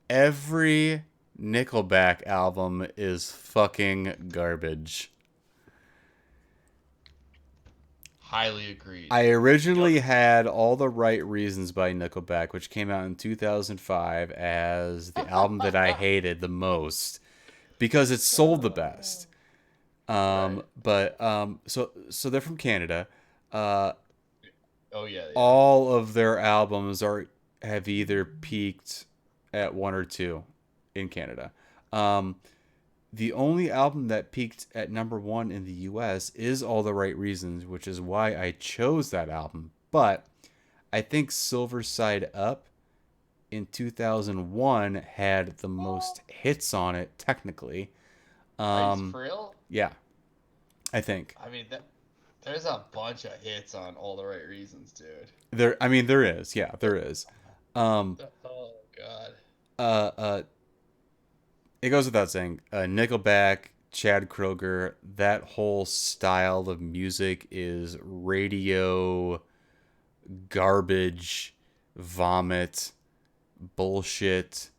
every Nickelback album is fucking garbage. Highly agreed. I Yep. originally had All the Right Reasons by Nickelback, which came out in 2005 as the album that I hated the most because it sold the best. Right. So they're from Canada. Uh, Oh yeah, yeah. all of their albums are have either peaked at one or two in Canada. Um, the only album that peaked at number one in the US is All the Right Reasons, which is why I chose that album. But I think Silver Side Up in 2001 had the most hits on it, technically. Are you Um, for real? yeah, I think. I mean, there's a bunch of hits on all the right reasons, dude. I mean, there is. Yeah, there is. Um, Oh God. uh, uh, it goes without saying, Nickelback, Chad Kroger, that whole style of music is radio garbage, vomit, bullshit.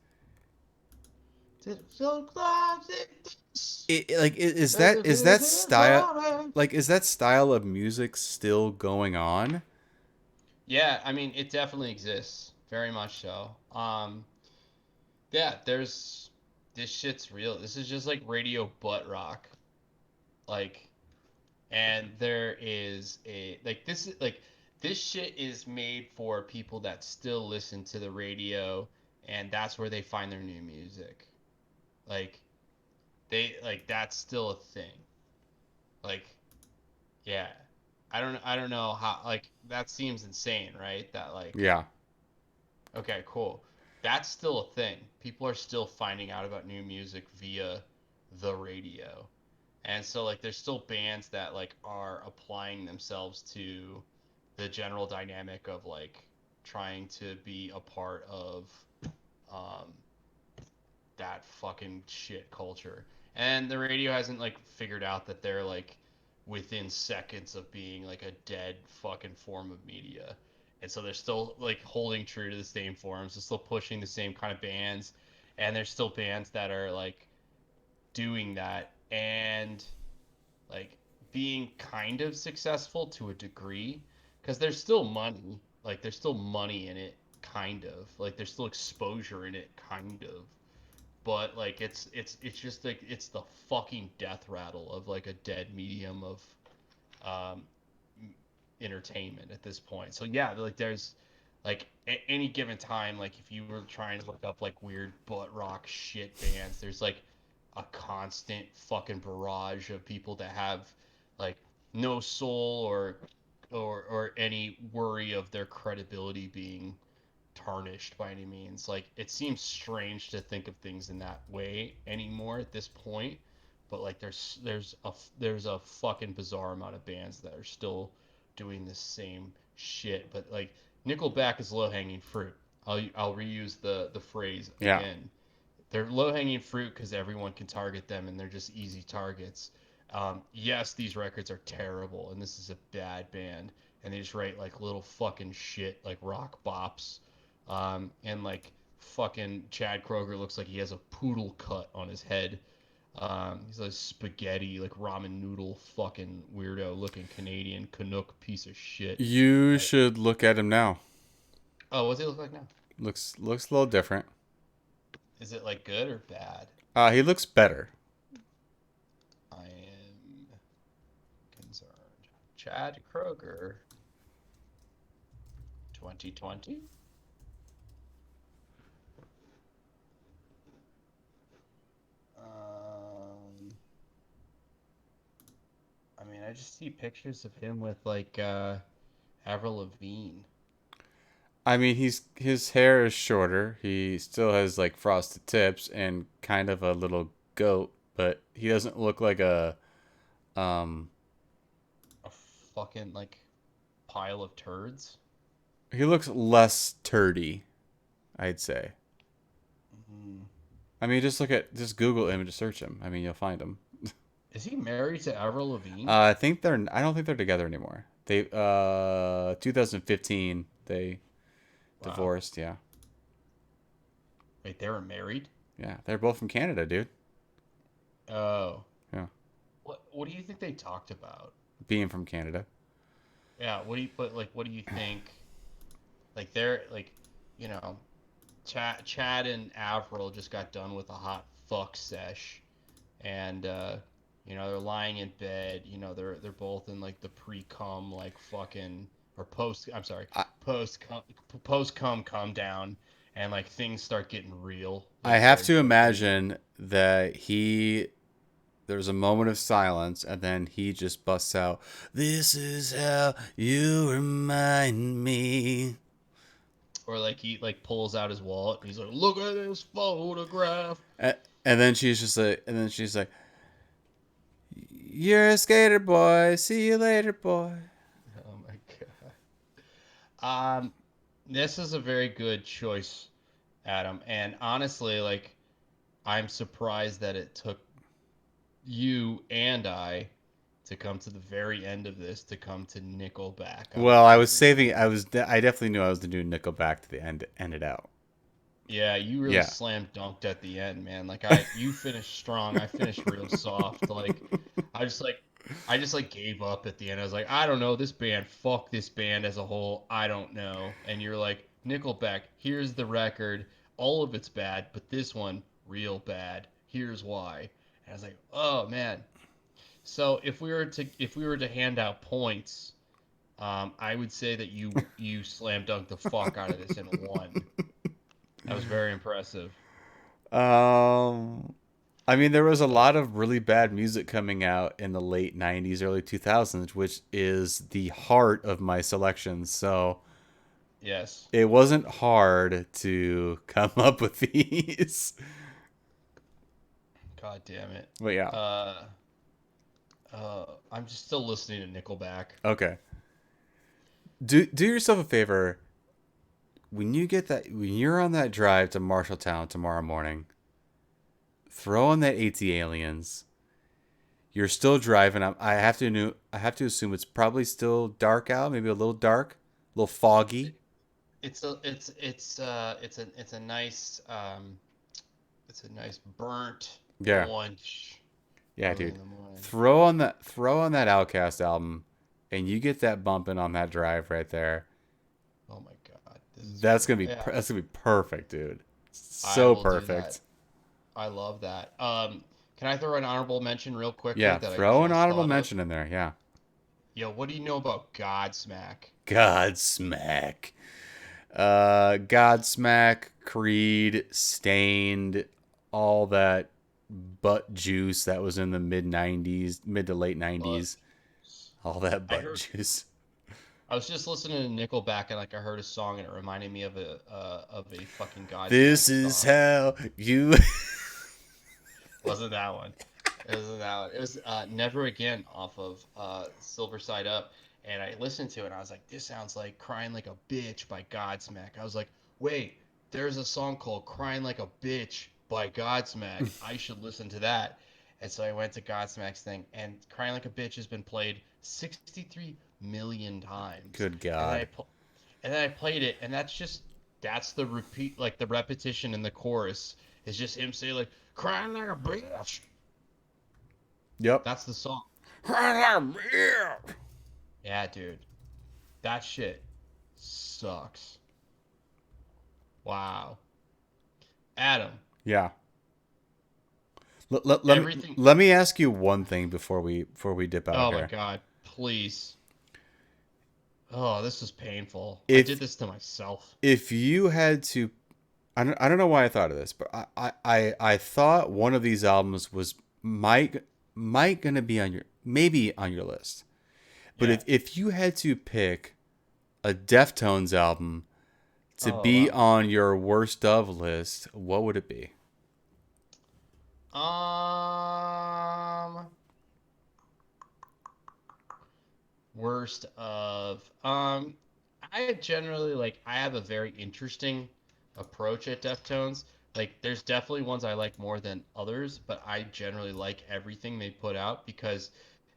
Is that style is that style of music still going on? Yeah, I mean, it definitely exists, very much so. Yeah, there's this shit's real. This is just like radio butt rock, like, and there is a like this is like this shit is made for people that still listen to the radio, and that's where they find their new music. Like, that's still a thing. Like, yeah, I don't know how, like, that seems insane, right? That like, Yeah. okay, cool. That's still a thing. People are still finding out about new music via the radio. And so like there's still bands that like are applying themselves to the general dynamic of like trying to be a part of um that fucking shit culture. And the radio hasn't like figured out that they're like within seconds of being like a dead fucking form of media. And so they're still like holding true to the same forms. They're still pushing the same kind of bands. And there's still bands that are like doing that and like being kind of successful to a degree because there's still money. Like there's still money in it, kind of. Like there's still exposure in it, kind of, but like it's just like it's the fucking death rattle of like a dead medium of um entertainment at this point. So yeah, like there's like at any given time, like if you were trying to look up like weird butt rock shit bands, there's like a constant fucking barrage of people that have like no soul or any worry of their credibility being tarnished by any means. Like it seems strange to think of things in that way anymore at this point. But like there's a fucking bizarre amount of bands that are still doing the same shit. But like Nickelback is low hanging fruit. I'll reuse the phrase Yeah. again. They're low hanging fruit because everyone can target them and they're just easy targets. Yes, these records are terrible and this is a bad band and they just write like little fucking shit like rock bops, and like fucking Chad Kroger looks like he has a poodle cut on his head. He's a spaghetti, like ramen noodle fucking weirdo looking Canadian Canuck piece of shit. You Like, should look at him now. oh, what's he look like now? Looks a little different. Is it like good or bad? He looks better. I am concerned. Chad Kroger, 2020. I mean, I just see pictures of him with like Avril Lavigne. I mean, his hair is shorter. He still has like frosted tips and kind of a little goat, but he doesn't look like um A fucking like pile of turds. he looks less turdy, I'd say. Mm. I mean, just Google him and just search him. I mean, you'll find him. Is he married to Avril Lavigne? I don't think they're together anymore. They 2015 they Wow. divorced, yeah. Wait, they were married? Yeah, they're both from Canada, dude. Oh. Yeah, What do you think they talked about? being from Canada. Yeah, what do you think? Like they're like, you know, Chad and Avril just got done with a hot fuck sesh, and they're lying in bed. They're both in like the pre cum like fucking or post. I'm sorry, I, post cum come down, and like things start getting real. I Like have start to getting imagine that there's a moment of silence and then he just busts out, "This is how you remind me." or like he like pulls out his wallet and he's like, look at this photograph. And then she's like, "You're a skater boy. See you later, boy." Oh my god. This is a very good choice, Adam. And honestly, like, I'm surprised that it took you and I to come to the very end of this to come to Nickelback. I'm Well, I was super. saving. I definitely knew I was to do Nickelback to the end it out. Yeah, you really Yeah. slam dunked at the end, man. You finished strong. I finished real soft. I just like, I just like gave up at the end. I was like, I don't know this band. Fuck this band as a whole. I don't know. And you're like, Nickelback. Here's the record. All of it's bad, but this one real bad. Here's why. And I was like, oh man. So if we were to hand out points, I would say that you slam dunked the fuck out of this in one. That was very impressive. Um, I mean, there was a lot of really bad music coming out in the late '90s, early 2000s, which is the heart of my selections. So Yes. it wasn't hard to come up with these. God damn it. But yeah, Uh, I'm just still listening to Nickelback. okay. Do yourself a favor when you're on that drive to Marshalltown tomorrow morning. Throw on that AT Aliens. You're still driving. I have to assume it's probably still dark out, maybe a little dark, a little foggy. It's a nice burnt Yeah, orange yeah, early dude. in the morning. Throw on that Outcast album, and you get that bumping on that drive right there. Oh my god, this is great. Yeah, That's gonna be perfect, dude. I So will do that. perfect. I love that. Can I throw an honorable mention real quickly Yeah, that I throw an just honorable thought of? mention in there. Yeah. Yo, what do you know about Godsmack? Godsmack. Godsmack, Creed, Stained, all that butt juice that was in the mid to late But 90s. All that I butt heard juice. I was just listening to Nickelback and like I heard a song and it reminded me of a fucking This Godsmack is song. how you. Wasn't that one? It wasn't that one. It was Never Again off of Silver Side Up, and I listened to it and I was like, this sounds like Crying Like a Bitch by Godsmack. I was like, wait, there's a song called Crying Like a Bitch by Godsmack. I should listen to that. And so I went to Godsmack's thing, and Crying Like a Bitch has been played 63 million times. Good And then God. I played it, and that's the repeat, like the repetition in the chorus is just him saying like crying like a bitch. Yep. That's the song. Yeah, dude, that shit sucks. Wow, Adam, Yeah. everything. Let me ask you one thing before we dip out Oh my here. god, please. Oh, this is painful. I did If this to myself. if you had to I don't know why I thought of this, but I thought one of these albums was might gonna be on your maybe on your list. But Yeah. if you had to pick a Deftones album to Oh be wow. on your worst of list, what would it be? Um, Worst of I generally like I have a very interesting approach at Deftones. Like there's definitely ones I like more than others, but I generally like everything they put out because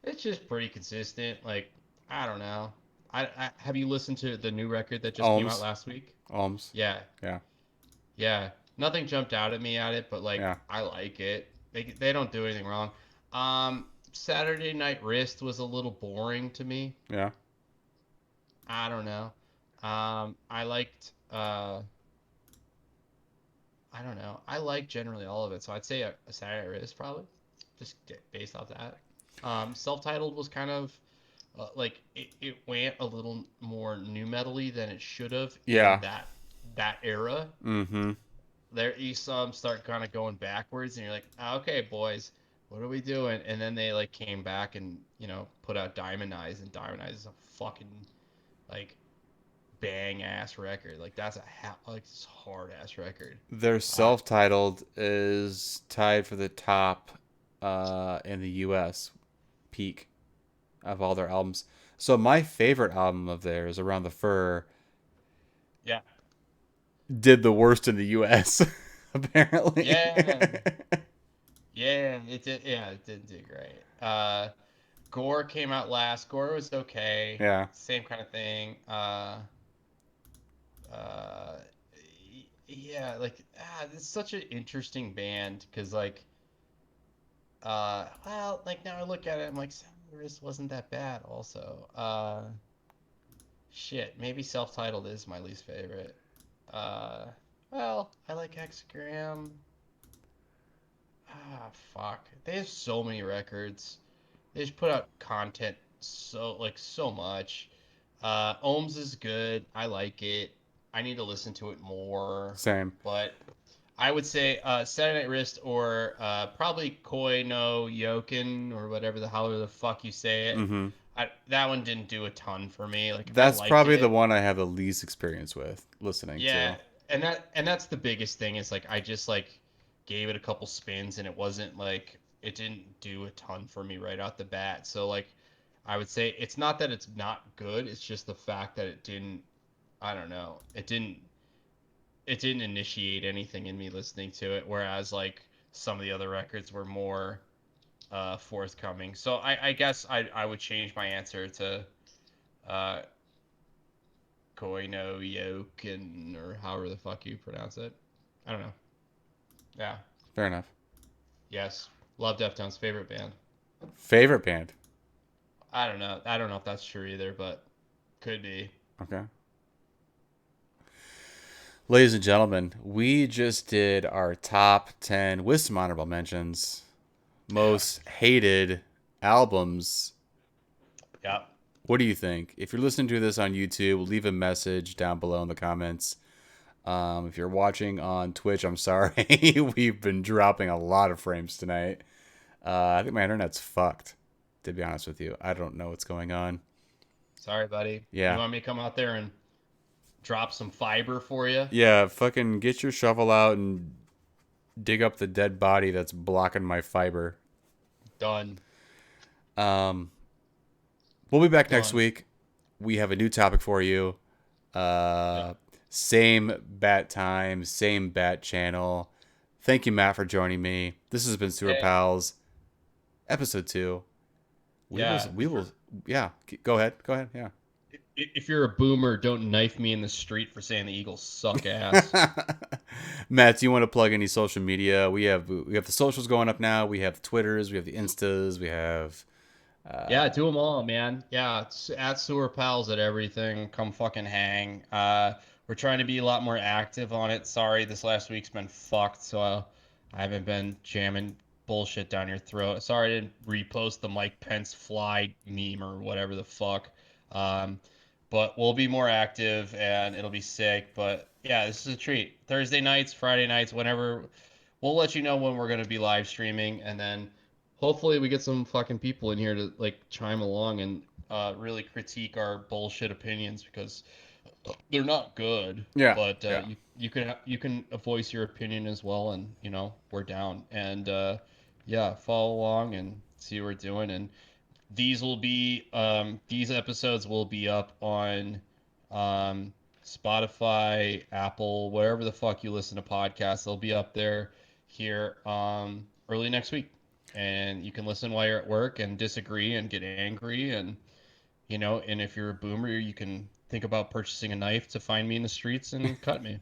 it's just pretty consistent. Like I don't know. I have you listened to the new record that just came out Ohms. last week? Ohms. Yeah. Yeah. Yeah. Nothing jumped out at me at it, but like Yeah. I like it. They don't do anything wrong. Saturday Night Wrist was a little boring to me. Yeah. I don't know. I liked I don't know. I like generally all of it, so I'd say a Saturday Night Wrist probably, just based off that. Self-titled was kind of like it went a little more new metally than it should have in Yeah. that era. Mm-hmm. There you saw them start kind of going backwards, and you're like, "Ah, okay, boys, what are we doing?" And then they like came back and put out Diamond Eyes, and Diamond Eyes is a fucking like bang ass record. Like that's like this hard ass record. Their Uh, self-titled is tied for the top in the U.S. peak of all their albums. So my favorite album of theirs, Around the Fur, yeah, did the worst in the U.S. apparently. yeah, yeah. It did. Yeah, it did do great. Gore came out last. Gore was okay. Yeah. Same kind of thing. Uh, yeah, like it's such an interesting band because well, like now I look at it, I'm like, Sounders wasn't that bad. Also, shit, maybe self-titled is my least favorite. Uh, well, I like Hexagram. Fuck. They have so many records. They just put out content so much. Ohms is good. I like it. I need to listen to it more. Same. But I would say Saturday Night Wrist or probably Koi no Yokin or whatever however the fuck you say it. Mm-hmm. That one didn't do a ton for me. Like I That's liked probably the it. one I have the least experience with listening Yeah, to. and that's the biggest thing is like I just like gave it a couple spins and it wasn't like it didn't do a ton for me right out the bat. So like I would say it's not that it's not good, it's just the fact that it didn't I don't know. It didn't initiate anything in me listening to it whereas like some of the other records were more forthcoming. So I guess I would change my answer to uh Koino Yokin or however the fuck you pronounce it. I don't know. Yeah. Fair enough. Yes. Love Deftones. Favorite band. Favorite band. I don't know. I don't know if that's true either, but could be. Okay. Ladies and gentlemen, we just did our top 10 with some honorable mentions. Yeah. Most hated albums. Yeah. What do you think? If you're listening to this on YouTube, leave a message down below in the comments. If you're watching on Twitch, I'm sorry. We've been dropping a lot of frames tonight. I think my internet's fucked, to be honest with you. I don't know what's going on. Sorry, buddy. You Yeah. want me to come out there and drop some fiber for you? Yeah, fucking get your shovel out and dig up the dead body that's blocking my fiber. Done. Um, we'll be back next Done. week. We have a new topic for you. Yeah. Uh, Same bat time, same bat channel. Thank you, Matt, for joining me. This has been Sewer Hey. Pals, episode 2. Yeah. We will, yeah. Go ahead, Yeah. If you're a boomer, don't knife me in the street for saying the Eagles suck ass. Matt, do you want to plug any social media? We have the socials going up now. We have the Twitters, we have the Instas, we have. Yeah, do them all, man. Yeah, it's at Sewer Pals at everything. Come fucking hang. We're trying to be a lot more active on it. Sorry, this last week's been fucked, so I haven't been jamming bullshit down your throat. Sorry I didn't repost the Mike Pence fly meme or whatever the fuck. Um, but we'll be more active and it'll be sick. But yeah, this is a treat. Thursday nights, Friday nights, whenever we'll let you know when we're gonna be live streaming, and then hopefully we get some fucking people in here to like chime along and really critique our bullshit opinions because they're not good, Yeah, but yeah. you can voice your opinion as well, and we're down. And yeah, follow along and see what we're doing. And these episodes will be up on um, Spotify, Apple, wherever the fuck you listen to podcasts. They'll be up there here early next week, and you can listen while you're at work and disagree and get angry and and if you're a boomer, you can think about purchasing a knife to find me in the streets and cut me.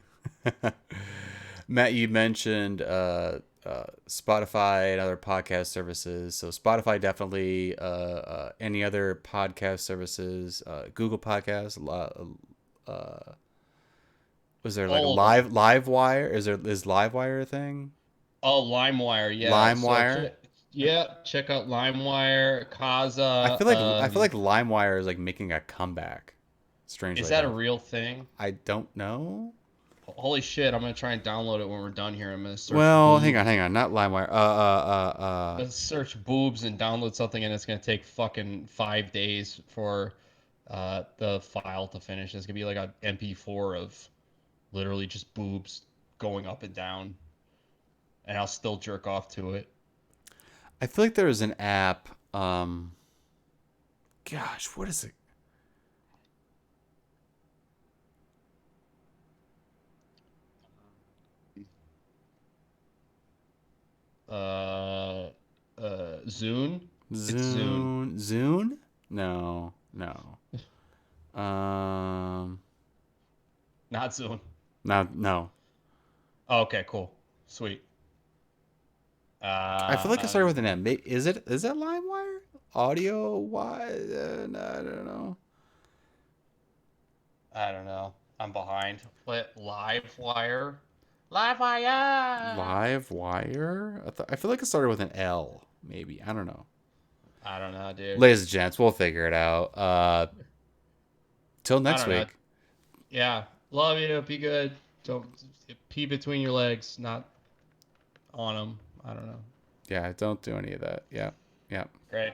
Matt, you mentioned Spotify and other podcast services. So Spotify definitely. Any other podcast services? Google Podcasts. Was there like a All of them. live wire? Is Livewire a thing? Oh, LimeWire, yeah. So LimeWire. check out LimeWire, Kaza. I feel like LimeWire is like making a comeback. Is Strangely that a enough, real thing? I don't know. Holy shit! I'm gonna try and download it when we're done here. I'm gonna search Well, boobs. hang on, not LimeWire. Let's search boobs and download something, and it's gonna take fucking 5 days for the file to finish. It's gonna be like a MP4 of literally just boobs going up and down, and I'll still jerk off to it. I feel like there is an app. Gosh, what is it? Uh, Zune. It's Zune, Zune? No, no. Um, not Zune. no. Oh, okay, cool, sweet. I feel like it started Uh, with an M. Is that LimeWire? Audio? Why? No, I don't know. I don't know. I'm behind. What Livewire? Livewire. Livewire? I feel like it started with an L. Maybe I don't know. I don't know, dude. Ladies and gents, we'll figure it out. Till I next don't know. week. Yeah, love you. Be good. Don't pee between your legs, not on them. I don't know. Yeah, don't do any of that. Yeah, yeah. Great.